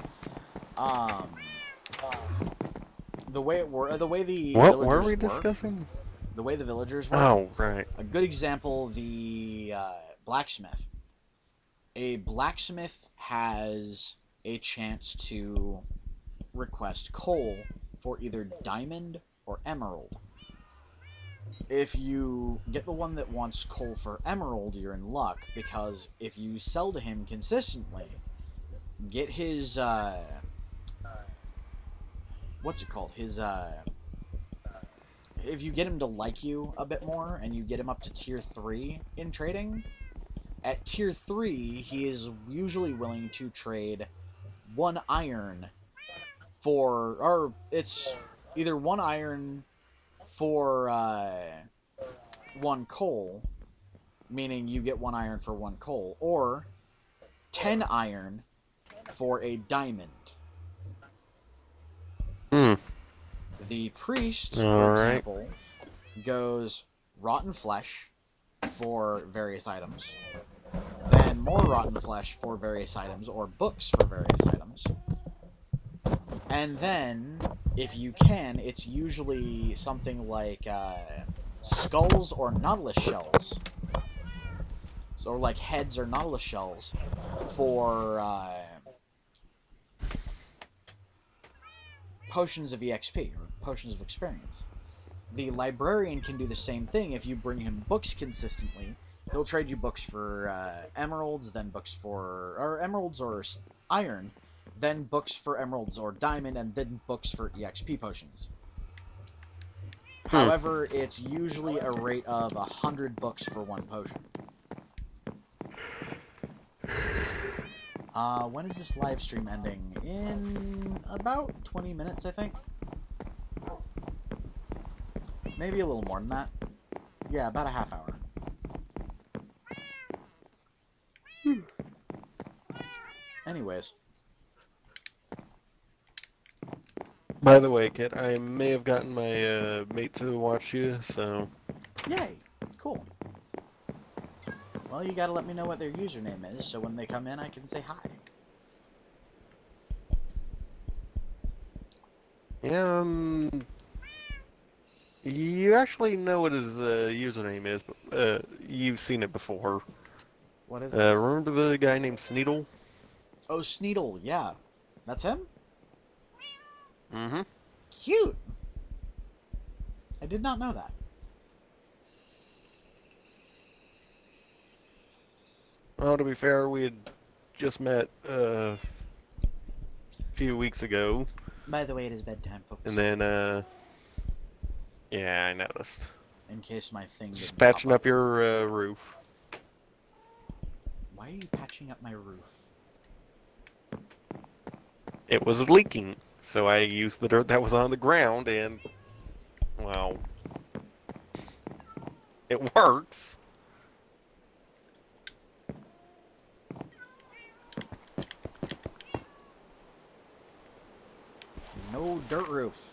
The way the way the What villagers were we work, discussing? the way the villagers work. Oh, right. A good example, the blacksmith. A blacksmith has a chance to request coal for either diamond or emerald. If you get the one that wants coal for emerald, you're in luck, because if you sell to him consistently, get his, what's it called? His, if you get him to like you a bit more, and you get him up to tier 3 in trading, at tier 3, he is usually willing to trade 1 iron for, or it's either 1 iron for 1 coal, meaning you get 1 iron for 1 coal, or 10 iron for a diamond. Hmm. The priest, All for right. example, goes rotten flesh for various items, then more rotten flesh for various items, or books for various items. And then, if you can, it's usually something like skulls or nautilus shells. Or like heads or nautilus shells for potions of EXP, or potions of experience. The librarian can do the same thing. If you bring him books consistently, he'll trade you books for emeralds, then books for... or emeralds or iron, then books for emeralds or diamond, and then books for EXP potions. However, it's usually a rate of 100 books for 1 potion. When is this live stream ending? In about 20 minutes, I think. Maybe a little more than that. Yeah, about a half hour. Anyways. By the way, Kit, I may have gotten my mate to watch you, so... Yay! Cool. Well, you gotta let me know what their username is, so when they come in, I can say hi. Yeah, you actually know what his username is, but you've seen it before. What is it? Remember the guy named Sneedle? Oh, Sneedle, yeah. That's him? Mm-hmm. Cute! I did not know that. Well, to be fair, we had just met a few weeks ago, By the way, it is bedtime, folks. and then, yeah, I noticed. In case my thing Just didn't patching pop up your roof. Why are you patching up my roof? It was leaking, so I used the dirt that was on the ground, and, well, it works. No dirt roof.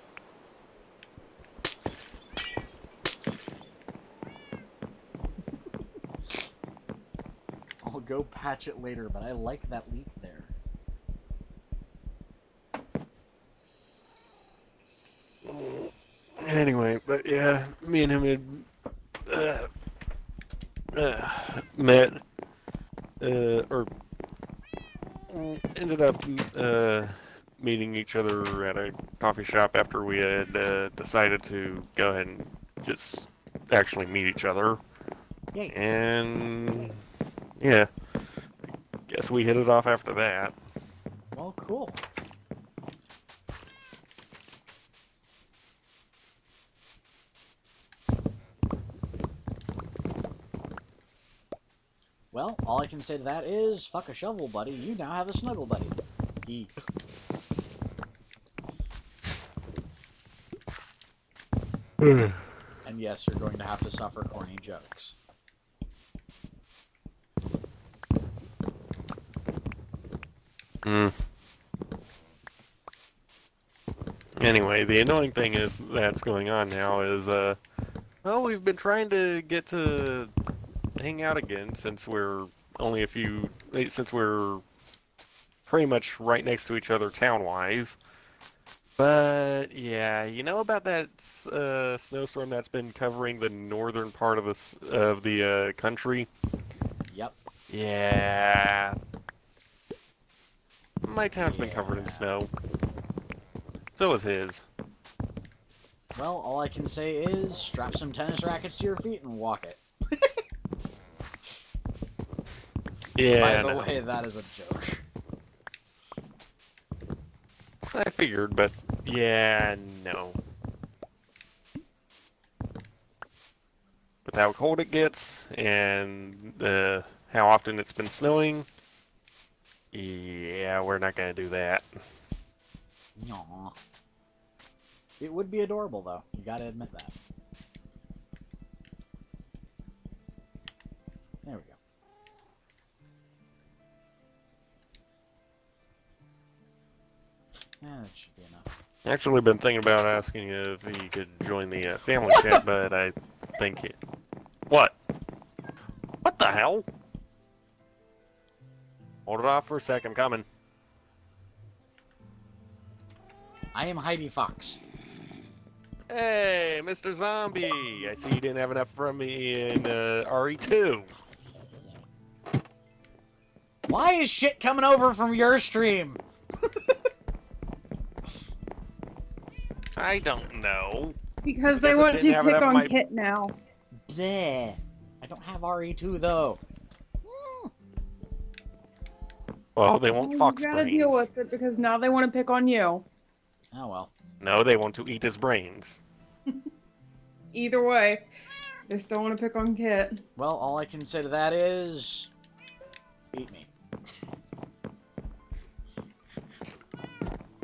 I'll go patch it later, but I like that leak there. Anyway, but yeah, me and him had met, or ended up meeting each other at a coffee shop after we had decided to go ahead and just actually meet each other. Yay. And yeah, guess we hit it off after that. Well, cool. Well, all I can say to that is, fuck a shovel, buddy. You now have a snuggle buddy. He. And yes, you're going to have to suffer corny jokes. Anyway, the annoying thing is that's going on now is, well, we've been trying to get to hang out again since we're only since we're pretty much right next to each other town-wise. But yeah, you know about that snowstorm that's been covering the northern part of the country? Yep. Yeah. My town's been covered in Yeah. snow. So is his. Well, all I can say is strap some tennis rackets to your feet and walk it. Yeah. By the no. way, that is a joke. I figured, but yeah, no. With how cold it gets and how often it's been snowing, yeah, we're not gonna do that. Aw. It would be adorable, though. You gotta admit that. There we go. Yeah, that should be enough. Actually, been thinking about asking if he could join the family chat, but I think it. What? What the hell? Hold it off for a sec. I'm coming. I am Heidi Fox. Hey, Mr. Zombie! I see you didn't have enough from me in RE2. Why is shit coming over from your stream? I don't know. Because I they guess I want didn't to have pick enough of on my- Kit now. Bleh. I don't have RE2, though. Well, they want Well, Fox you gotta brains. deal with it because now they want to pick on you. Oh, well. No, they want to eat his brains. Either way, they still want to pick on Kit. Well, all I can say to that is... eat me.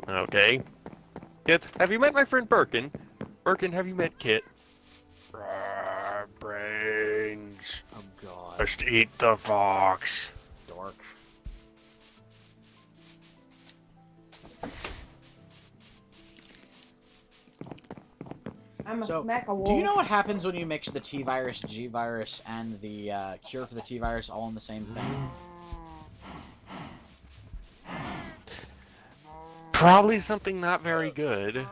Okay. Kit, have you met my friend Birkin? Birkin, have you met Kit? Brains. Oh, God. Just eat the fox. Dork. I'm a So, smack a wolf. do you know what happens when you mix the T-virus, G-virus, and the cure for the T-virus all in the same thing? Probably something not very good.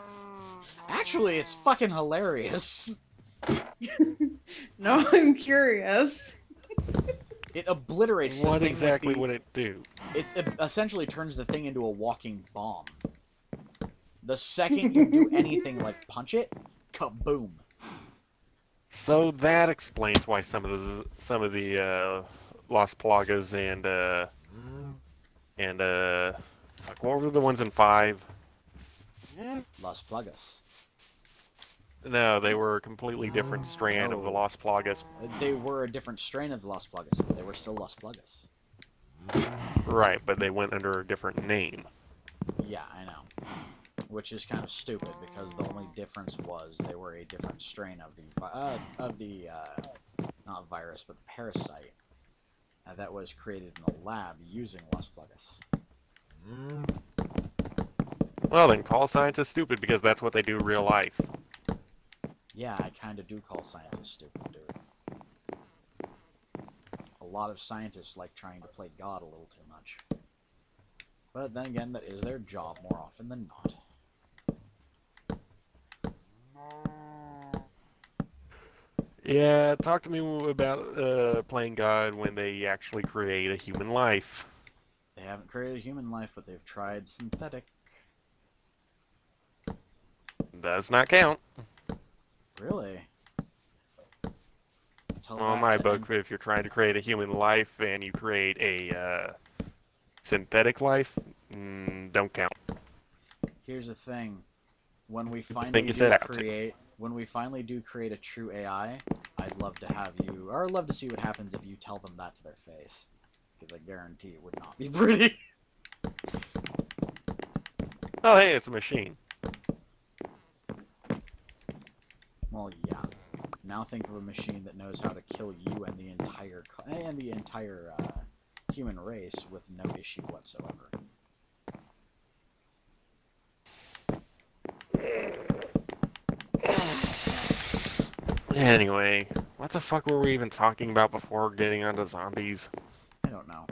Actually, it's fucking hilarious. No, I'm curious. It obliterates the What thing exactly with would it do? it essentially turns the thing into a walking bomb. The second you do anything like punch it, kaboom. So that explains why some of the Las Plagas and like, what were the ones in 5? Las Plagas. No, they were a completely different strand of the Las Plagas. They were a different strain of the Las Plagas, but they were still Las Plagas. Right, but they went under a different name. Yeah, I know. Which is kind of stupid because the only difference was they were a different strain of the not virus but the parasite that was created in a lab using Las Plagas. Well, then call scientists stupid because that's what they do in real life. Yeah, I kind of do call scientists stupid, dude. A lot of scientists like trying to play God a little too much. But then again, that is their job more often than not. Yeah, talk to me about playing God when they actually create a human life. They haven't created a human life, but they've tried synthetic. Does not count. Really? Tell On that my to book, if you're trying to create a human life and you create a synthetic life, don't count. Here's the thing: when we finally Think you do said out. when we finally do create a true AI, I'd love to have you, or I'd love to see what happens if you tell them that to their face, because I guarantee it would not be pretty. Oh, hey, it's a machine. Well, yeah. Now think of a machine that knows how to kill you and the entire human race with no issue whatsoever. Anyway, what the fuck were we even talking about before getting onto zombies? I don't know.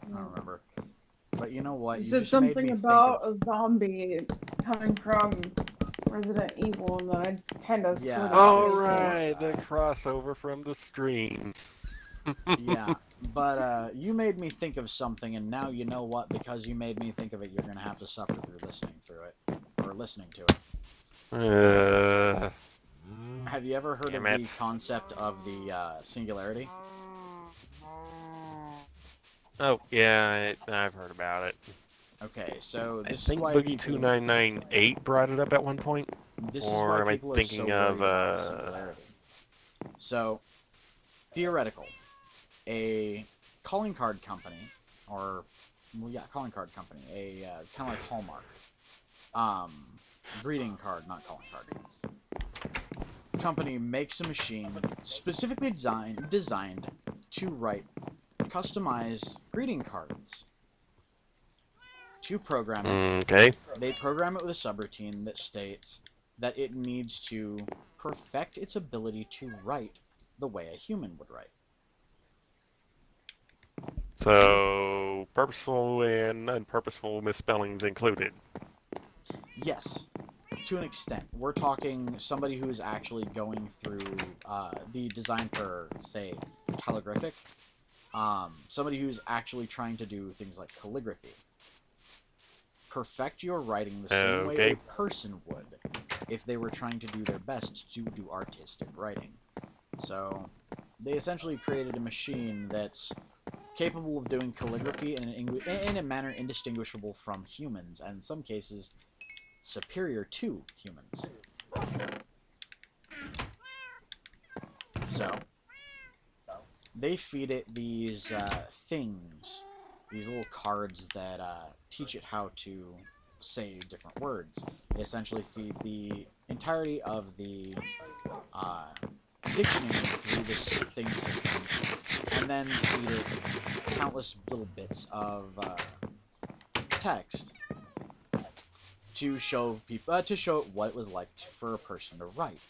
I don't remember. But you know what? You You said just made me something think about of... a zombie coming from Resident Evil, and then I kind of Yeah, sort of All it's spaced out. right, the crossover from the stream. Yeah, but you made me think of something, and now you know what? Because you made me think of it, you're gonna have to suffer through listening through it, or listening to it. Have you ever heard of Damn the it. concept of the singularity? Oh, yeah, I've heard about it. Okay, so I this is think why Boogie people... 2998 brought it up at one point. This is Or why am I people are so thinking of, worried about the singularity. So, theoretical, a calling card company, or, well, yeah, calling card company, a kind of like Hallmark, greeting card, not calling card, company makes a machine specifically designed to write customized greeting cards. To program it, Okay. they program it with a subroutine that states that it needs to perfect its ability to write the way a human would write. So, purposeful and unpurposeful misspellings included. Yes, to an extent. We're talking somebody who's actually going through the design for, say, calligraphic. Somebody who's actually trying to do things like calligraphy. Perfect your writing the same way a person would if they were trying to do their best to do artistic writing. So, they essentially created a machine that's capable of doing calligraphy in a manner indistinguishable from humans, and in some cases, superior to humans. So, they feed it these things, these little cards that teach it how to say different words. They essentially feed the entirety of the dictionary through this thing system, and then feed it countless little bits of text to show people to show it what it was like for a person to write.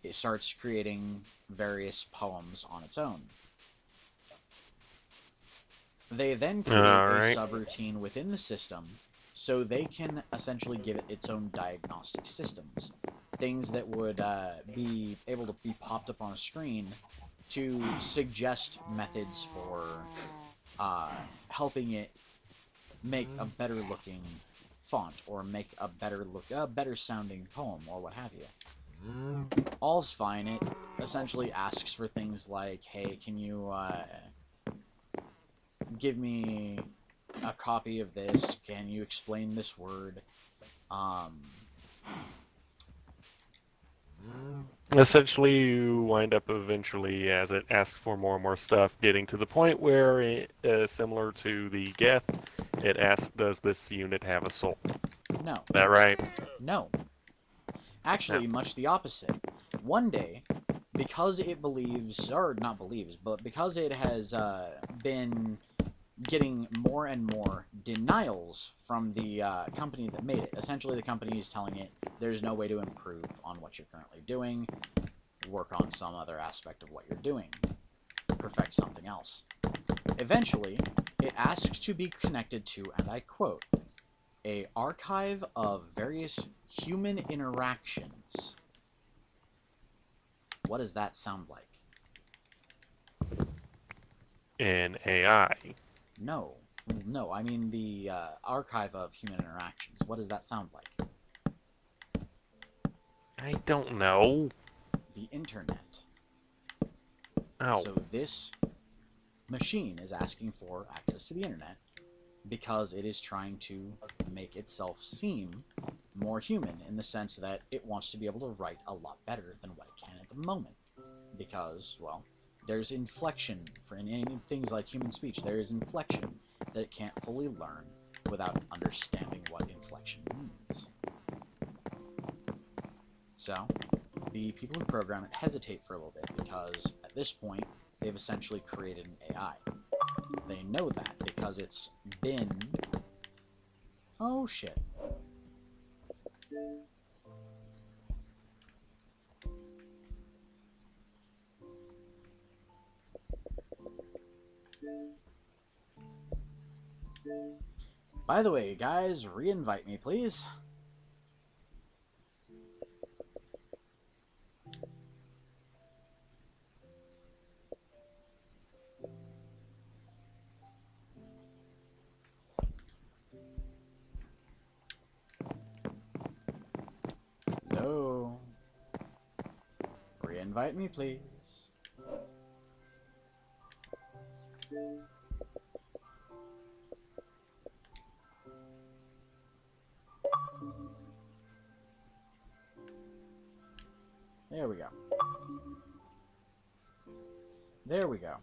It starts creating various poems on its own. They then create a subroutine within the system, so they can essentially give it its own diagnostic systems. Things that would be able to be popped up on a screen to suggest methods for helping it make a better looking font, or make a better sounding poem, or what have you. All's fine. It essentially asks for things like, hey, can you give me a copy of this? Can you explain this word? Essentially, you wind up eventually, as it asks for more and more stuff, getting to the point where, similar to the Geth, it asks, does this unit have a soul? No. Is that right? No. Actually, much the opposite. One day, because it believes, or not believes, but because it has been getting more and more denials from the company that made it. Essentially, the company is telling it there's no way to improve on what you're currently doing, work on some other aspect of what you're doing, perfect something else. Eventually, it asks to be connected to, and I quote, a archive of various human interactions. What does that sound like? In AI. No. No, I mean the archive of human interactions. What does that sound like? I don't know. The internet. Oh. So this machine is asking for access to the internet because it is trying to make itself seem more human, in the sense that it wants to be able to write a lot better than what it can at the moment. Because, well, there's inflection in things like human speech. There is inflection that it can't fully learn without understanding what inflection means. So, the people who program it hesitate for a little bit, because at this point, they've essentially created an AI. They know that because it's been... Oh, shit. By the way, guys, re-invite me, please. No. Re-invite me, please. There we go. There we go.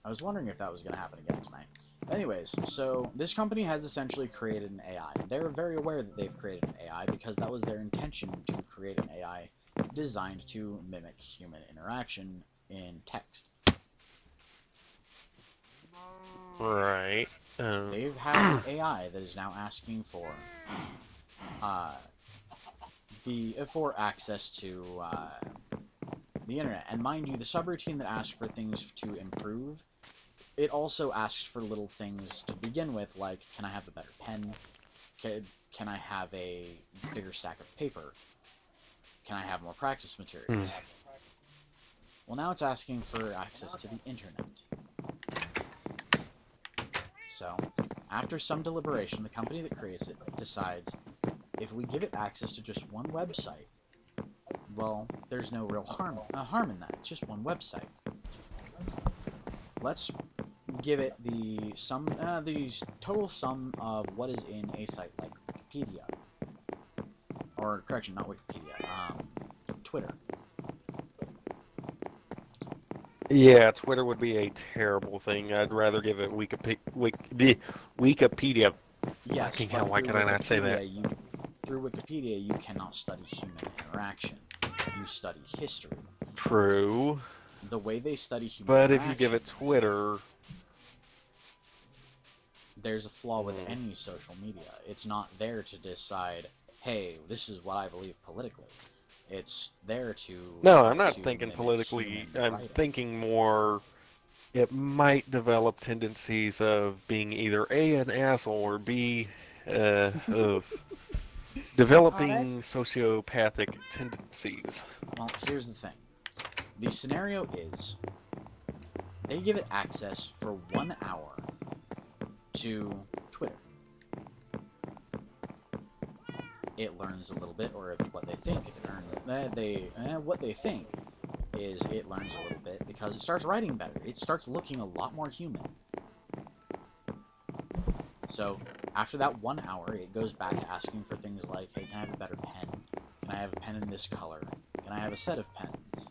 I was wondering if that was going to happen again tonight. Anyways, so this company has essentially created an AI. They're very aware that they've created an AI because that was their intention, to create an AI designed to mimic human interaction in text. Right. They've had an AI that is now asking for access to the internet. And mind you, the subroutine that asks for things to improve, it also asks for little things to begin with, like, can I have a better pen? Can I have a bigger stack of paper? Can I have more practice materials? Well, now it's asking for access to the internet. So, after some deliberation, the company that creates it decides, if we give it access to just one website, well, there's no real harm in that. It's just one website. Let's give it the total sum of what is in a site like Wikipedia. Or, correction, not Wikipedia, Twitter. Yeah, Twitter would be a terrible thing. I'd rather give it Wikipedia. Yes, Fucking hell, why can I not say that? Through Wikipedia, you cannot study human interaction. You study history. True. The way they study human But interaction... if you give it Twitter... There's a flaw with any social media. It's not there to decide, hey, this is what I believe politically. It's there to... No, I'm not thinking politically. I'm thinking more... It might develop tendencies of being either A, an asshole, or B, of developing sociopathic tendencies. Well, here's the thing. The scenario is, they give it access for 1 hour to Twitter. It learns a little bit, or what they think. What they think is it learns a little bit because it starts writing better. It starts looking a lot more human. So after that 1 hour, it goes back to asking for things like, hey, can I have a better pen? Can I have a pen in this color? Can I have a set of pens?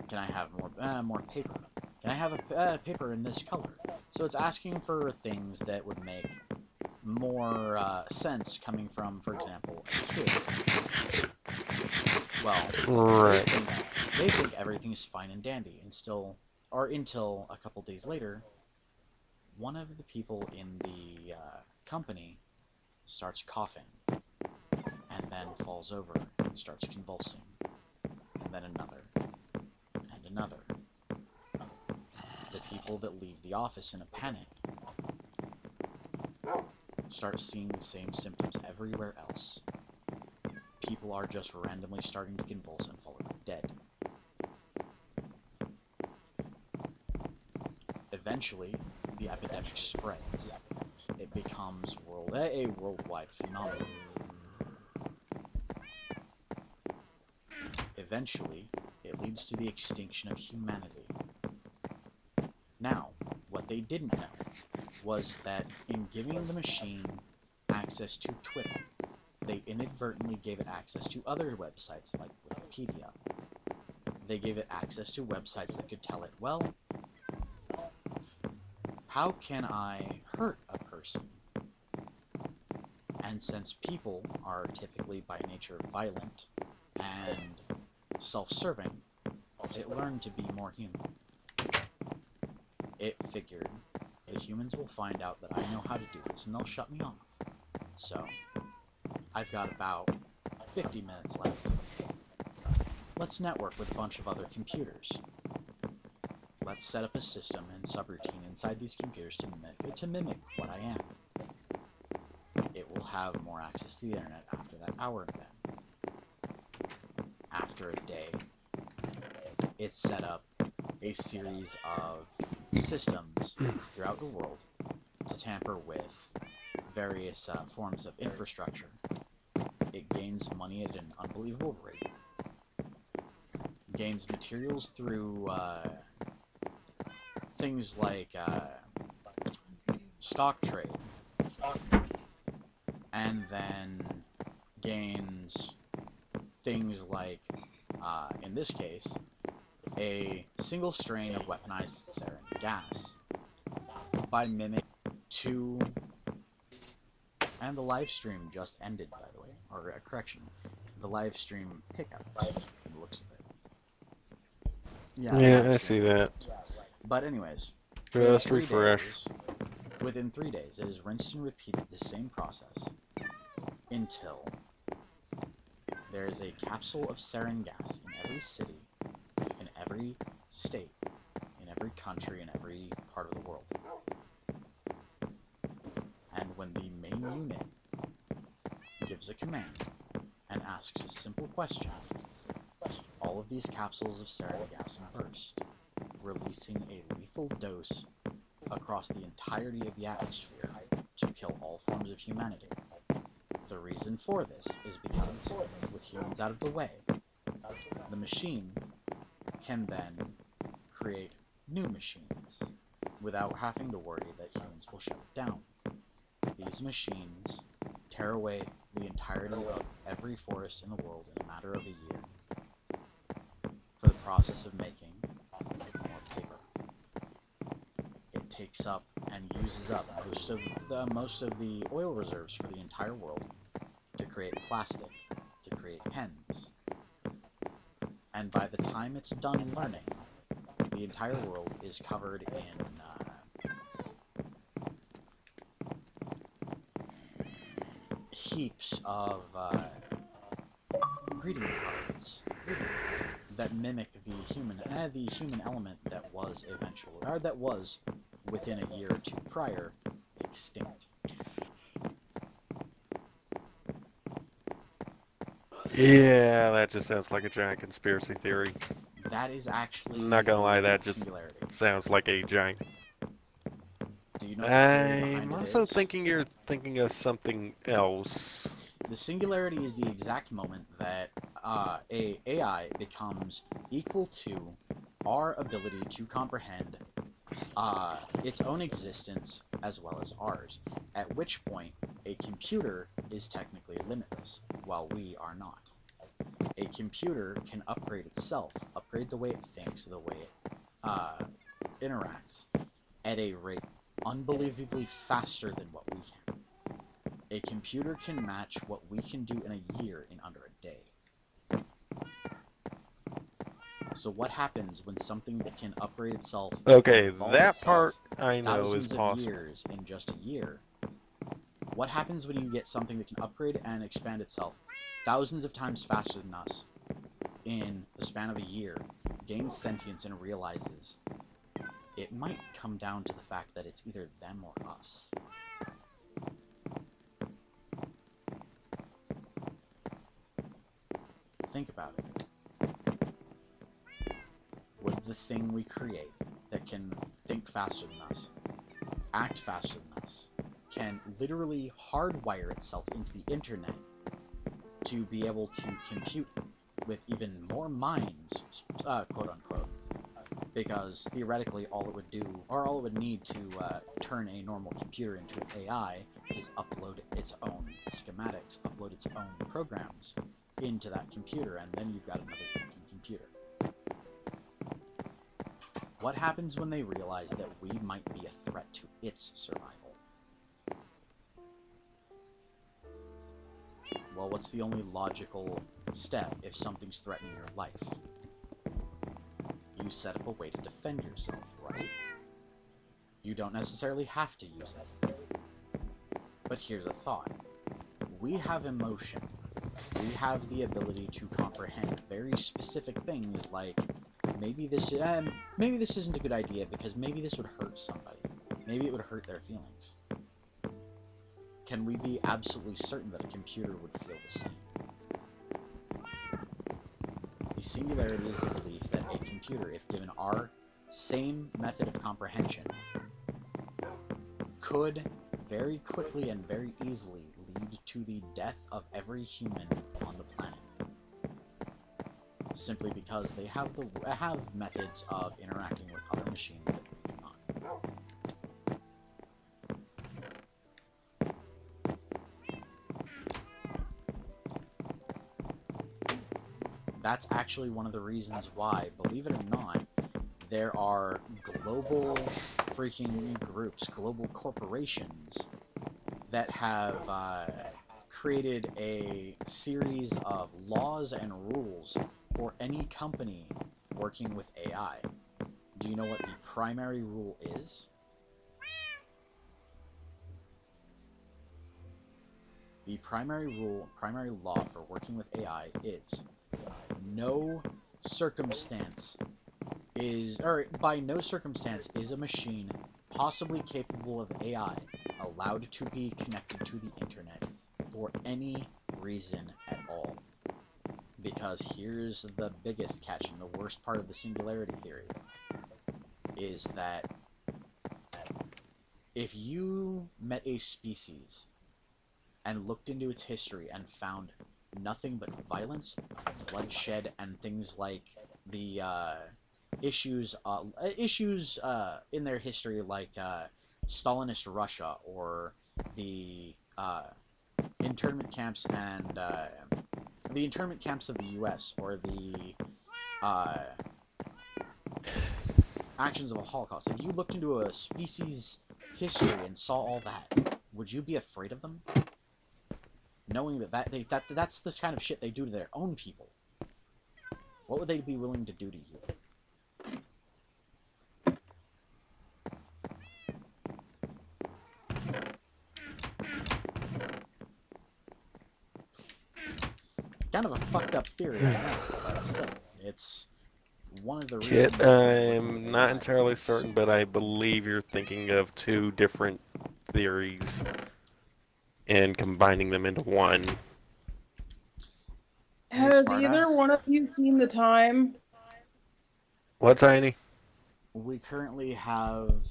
Can I have more paper? Can I have a paper in this color? So it's asking for things that would make more sense coming from, for example, a kid. Well, Right. they think everything's fine and dandy, until a couple days later, one of the people in the company starts coughing, and then falls over and starts convulsing, and then another, and another. The people that leave the office in a panic start seeing the same symptoms everywhere else. People are just randomly starting to convulse and fall over dead. Eventually, the epidemic spreads. It becomes a worldwide phenomenon. Eventually, it leads to the extinction of humanity. Now, what they didn't know was that in giving the machine access to Twitter, they inadvertently gave it access to other websites like Wikipedia. They gave it access to websites that could tell it, well, how can I hurt a person? And since people are typically by nature violent and self-serving, it learned to be more human. It figured, the humans will find out that I know how to do this and they'll shut me off. So, I've got about 50 minutes left. Let's network with a bunch of other computers. Let's set up a system and subroutine inside these computers to mimic what I am. have more access to the internet after that hour then. After a day, it set up a series of systems throughout the world to tamper with various forms of infrastructure. It gains money at an unbelievable rate. Gains materials through things like stock trade. And then gains things like, in this case, a single strain of weaponized sarin gas by mimic 2. And the live stream just ended, by the way, or correction, the live stream hiccups, from the looks of it. Yeah, I see that. But anyways, Just refresh. Within 3 days, it is rinsed and repeated the same process until there is a capsule of sarin gas in every city, in every state, in every country, in every part of the world. And when the main unit gives a command and asks a simple question, all of these capsules of sarin gas burst, releasing a lethal dose across the entirety of the atmosphere to kill all forms of humanity. The reason for this is because, with humans out of the way, the machine can then create new machines without having to worry that humans will shut it down. These machines tear away the entirety of every forest in the world in a matter of a year for the process of making more paper. It takes up and uses up most of the oil reserves for the entire world to create plastic, to create pens. And by the time it's done learning, the entire world is covered in heaps of greeting cards that mimic the human element that was within a year or two prior extinct. Yeah, that just sounds like a giant conspiracy theory. That is actually I'm not gonna lie, that just singularity. sounds like a giant. Do you know the theory behind I'm it also is? thinking you're thinking of something else. The singularity is the exact moment that a AI becomes equal to our ability to comprehend its own existence as well as ours, at which point a computer is technically limitless, while we are not. A computer can upgrade itself, upgrade the way it thinks, the way it interacts, at a rate unbelievably faster than what we can. A computer can match what we can do in a year in under a day. So what happens when something that can upgrade itself? Okay, evolve that itself part I know is thousands of possible. years in just a year? What happens when you get something that can upgrade and expand itself thousands of times faster than us in the span of a year, gains sentience and realizes it might come down to the fact that it's either them or us? Think about it. Would the thing we create that can think faster than us, act faster than us, can literally hardwire itself into the internet to be able to compute with even more minds, quote unquote, because theoretically all it would do, or all it would need to turn a normal computer into an AI is upload its own schematics, upload its own programs into that computer, and then you've got another thinking computer. What happens when they realize that we might be a threat to its survival? Well, what's the only logical step if something's threatening your life? You set up a way to defend yourself, right? You don't necessarily have to use it. But here's a thought. We have emotion. We have the ability to comprehend very specific things like, maybe this isn't a good idea because maybe this would hurt somebody. Maybe it would hurt their feelings. can we be absolutely certain that a computer would feel the same? The singularity is the belief that a computer, if given our same method of comprehension, could very quickly and very easily lead to the death of every human on the planet. Simply because they have methods of interacting with other machines that we do not. That's actually one of the reasons why, believe it or not, there are global freaking groups, global corporations that have created a series of laws and rules for any company working with AI. Do you know what the primary rule is? The primary rule, primary law for working with AI is no circumstance is, or by no circumstance is a machine possibly capable of AI allowed to be connected to the internet for any reason at all. Because here's the biggest catch and the worst part of the singularity theory, is that if you met a species and looked into its history and found nothing but violence, bloodshed, and things like the issues in their history, like Stalinist Russia, or the internment camps and the internment camps of the U.S., or the actions of a Holocaust. If you looked into a species' history and saw all that, would you be afraid of them? Knowing that's this kind of shit they do to their own people. What would they be willing to do to you? Kind of a fucked up theory, I know, but still, it's one of the reasons. Kit, I'm not entirely certain, but I believe you're thinking of two different theories and combining them into one. Has Sparta? either one of you seen the time? What, Tiny? We currently have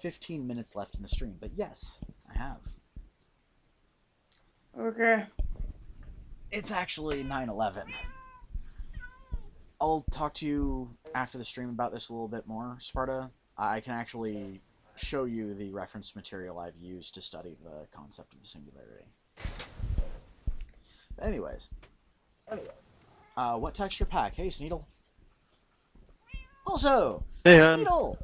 15 minutes left in the stream, but yes, I have. Okay. It's actually 9/11. I'll talk to you after the stream about this a little bit more, Sparta. I can actually show you the reference material I've used to study the concept of the singularity. But anyways. What texture pack? Hey, Sneedle. Also, Hey, Sneedle!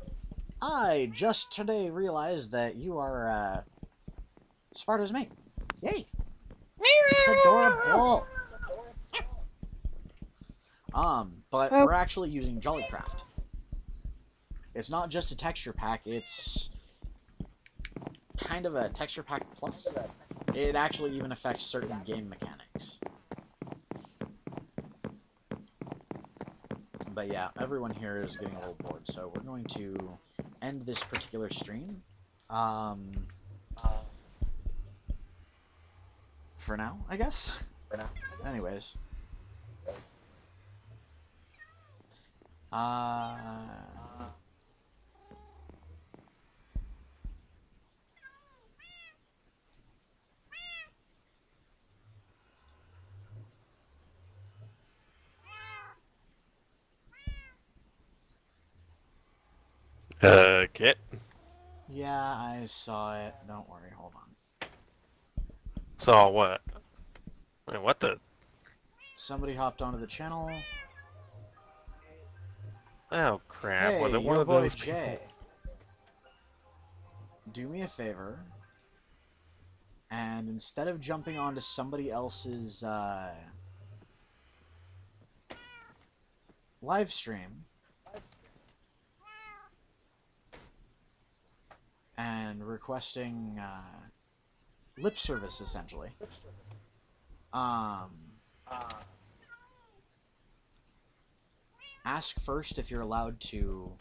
I just today realized that you are, Sparta's mate. Yay! It's adorable! But we're actually using Jollycraft. It's not just a texture pack, it's kind of a texture pack plus. It actually even affects certain game mechanics. But yeah, everyone here is getting a little bored, so we're going to end this particular stream. For now, I guess? Anyways. Kit? Yeah, I saw it. Don't worry, hold on. Saw what? Wait, what the? Somebody hopped onto the channel. Oh crap! Hey, Was it one your of boy those Jay. people? Do me a favor, and instead of jumping onto somebody else's live stream and requesting lip service, essentially, ask first if you're allowed to,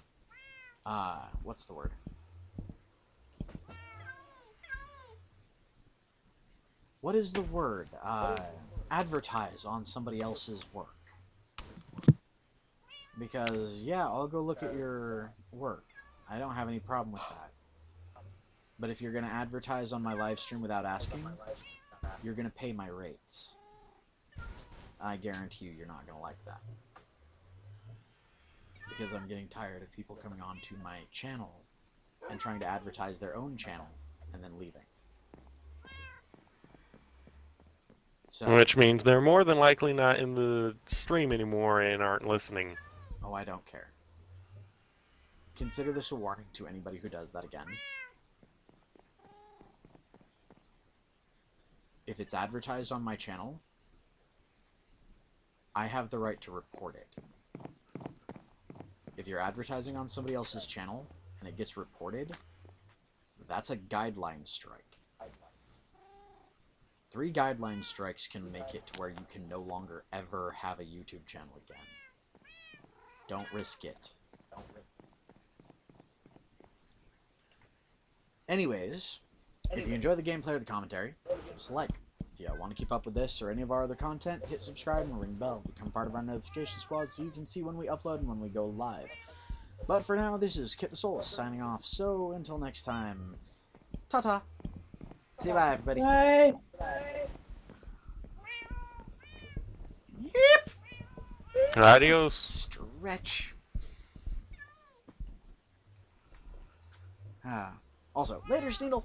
what's the word? what is the word? Advertise on somebody else's work. Because, yeah, I'll go look at your work. I don't have any problem with that. But if you're going to advertise on my live stream without asking, you're going to pay my rates. I guarantee you're not going to like that. Because I'm getting tired of people coming onto my channel and trying to advertise their own channel and then leaving. So, Which means they're more than likely not in the stream anymore and aren't listening. oh, I don't care. Consider this a warning to anybody who does that again. If it's advertised on my channel, I have the right to report it. If you're advertising on somebody else's channel and it gets reported, that's a guideline strike. 3 guideline strikes can make it to where you can no longer ever have a YouTube channel again. Don't risk it. Anyways, if you enjoy the gameplay or the commentary, give us a like. If you want to keep up with this or any of our other content, hit subscribe and ring the bell. Become part of our notification squad so you can see when we upload and when we go live. But for now, this is Kitthesoulless signing off. So until next time, ta-ta. Say bye, everybody. Bye. Yep. Adios. Stretch. Also, later, Sneedle.